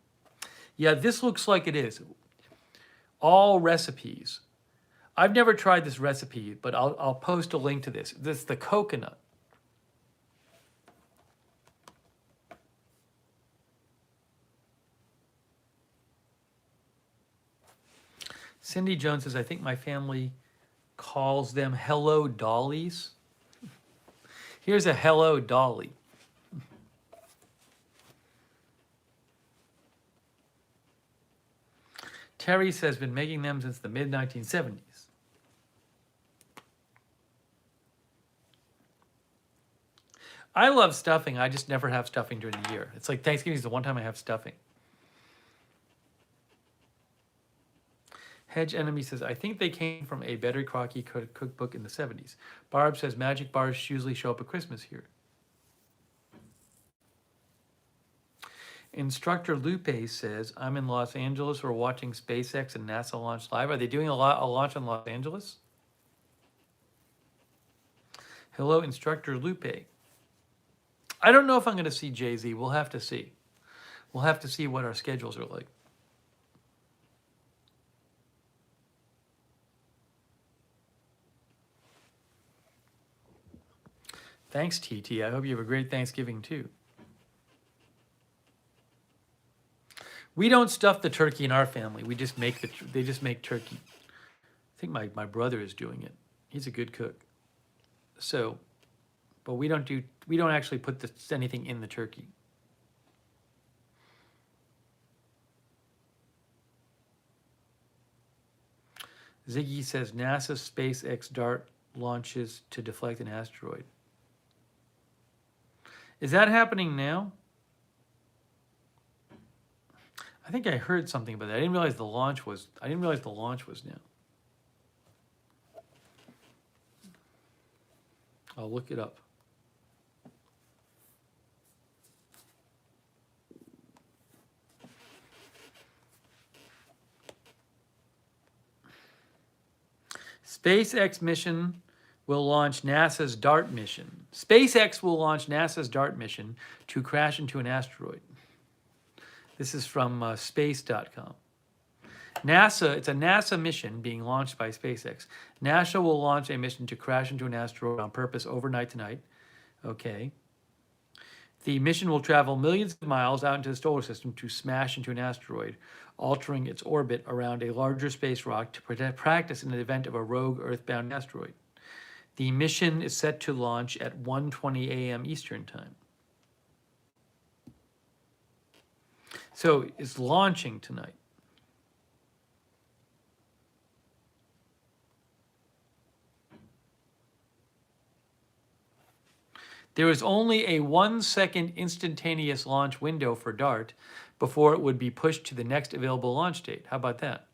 Yeah, this looks like it is. All recipes. I've never tried this recipe, but I'll post a link to this. This is the coconut. Cindy Jones says, I think my family calls them Hello Dollies. Here's a Hello Dolly. Terry says, been making them since the mid-1970s. I love stuffing. I just never have stuffing during the year. It's like Thanksgiving is the one time I have stuffing. Hedge Enemy says, I think they came from a Betty Crocky cookbook in the 70s. Barb says, magic bars usually show up at Christmas here. Instructor Lupe says, I'm in Los Angeles. We're watching SpaceX and NASA launch live. Are they doing a launch in Los Angeles? Hello, Instructor Lupe. I don't know if I'm going to see Jay-Z. We'll have to see. We'll have to see what our schedules are like. Thanks, TT. I hope you have a great Thanksgiving, too. We don't stuff the turkey in our family. We just make they just make turkey. I think my brother is doing it. He's a good cook. So, but we don't actually put anything in the turkey. Ziggy says NASA SpaceX DART launches to deflect an asteroid. Is that happening now? I think I heard something about that. I didn't realize the launch was now. I'll look it up. SpaceX mission will launch NASA's DART mission. SpaceX will launch NASA's DART mission to crash into an asteroid. This is from space.com. NASA, it's a NASA mission being launched by SpaceX. NASA will launch a mission to crash into an asteroid on purpose overnight tonight. Okay. The mission will travel millions of miles out into the solar system to smash into an asteroid, altering its orbit around a larger space rock to practice in the event of a rogue Earthbound asteroid. The mission is set to launch at 1:20 a.m. Eastern Time. So it's launching tonight. There is only a 1-second instantaneous launch window for DART before it would be pushed to the next available launch date. How about that?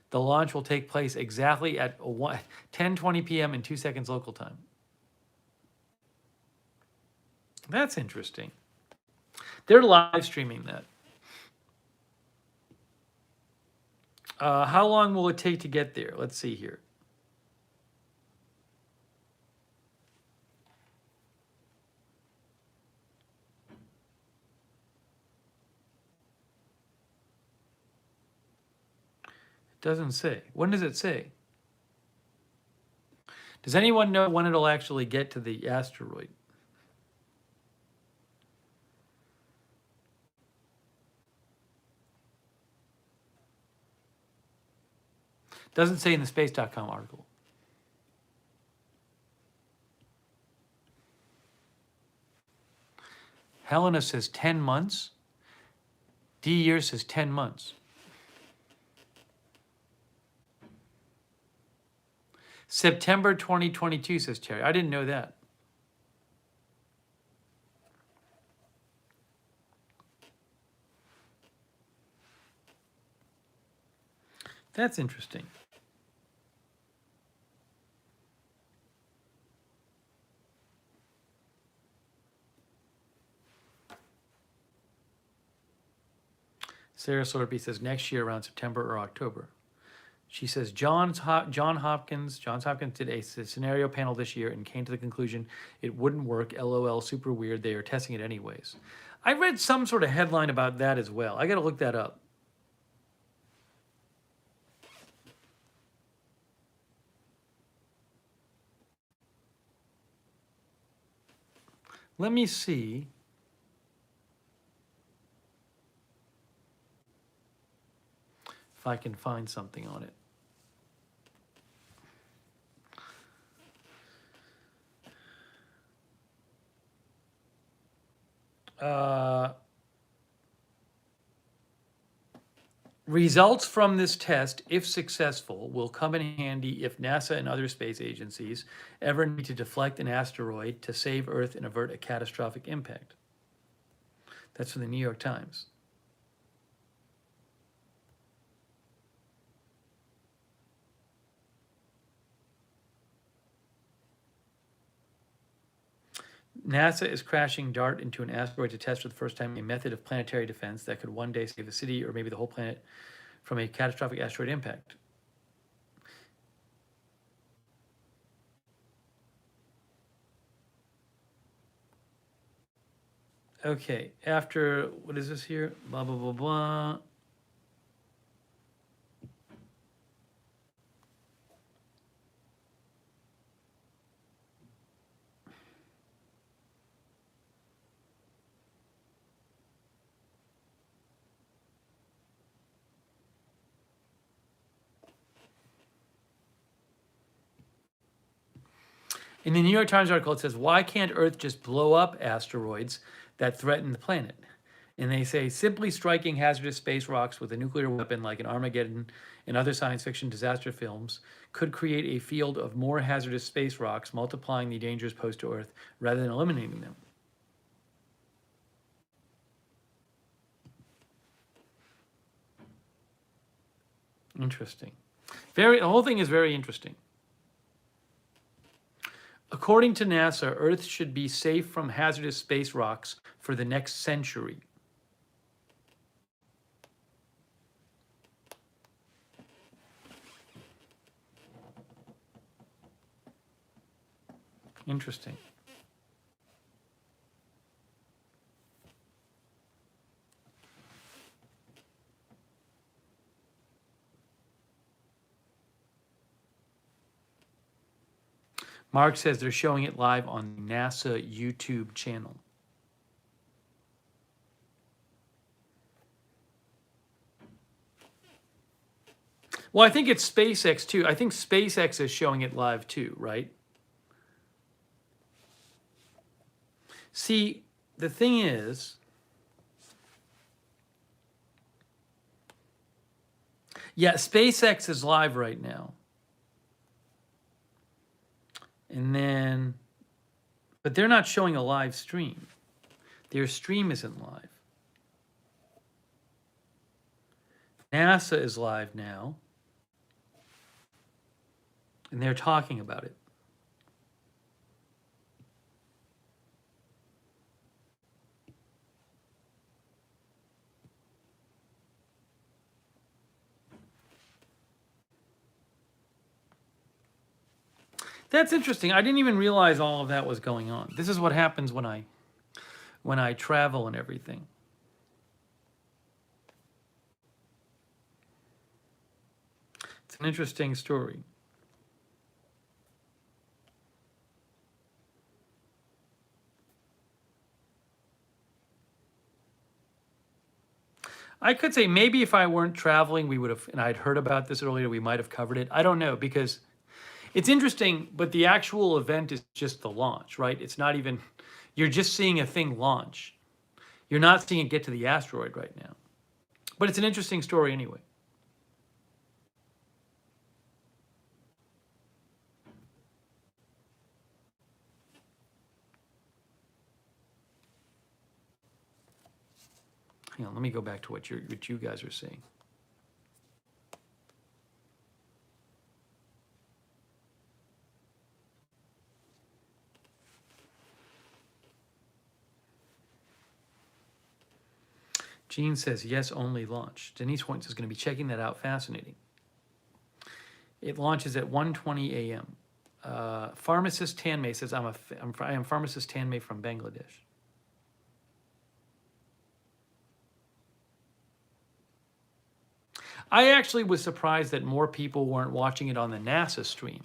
The launch will take place exactly at 10:20 p.m. in 2 seconds local time. That's interesting. They're live streaming that. How long will it take to get there? Let's see here. It doesn't say. When does it say? Does anyone know when it'll actually get to the asteroid? Doesn't say in the space.com article. Helena says 10 months. D year says 10 months. September 2022, says Terry. I didn't know that. That's interesting. Sarah Sorby says next year around September or October. She says Johns Hopkins did a scenario panel this year and came to the conclusion it wouldn't work. LOL, super weird. They are testing it anyways. I read some sort of headline about that as well. I got to look that up. Let me see. If I can find something on it. Results from this test, if successful, will come in handy if NASA and other space agencies ever need to deflect an asteroid to save Earth and avert a catastrophic impact. That's from the New York Times. NASA is crashing DART into an asteroid to test for the first time a method of planetary defense that could one day save the city or maybe the whole planet from a catastrophic asteroid impact. Okay, after, what is this here? Blah, blah, blah, blah. In the New York Times article, it says, why can't Earth just blow up asteroids that threaten the planet? And they say, simply striking hazardous space rocks with a nuclear weapon like an Armageddon and other science fiction disaster films could create a field of more hazardous space rocks, multiplying the dangers posed to Earth rather than eliminating them. Interesting. The whole thing is very interesting. According to NASA, Earth should be safe from hazardous space rocks for the next century. Interesting. Mark says they're showing it live on the NASA YouTube channel. Well, I think it's SpaceX too. I think SpaceX is showing it live too, right? See, the thing is, yeah, SpaceX is live right now. And then, but they're not showing a live stream. Their stream isn't live. NASA is live now. And they're talking about it. That's interesting. I didn't even realize all of that was going on. This is what happens when I travel and everything. It's an interesting story. I could say maybe if I weren't traveling, we would have, and I'd heard about this earlier, we might have covered it. I don't know, because it's interesting, but the actual event is just the launch, right? It's not even, you're just seeing a thing launch. You're not seeing it get to the asteroid right now. But it's an interesting story anyway. Hang on, let me go back to what you guys are saying. Gene says, yes, only launch. Denise Hoyt is going to be checking that out. Fascinating. It launches at 1:20 a.m. Pharmacist Tanmay says, I am pharmacist Tanmay from Bangladesh. I actually was surprised that more people weren't watching it on the NASA stream.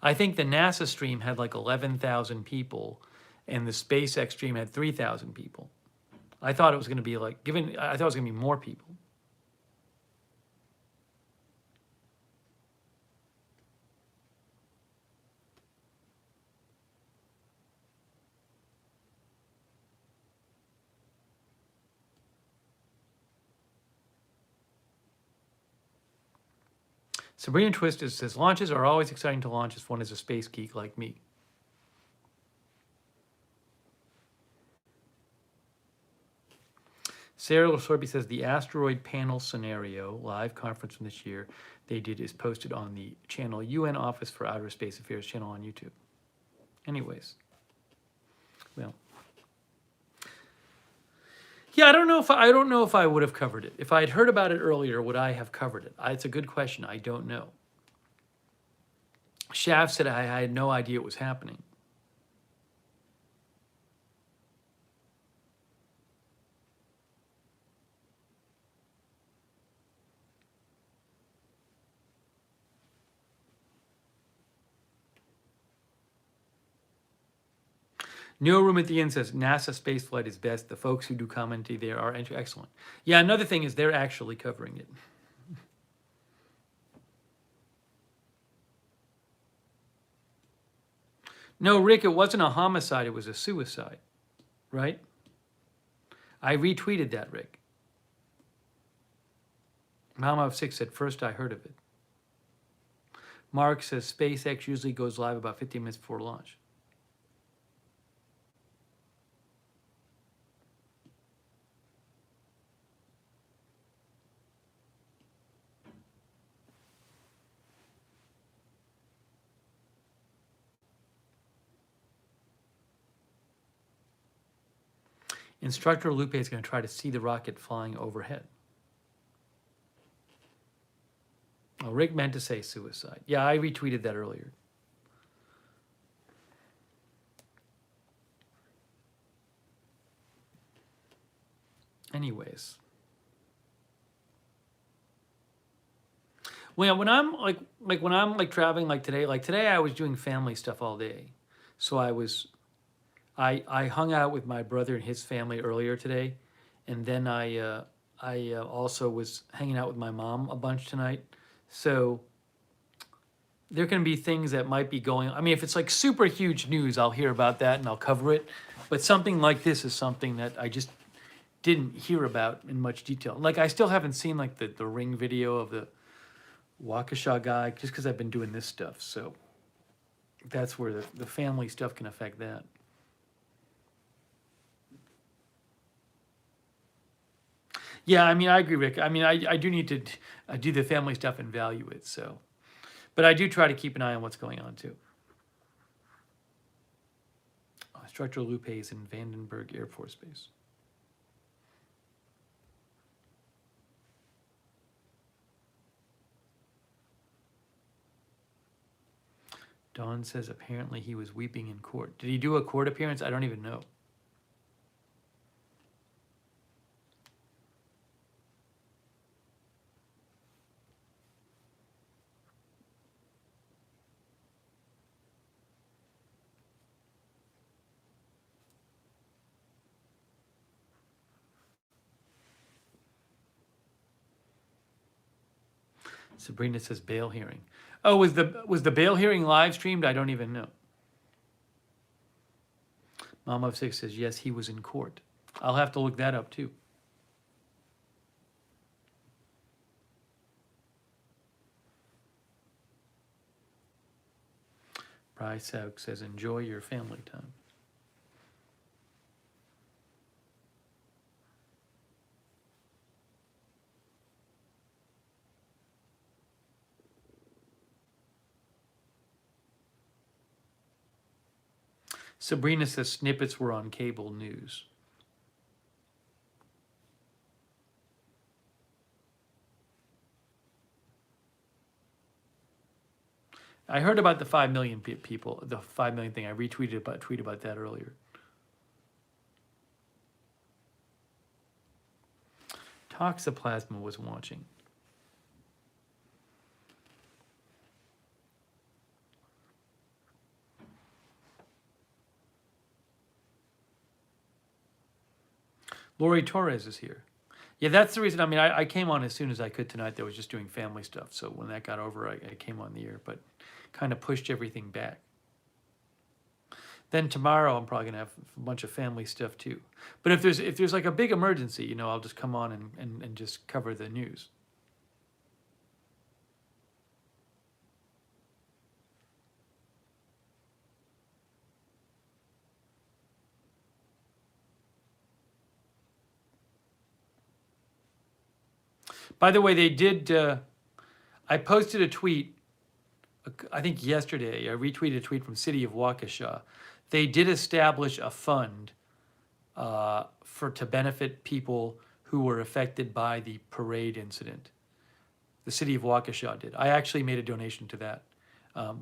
I think the NASA stream had like 11,000 people, and the SpaceX stream had 3,000 people. I thought it was going to be like, I thought it was going to be more people. Sabrina Twisted says, launches are always exciting to launch if one is a space geek like me. Sarah Sorby says, the asteroid panel scenario live conference from this year they did is posted on the channel UN Office for Outer Space Affairs channel on YouTube. Anyways, well, yeah, I don't know if I would have covered it. If I had heard about it earlier, would I have covered it? It's a good question. I don't know. Shav said I had no idea it was happening. No Room at the End says, NASA spaceflight is best. The folks who do commentary there are excellent. Yeah, another thing is they're actually covering it. No, Rick, it wasn't a homicide. It was a suicide, right? I retweeted that, Rick. Mama of Six said, first I heard of it. Mark says, SpaceX usually goes live about 15 minutes before launch. Instructor Lupe is going to try to see the rocket flying overhead. Oh, Rick meant to say suicide. Yeah, I retweeted that earlier. Anyways. Well, when I'm when I'm traveling like today I was doing family stuff all day. So I hung out with my brother and his family earlier today, and then I also was hanging out with my mom a bunch tonight. So there can be things that might be going. I mean, if it's like super huge news, I'll hear about that and I'll cover it. But something like this is something that I just didn't hear about in much detail. Like I still haven't seen like the ring video of the Waukesha guy just because I've been doing this stuff. So that's where the family stuff can affect that. Yeah, I mean, I agree, Rick. I mean, I do need to do the family stuff and value it. So, but I do try to keep an eye on what's going on too. Structural loop haze in Vandenberg Air Force Base. Dawn says apparently he was weeping in court. Did he do a court appearance? I don't even know. Sabrina says bail hearing. Oh, was the bail hearing live streamed? I don't even know. Mom of Six says yes, he was in court. I'll have to look that up too. Bryce Sauk says enjoy your family time. Sabrina says snippets were on cable news. I heard about the 5 million people, the 5 million thing. I retweeted a tweet about that earlier. Toxoplasma was watching. Lori Torres is here. Yeah, that's the reason. I mean, I came on as soon as I could tonight. I was just doing family stuff. So when that got over, I came on the air, but kind of pushed everything back. Then tomorrow I'm probably gonna have a bunch of family stuff too. But if there's like a big emergency, you know, I'll just come on and just cover the news. By the way, they did. I posted a tweet. I think yesterday. I retweeted a tweet from City of Waukesha. They did establish a fund to benefit people who were affected by the parade incident. The City of Waukesha did. I actually made a donation to that.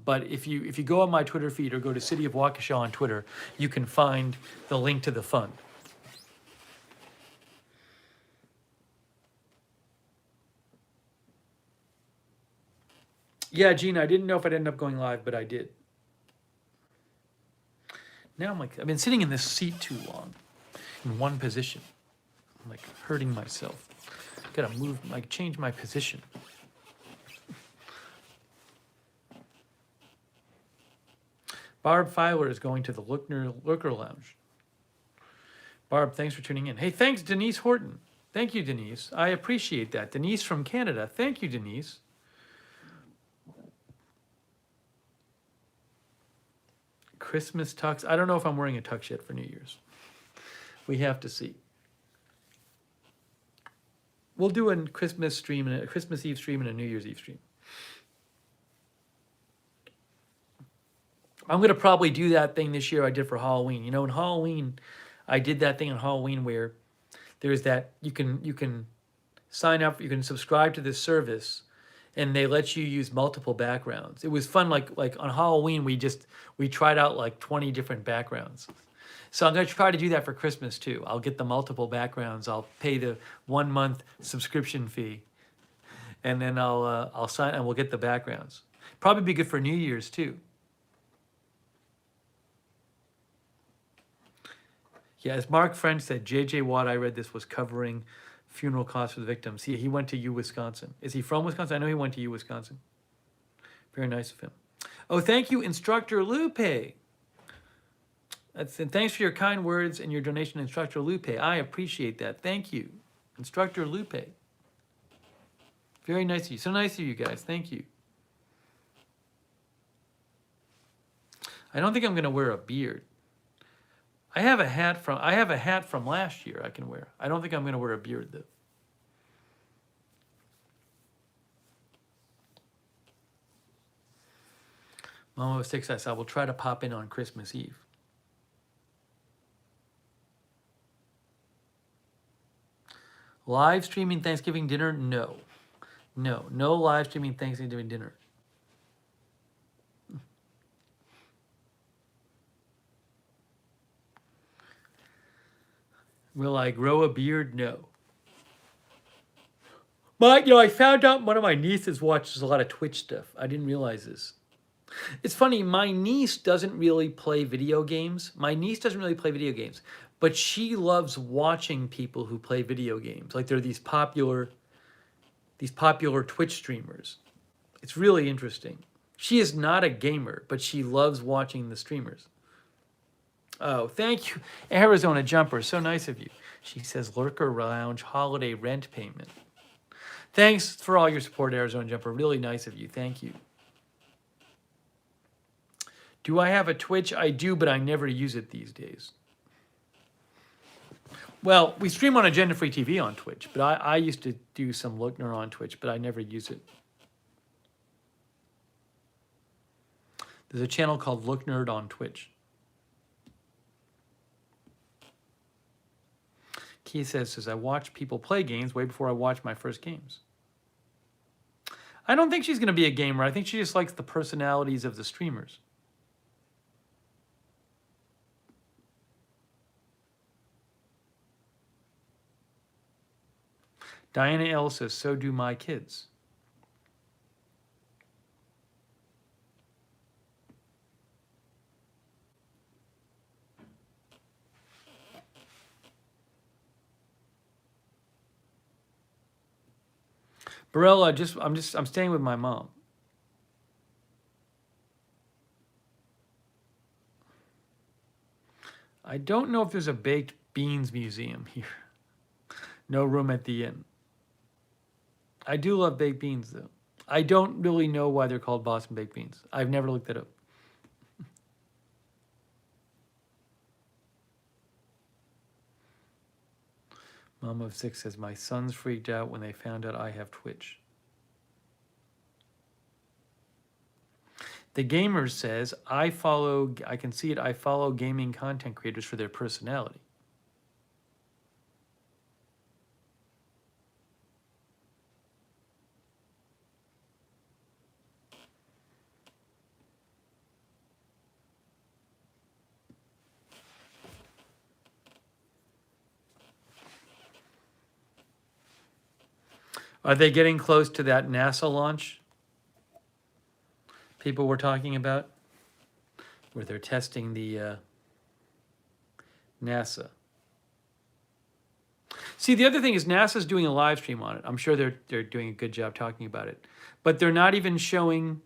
But if you go on my Twitter feed or go to City of Waukesha on Twitter, you can find the link to the fund. Yeah, Gina, I didn't know if I'd end up going live, but I did. Now I'm like, I've been sitting in this seat too long, in one position. I'm like hurting myself. Gotta move, like change my position. Barb Filer is going to the Looker Lounge. Barb, thanks for tuning in. Hey, thanks, Denise Horton. Thank you, Denise. I appreciate that. Denise from Canada. Thank you, Denise. Christmas tux. I don't know if I'm wearing a tux yet for New Year's. We have to see. We'll do a Christmas stream and a Christmas Eve stream and a New Year's Eve stream. I'm gonna probably do that thing this year I did for Halloween. You know, in Halloween, I did that thing on Halloween where there's that you can sign up, you can subscribe to this service, and they let you use multiple backgrounds. It was fun. Like on Halloween, we tried out like 20 different backgrounds. So I'm gonna try to do that for Christmas too. I'll get the multiple backgrounds. I'll pay the 1 month subscription fee, and then I'll sign and we'll get the backgrounds. Probably be good for New Year's too. Yeah, as Mark French said, J.J. Watt, I read this, was covering Funeral costs for the victims. He went to U, Wisconsin. Is he from Wisconsin? I know he went to U, Wisconsin. Very nice of him. Oh, thank you, Instructor Lupe. And thanks for your kind words and your donation, Instructor Lupe. I appreciate that. Thank you, Instructor Lupe. Very nice of you. So nice of you guys. Thank you. I don't think I'm going to wear a beard. I have a hat from last year I can wear. I don't think I'm going to wear a beard though. Mama of 6 says I will try to pop in on Christmas Eve. Live streaming Thanksgiving dinner? No. No live streaming Thanksgiving dinner. Will I grow a beard? No. But, I found out one of my nieces watches a lot of Twitch stuff. I didn't realize this. It's funny, my niece doesn't really play video games. But she loves watching people who play video games. Like, there are these popular Twitch streamers. It's really interesting. She is not a gamer, but she loves watching the streamers. Oh, thank you, Arizona Jumper. So nice of you. She says, Lurker Lounge holiday rent payment. Thanks for all your support, Arizona Jumper. Really nice of you. Thank you. Do I have a Twitch? I do, but I never use it these days. Well, we stream on Agenda Free TV on Twitch, but I used to do some Lookner on Twitch, but I never use it. There's a channel called Lookner on Twitch. Key says, I watch people play games way before I watch my first games. I don't think she's going to be a gamer. I think she just likes the personalities of the streamers. Diana L says, so do my kids. Barella, I'm staying with my mom. I don't know if there's a baked beans museum here. No room at the inn. I do love baked beans, though. I don't really know why they're called Boston baked beans. I've never looked it up. Mama of 6 says, my sons freaked out when they found out I have Twitch. The Gamer says, I follow gaming content creators for their personality. Are they getting close to that NASA launch people were talking about? Where they're testing the NASA. See, the other thing is NASA's doing a live stream on it. I'm sure they're doing a good job talking about it. But they're not even showing...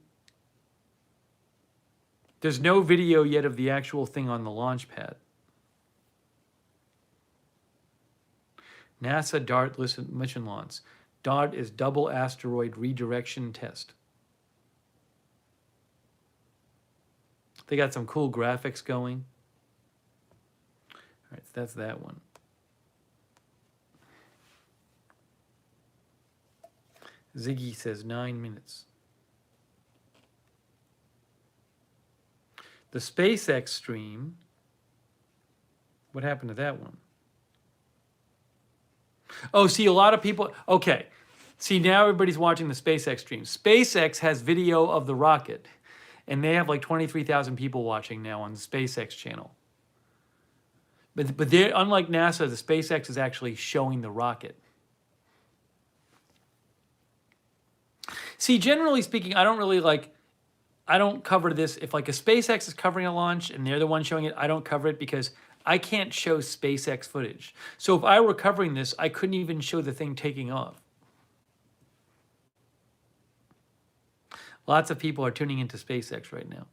There's no video yet of the actual thing on the launch pad. NASA DART mission launch. DART is double asteroid redirection test. They got some cool graphics going. All right, so that's that one. Ziggy says 9 minutes. The SpaceX stream. What happened to that one? Oh, see, a lot of people... Okay. See, now everybody's watching the SpaceX stream. SpaceX has video of the rocket, and they have like 23,000 people watching now on the SpaceX channel. But they're, unlike NASA, the SpaceX is actually showing the rocket. See, generally speaking, I don't cover this. If like a SpaceX is covering a launch and they're the one showing it, I don't cover it because I can't show SpaceX footage. So if I were covering this, I couldn't even show the thing taking off. Lots of people are tuning into SpaceX right now.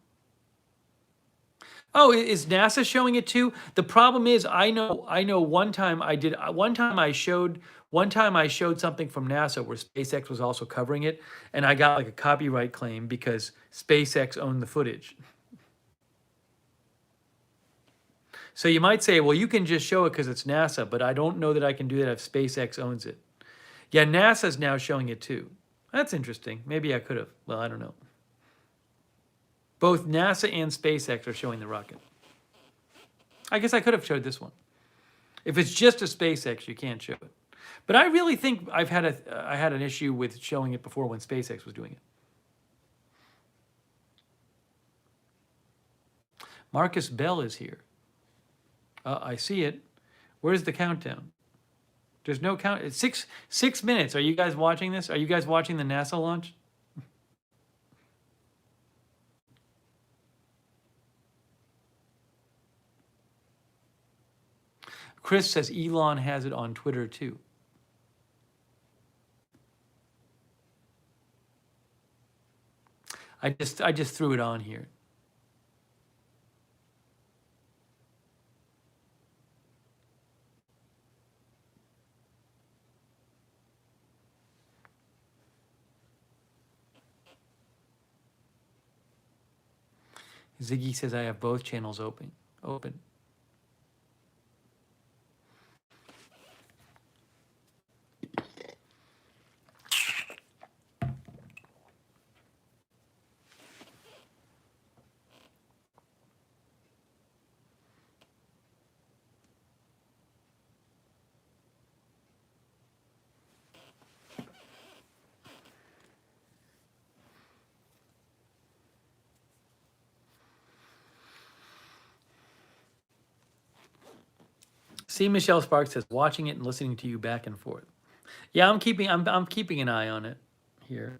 Oh, is NASA showing it too? The problem is, I know. One time I showed something from NASA where SpaceX was also covering it, and I got like a copyright claim because SpaceX owned the footage. So you might say, well, you can just show it because it's NASA, but I don't know that I can do that if SpaceX owns it. Yeah, NASA's now showing it too. That's interesting. Maybe I could have. Well, I don't know. Both NASA and SpaceX are showing the rocket. I guess I could have showed this one. If it's just a SpaceX, you can't show it. But I really think I had an issue with showing it before when SpaceX was doing it. Marcus Bell is here. I see it. Where's the countdown? There's no count. It's six minutes. Are you guys watching this? Are you guys watching the NASA launch? Chris says Elon has it on Twitter too. I just threw it on here. Ziggy says I have both channels open. See, Michelle Sparks says watching it and listening to you back and forth. Yeah, I'm keeping an eye on it here.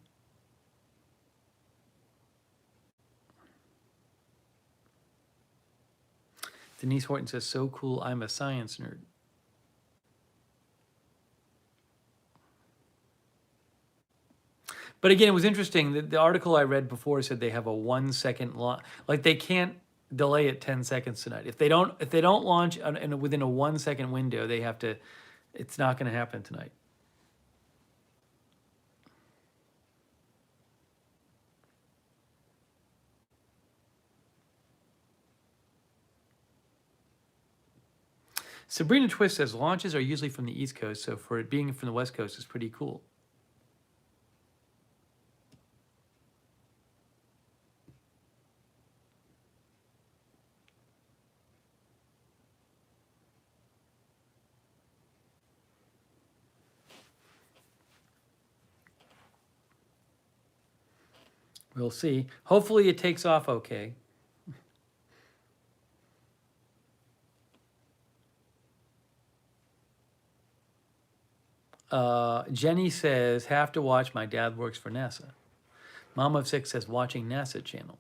Denise Horton says, so cool, I'm a science nerd. But again, it was interesting that the article I read before said they have a 1 second launch. Like they can't delay it 10 seconds tonight. If they don't launch within a 1 second window, they have to. It's not going to happen tonight. Sabrina Twist says launches are usually from the East Coast, so for it being from the West Coast is pretty cool. We'll see. Hopefully it takes off okay. Jenny says, have to watch. My dad works for NASA. Mom of Six says, watching NASA channel.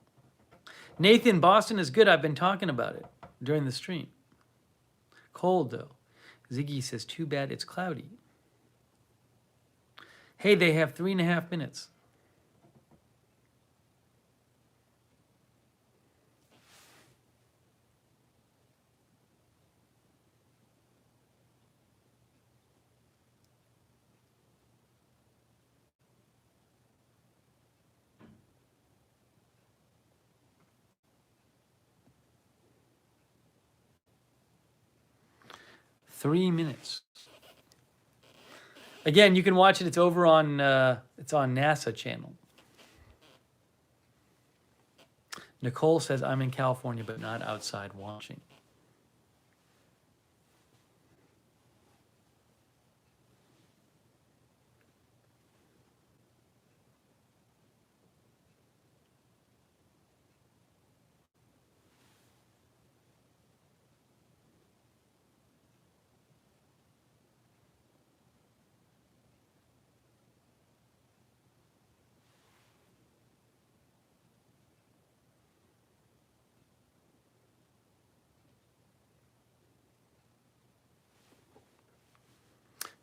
Nathan, Boston is good. I've been talking about it during the stream. Cold, though. Ziggy says, too bad it's cloudy. Hey, they have 3.5 minutes. Three minutes. Again, you can watch it. It's over on it's on NASA channel. Nicole says, I'm in California, but not outside watching.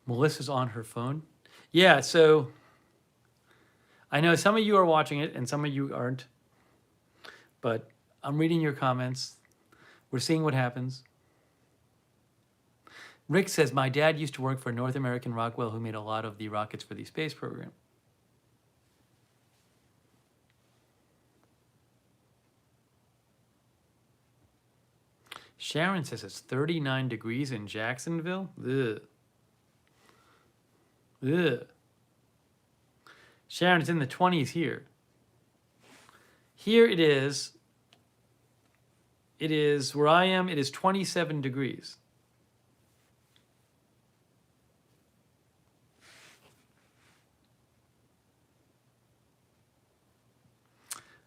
Melissa's on her phone. Yeah, so I know some of you are watching it and some of you aren't, but I'm reading your comments. We're seeing what happens. Rick says, my dad used to work for North American Rockwell, who made a lot of the rockets for the space program. Sharon says it's 39 degrees in Jacksonville. Ugh. Ugh. Sharon, it's in the 20s here. Here it is. It is, where I am, it is 27 degrees.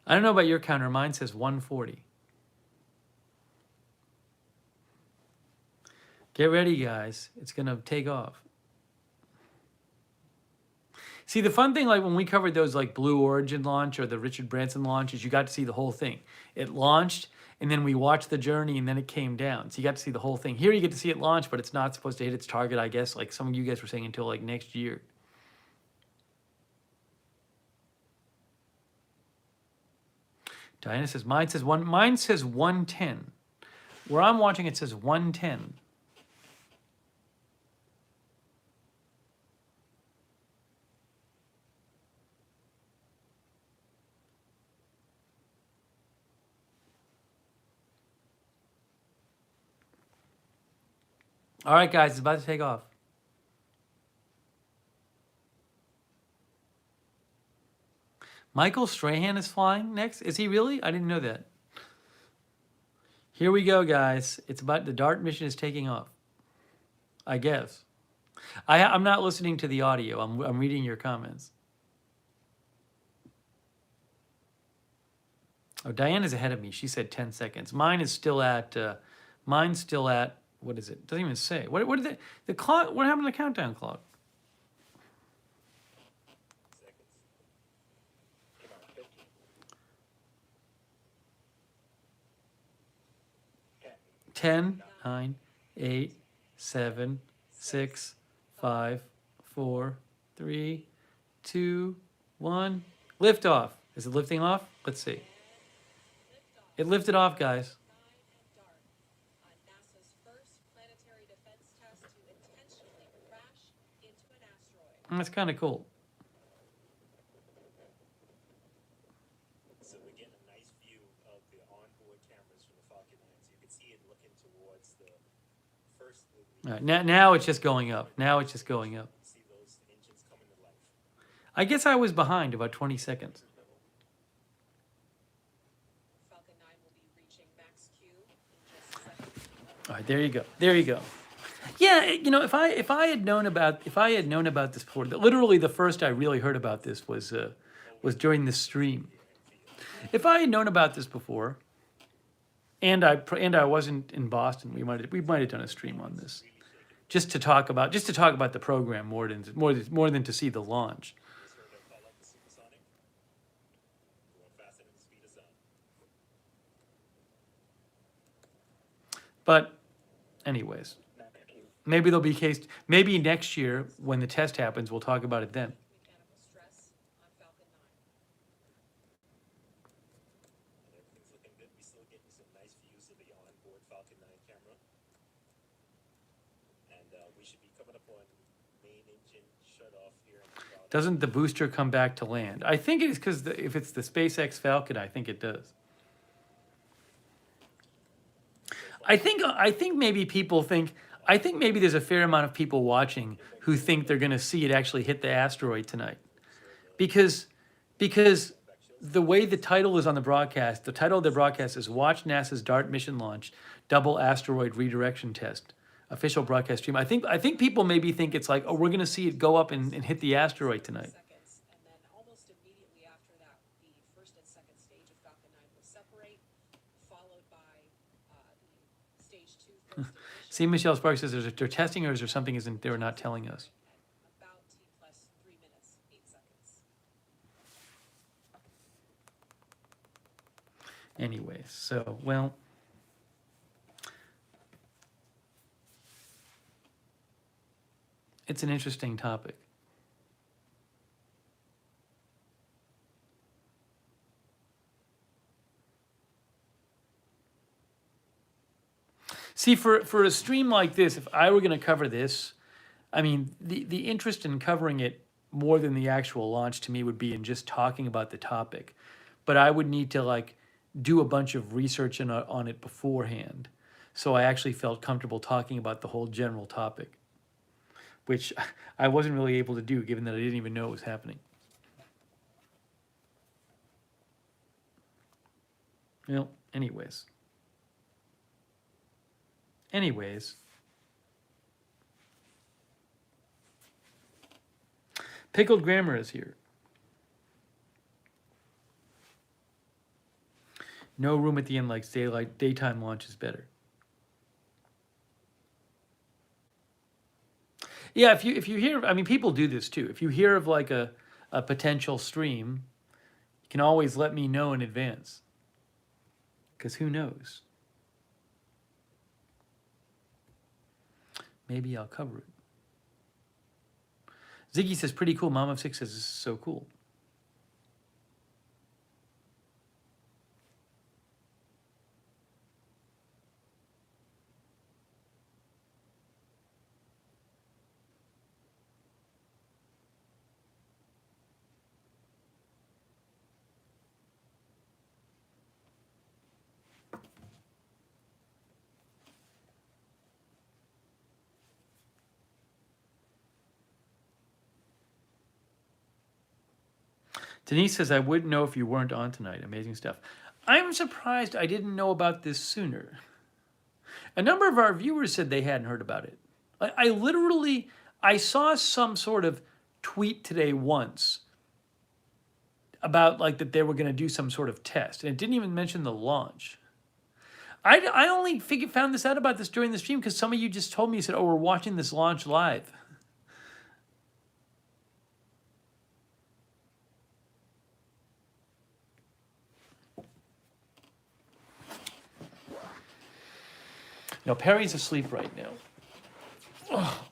I don't know about your counter. Mine says 140. Get ready, guys. It's going to take off. See, the fun thing, like when we covered those like Blue Origin launch or the Richard Branson launch, is you got to see the whole thing. It launched, and then we watched the journey, and then it came down. So you got to see the whole thing. Here you get to see it launch, but it's not supposed to hit its target, I guess, like some of you guys were saying, until like next year. Diana says, mine says 110. Where I'm watching, it says 110. All right, guys, it's about to take off. Michael Strahan is flying next. Is he really? I didn't know that. Here we go, guys. It's about, the DART mission is taking off. I guess. I'm not listening to the audio. I'm reading your comments. Oh, Diana's ahead of me. She said 10 seconds. Mine is still at, what is it? Doesn't even say. What did the clock, what happened to the countdown clock? Ten, 9, 8, 7, 6, 5, 4, 3, 2, 1. Lift off. Is it lifting off? Let's see. It lifted off, guys. That's kind of cool. So we're getting a nice view of the onboard cameras from the Falcon 9. So you can see it looking towards the first. All right, now it's just going up. Now it's just going up. See those engines coming to life. I guess I was behind about 20 seconds. Falcon 9 will be reaching max Q in just seconds. All right, there you go. There you go. Yeah, you know, if I had known about this before, literally the first I really heard about this was during the stream. If I had known about this before, and I wasn't in Boston, we might have done a stream on this, just to talk about the program more than to see the launch. Just heard them call up the supersonic. Going faster than the speed of sound. But, anyways, maybe there'll be maybe next year when the test happens, we'll talk about it then. Mechanical stress on Falcon 9. And everything's looking good. We're still getting some nice views of the onboard Falcon 9 camera. And we should be coming up on main engine shut off here. Doesn't the booster come back to land? I think it is because if it's the SpaceX Falcon, I think it does. I think maybe people think. I think maybe there's a fair amount of people watching who think they're going to see it actually hit the asteroid tonight, because the way the title is on the broadcast, the title of the broadcast is "Watch NASA's DART mission launch, double asteroid redirection test." Official broadcast stream. I think people maybe think it's like, oh, we're going to see it go up and hit the asteroid tonight. Seconds, and then almost immediately after that, the first and second stage of Falcon 9 will separate, followed by the stage 2 third stage See, Michelle Sparks says they're testing, or is there something isn't they're not telling us? about T plus 3 minutes, 8 seconds. Anyways, so well. It's an interesting topic. See, for a stream like this, if I were going to cover this, I mean, the interest in covering it more than the actual launch to me would be in just talking about the topic. But I would need to like do a bunch of research on it beforehand. So I actually felt comfortable talking about the whole general topic, which I wasn't really able to do given that I didn't even know it was happening. Well, anyways. Pickled Grammar is here. No room at the end likes daytime launch is better. Yeah, if you hear, I mean, people do this too. If you hear of like a potential stream, you can always let me know in advance. Because who knows? Maybe I'll cover it. Ziggy says, pretty cool. Mom of Six says, this is so cool. Denise says, I wouldn't know if you weren't on tonight. Amazing stuff. I'm surprised I didn't know about this sooner. A number of our viewers said they hadn't heard about it. I literally, I saw some sort of tweet today once about like that they were going to do some sort of test. And it didn't even mention the launch. I only found this out about this during the stream because some of you just told me, you said, oh, we're watching this launch live. Now, Perry's asleep right now. Oh,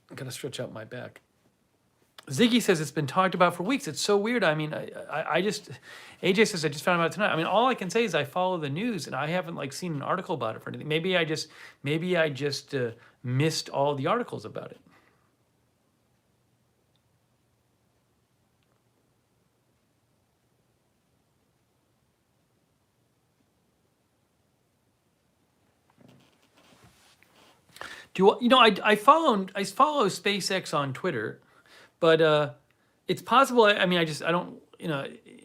I'm going to stretch out my back. Ziggy says it's been talked about for weeks. It's so weird. I mean, I just, AJ says I just found out tonight. I mean, all I can say is I follow the news and I haven't like seen an article about it for anything. Maybe I just missed all the articles about it. I follow SpaceX on Twitter, but it's possible. I mean, I don't.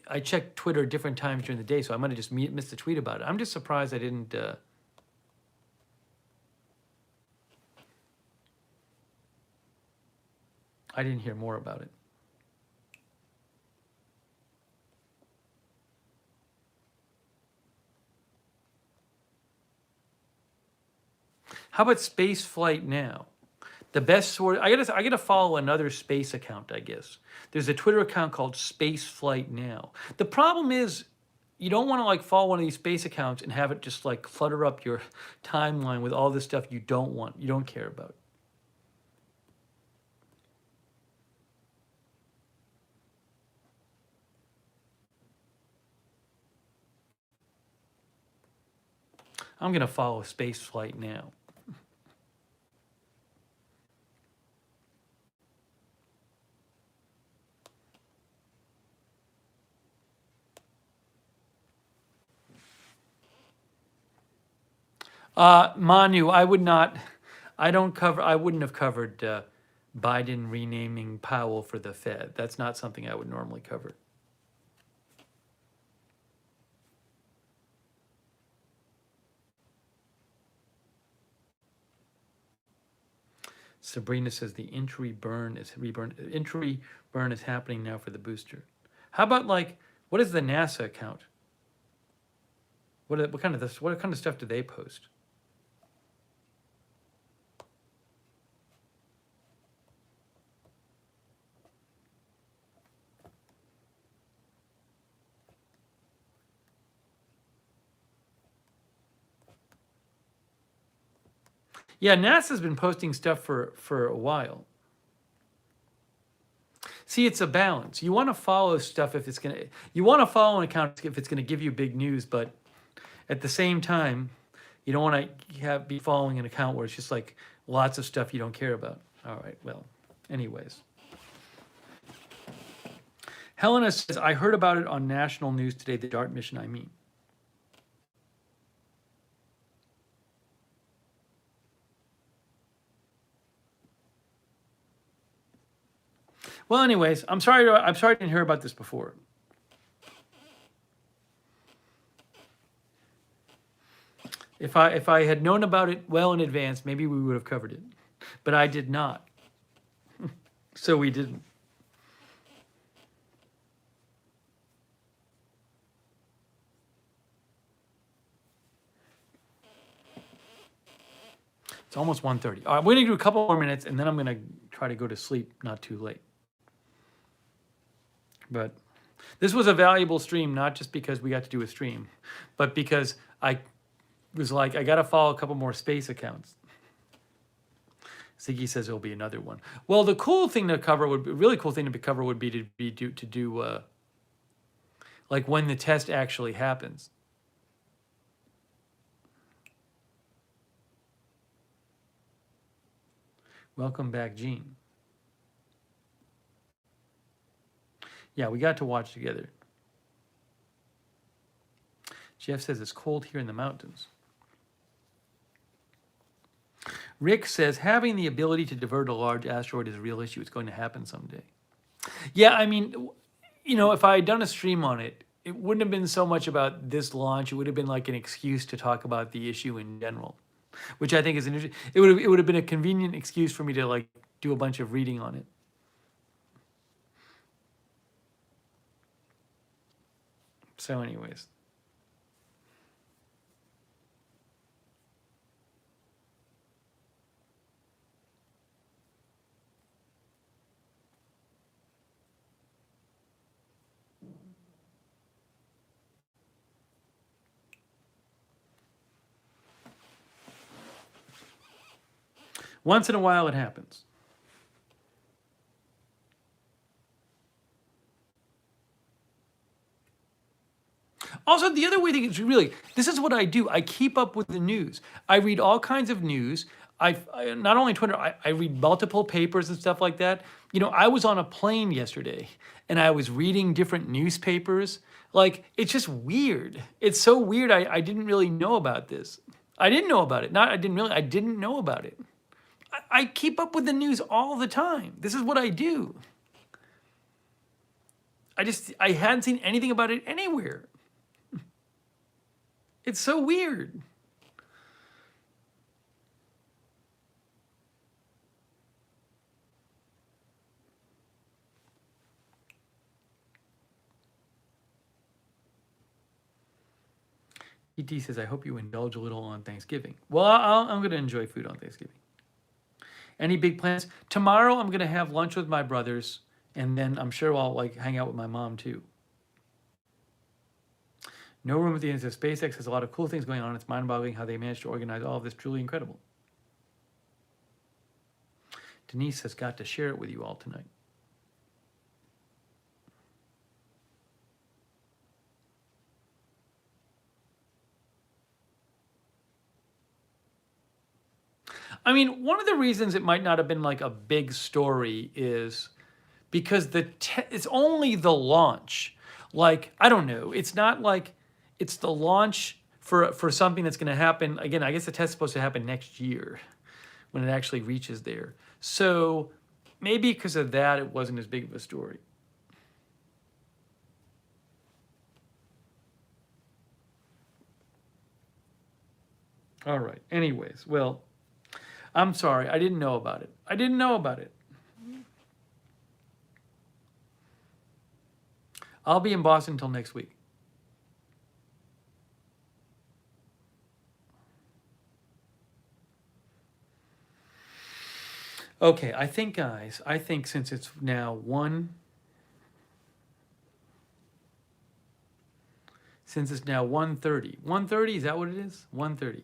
I check Twitter at different times during the day, so I might have just missed the tweet about it. I'm just surprised I didn't. I didn't hear more about it. How about Space Flight Now? The best source. I gotta follow another space account, I guess. There's a Twitter account called Space Flight Now. The problem is, you don't want to like follow one of these space accounts and have it just like clutter up your timeline with all this stuff you don't care about. I'm gonna follow Space Flight Now. Manu, I wouldn't have covered Biden renaming Powell for the Fed. That's not something I would normally cover. Sabrina says the entry burn is happening now for the booster. How about like, what is the NASA account? What kind of stuff do they post? Yeah, NASA's been posting stuff for a while. See, it's a balance. You want to follow stuff if it's going to, you want to follow an account if it's going to give you big news, but at the same time, you don't want to be following an account where it's just like lots of stuff you don't care about. All right, well, anyways. Helena says, I heard about it on national news today, the DART mission, I mean. Well, anyways, I'm sorry I didn't hear about this before. If I had known about it well in advance, maybe we would have covered it. But I did not. So we didn't. It's almost 1:30. All right, we're going to do a couple more minutes, and then I'm going to try to go to sleep not too late. But this was a valuable stream, not just because we got to do a stream, but because I was like, I got to follow a couple more space accounts. Ziggy says there'll be another one. Well, the cool thing to cover would be, really cool thing to cover would be to do like when the test actually happens. Welcome back, Gene. Yeah, we got to watch together. Jeff says it's cold here in the mountains. Rick says having the ability to divert a large asteroid is a real issue. It's going to happen someday. Yeah, I mean, you know, if I had done a stream on it, it wouldn't have been so much about this launch. It would have been like an excuse to talk about the issue in general, which I think is an interesting. It would have been a convenient excuse for me to like do a bunch of reading on it. So anyways. Once in a while it happens. Also, the other way thing is really, this is what I do. I keep up with the news. I read all kinds of news. I not only Twitter, I read multiple papers and stuff like that. You know, I was on a plane yesterday and I was reading different newspapers. Like, it's just weird. It's so weird. I didn't really know about this. I didn't know about it. I didn't know about it. I keep up with the news all the time. This is what I do. I hadn't seen anything about it anywhere. It's so weird. ET says, I hope you indulge a little on Thanksgiving. Well, I'm going to enjoy food on Thanksgiving. Any big plans? Tomorrow I'm going to have lunch with my brothers, and then I'm sure I'll like hang out with my mom too. No room at the end of SpaceX has a lot of cool things going on. It's mind-boggling how they managed to organize all of this. Truly incredible. Denise has got to share it with you all tonight. I mean, one of the reasons it might not have been like a big story is because it's only the launch. Like, I don't know. It's not like it's the launch for something that's going to happen. Again, I guess the test is supposed to happen next year when it actually reaches there. So maybe because of that, it wasn't as big of a story. All right. Anyways, well, I'm sorry. I didn't know about it. I didn't know about it. I'll be in Boston until next week. Okay, I think, guys, since it's now 1:30. 1:30, is that what it is? 1:30.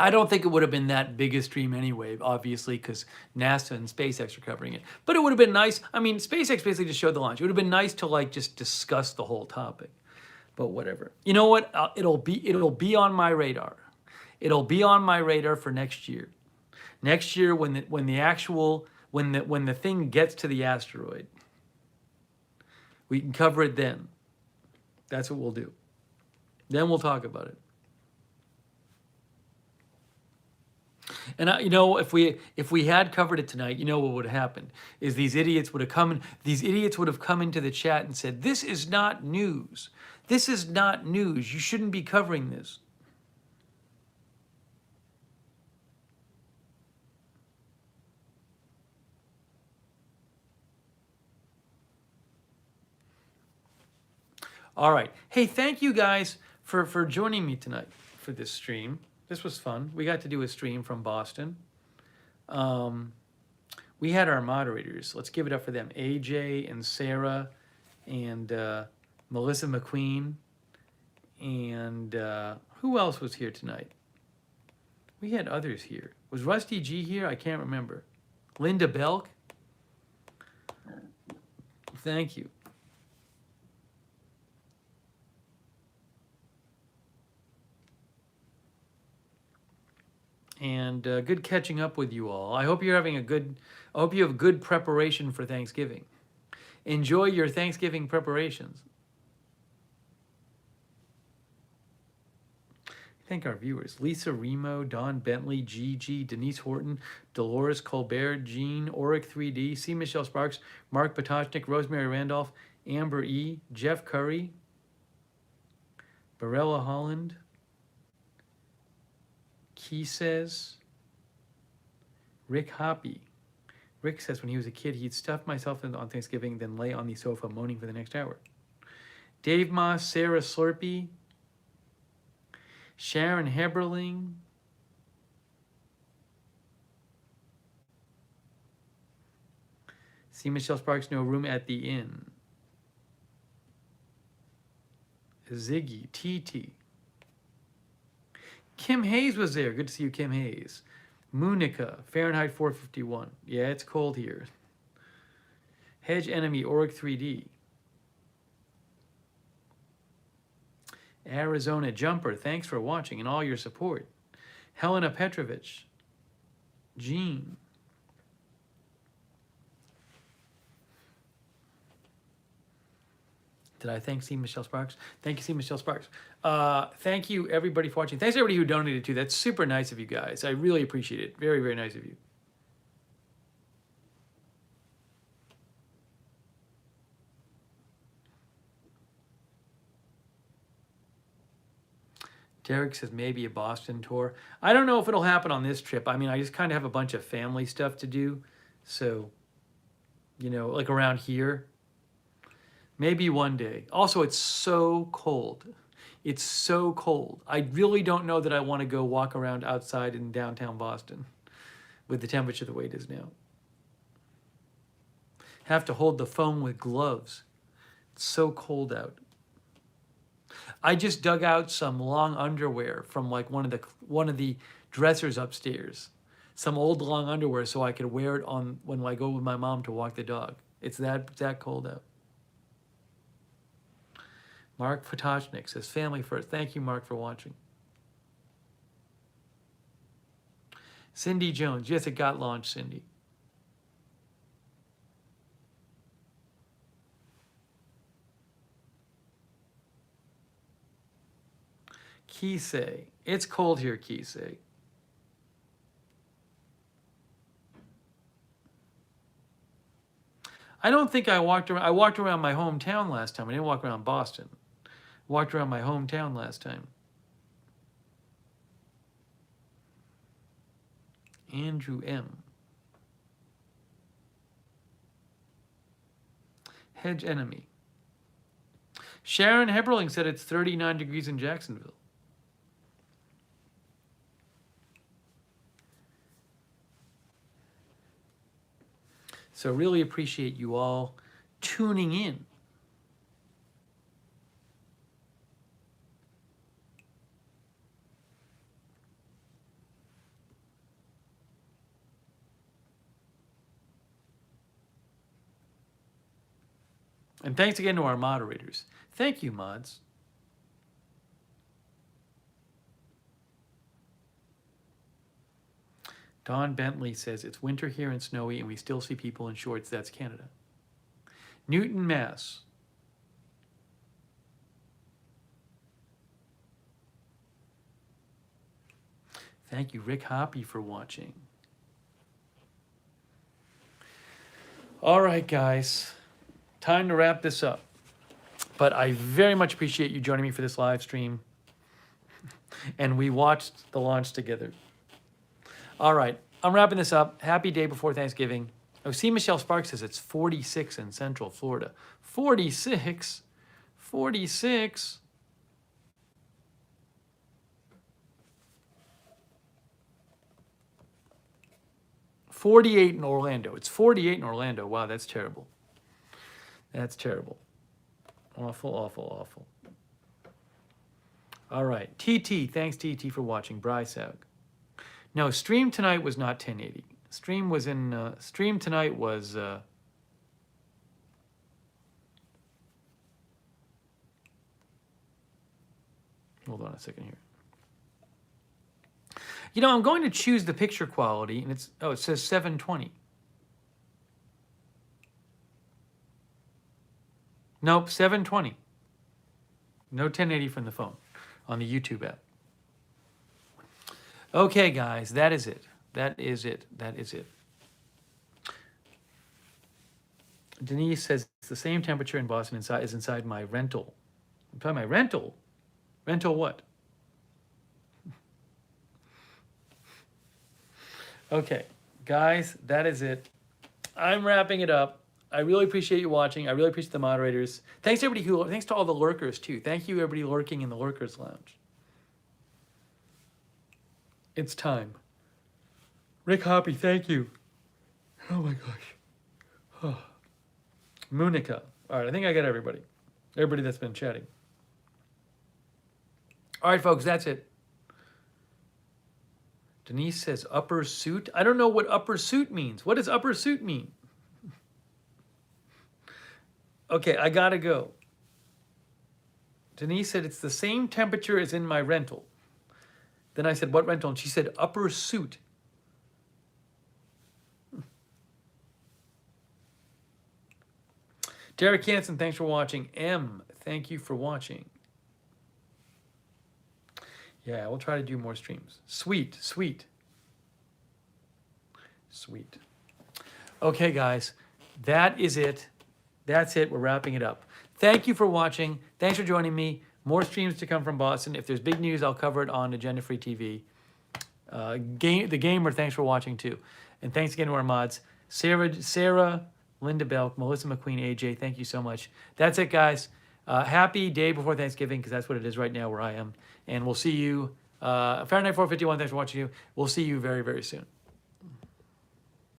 I don't think it would have been that big a stream anyway, obviously, because NASA and SpaceX are covering it. But it would have been nice. I mean, SpaceX basically just showed the launch. It would have been nice to like just discuss the whole topic. But whatever. You know what? It'll be on my radar. It'll be on my radar for next year. Next year, when the thing gets to the asteroid, we can cover it then. That's what we'll do. Then we'll talk about it. And you know, if we had covered it tonight, you know what would have happened is these idiots would have come into the chat and said, "This is not news. This is not news. You shouldn't be covering this." All right. Hey, thank you guys for joining me tonight for this stream. This was fun. We got to do a stream from Boston. We had our moderators. Let's give it up for them. AJ and Sarah and Melissa McQueen. And who else was here tonight? We had others here. Was Rusty G here? I can't remember. Linda Belk? Thank you. And good catching up with you all. I hope you're having I hope you have good preparation for Thanksgiving. Enjoy your Thanksgiving preparations. Thank our viewers. Lisa Remo, Don Bentley, Gigi, Denise Horton, Dolores Colbert, Jean, Auric 3D, C. Michelle Sparks, Mark Potochnik, Rosemary Randolph, Amber E., Jeff Curry, Barella Holland, Key says, Rick Hoppy. Rick says when he was a kid, he'd stuff myself on Thanksgiving, then lay on the sofa moaning for the next hour. Dave Moss, Sarah Slurpee, Sharon Heberling, see Michelle Sparks, no room at the inn. Ziggy, TT. Kim Hayes was there. Good to see you, Kim Hayes. Munica, Fahrenheit 451. Yeah, it's cold here. Hedge Enemy, Auric 3D. Arizona Jumper, thanks for watching and all your support. Helena Petrovich. Jean. Did I thank C. Michelle Sparks? Thank you, C. Michelle Sparks. Thank you, everybody, for watching. Thanks, everybody who donated, too. That's super nice of you guys. I really appreciate it. Very, very nice of you. Derek says maybe a Boston tour. I don't know if it'll happen on this trip. I mean, I just kind of have a bunch of family stuff to do. So, you know, like around here. Maybe one day. Also, it's so cold. It's so cold. I really don't know that I want to go walk around outside in downtown Boston with the temperature the way it is now. Have to hold the phone with gloves. It's so cold out. I just dug out some long underwear from like one of the dressers upstairs. Some old long underwear so I could wear it on when I go with my mom to walk the dog. It's that cold out. Mark Potochnik says, family first. Thank you, Mark, for watching. Cindy Jones. Yes, it got launched, Cindy. Kisei. It's cold here, Kisei. I don't think I walked around. I walked around my hometown last time. I didn't walk around Boston. Walked around my hometown last time. Andrew M. Hedge Enemy. Sharon Heberling said it's 39 degrees in Jacksonville. So really appreciate you all tuning in. And thanks again to our moderators. Thank you, mods. Don Bentley says, it's winter here and snowy, and we still see people in shorts. That's Canada. Newton, Mass. Thank you, Rick Hoppy, for watching. All right, guys. Time to wrap this up. But I very much appreciate you joining me for this live stream. And we watched the launch together. All right, I'm wrapping this up. Happy day before Thanksgiving. Oh, see, Michelle Sparks says it's 46 in Central Florida. 46? 46? $48 in Orlando. It's 48 in Orlando. Wow, that's terrible. That's terrible. Awful, awful, awful. All right. TT, thanks TT for watching. Brysaug. No, stream tonight was not 1080. Stream was in, stream tonight was, hold on a second here. You know, I'm going to choose the picture quality, and it's, oh, it says 720. Nope, 720. No 1080 from the phone on the YouTube app. Okay, guys, that is it. That is it. That is it. Denise says it's the same temperature in Boston as inside my rental. I'm talking about my rental. Rental what? Okay, guys, that is it. I'm wrapping it up. I really appreciate you watching. I really appreciate the moderators. Thanks everybody thanks to all the lurkers too. Thank you everybody lurking in the lurkers lounge. It's time. Rick Hoppy, thank you. Oh my gosh. Oh. Munica. All right, I think I got everybody. Everybody that's been chatting. All right, folks, that's it. Denise says upper suit. I don't know what upper suit means. What does upper suit mean? Okay, I gotta go. Denise said it's the same temperature as in my rental. Then I said, what rental? And she said, upper suit. Derek Hansen, thanks for watching. M, thank you for watching. Yeah, we'll try to do more streams. Sweet, sweet. Sweet. Okay, guys, that is it. That's it. We're wrapping it up. Thank you for watching. Thanks for joining me. More streams to come from Boston. If there's big news, I'll cover it on Agenda Free TV. The Gamer, thanks for watching too. And thanks again to our mods. Sarah, Linda Belk, Melissa McQueen, AJ, thank you so much. That's it, guys. Happy day before Thanksgiving, because that's what it is right now where I am. And we'll see you, Fahrenheit 451, thanks for watching you. We'll see you very, very soon.